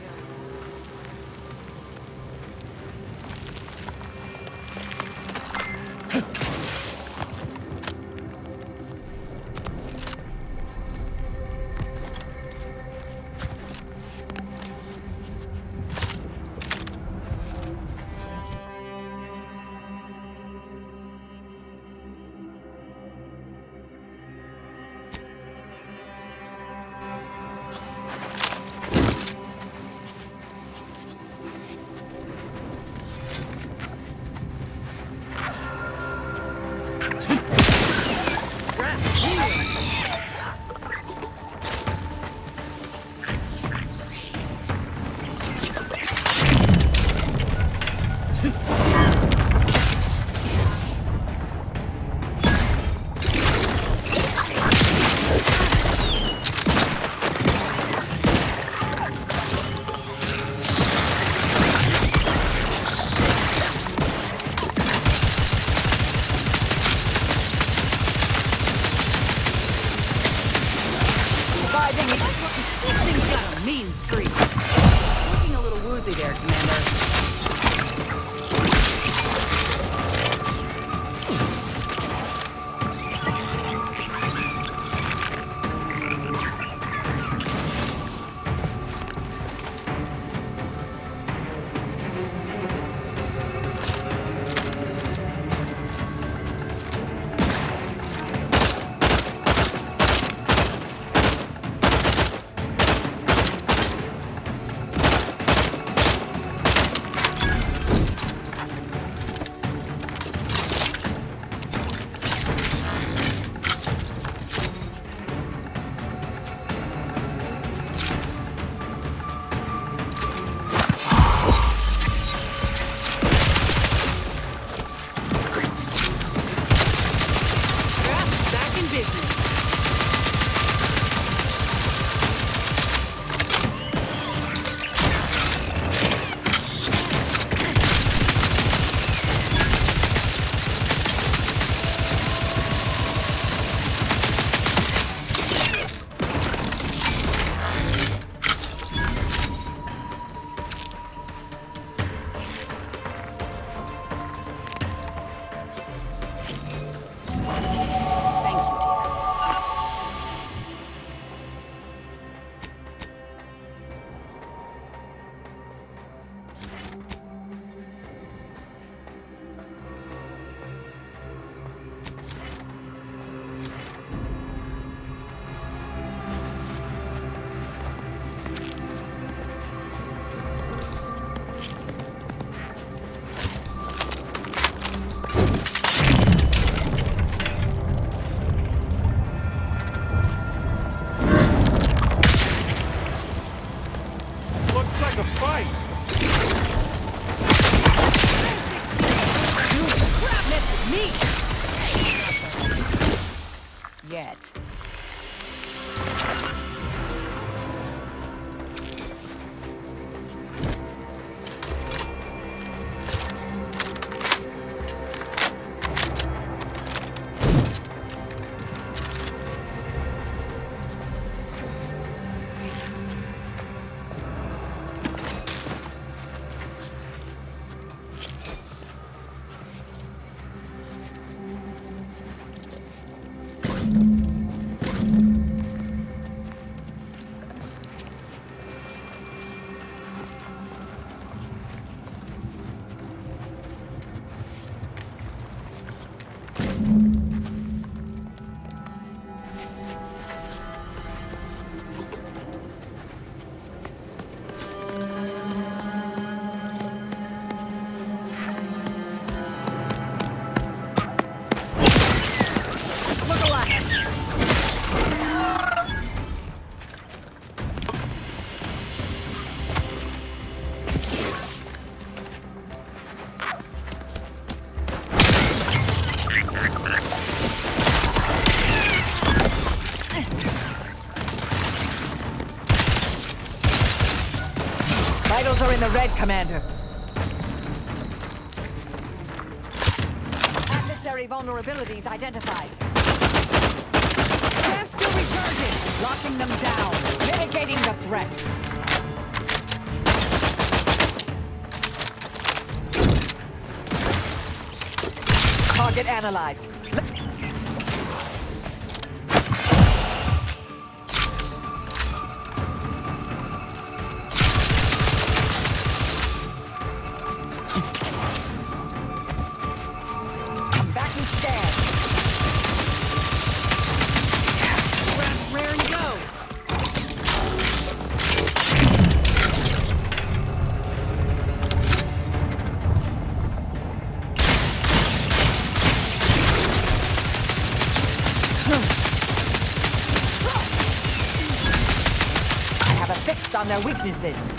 [SPEAKER 22] Vitals are in the red, Commander.
[SPEAKER 16] Adversary vulnerabilities identified. They're still recharging. Locking them down. Mitigating the threat. Target analyzed. On their weaknesses.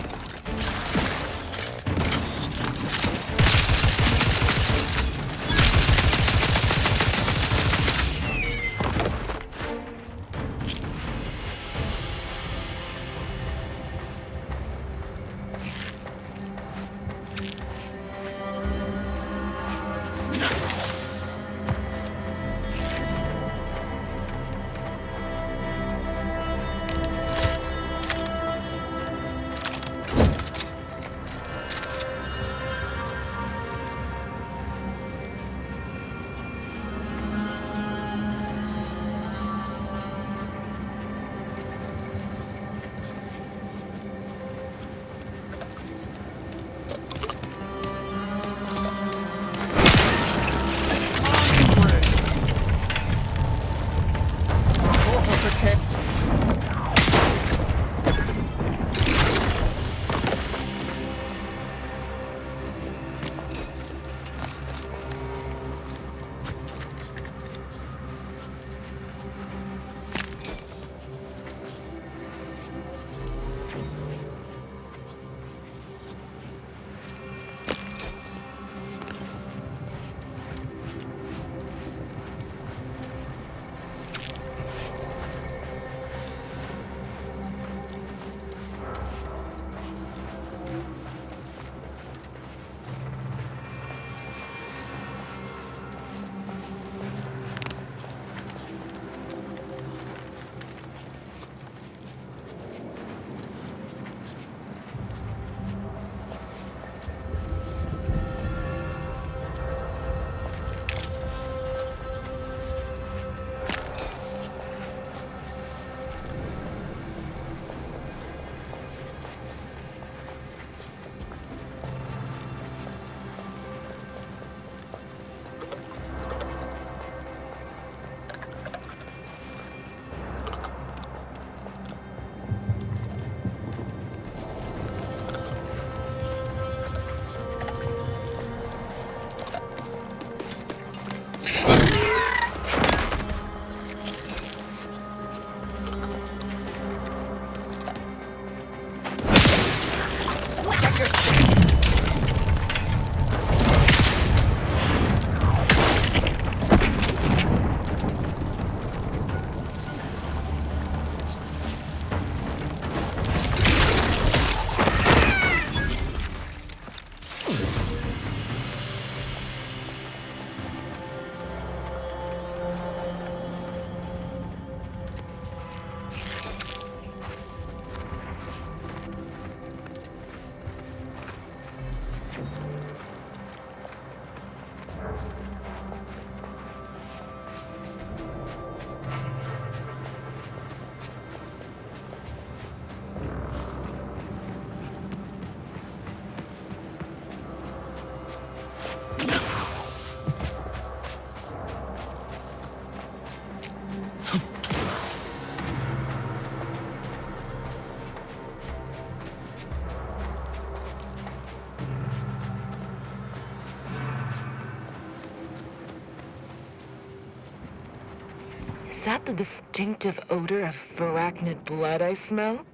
[SPEAKER 10] Is that the distinctive odor of arachnid blood I smell?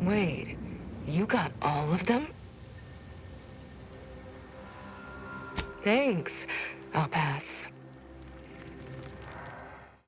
[SPEAKER 10] Wait, you got all of them? Thanks. I'll pass.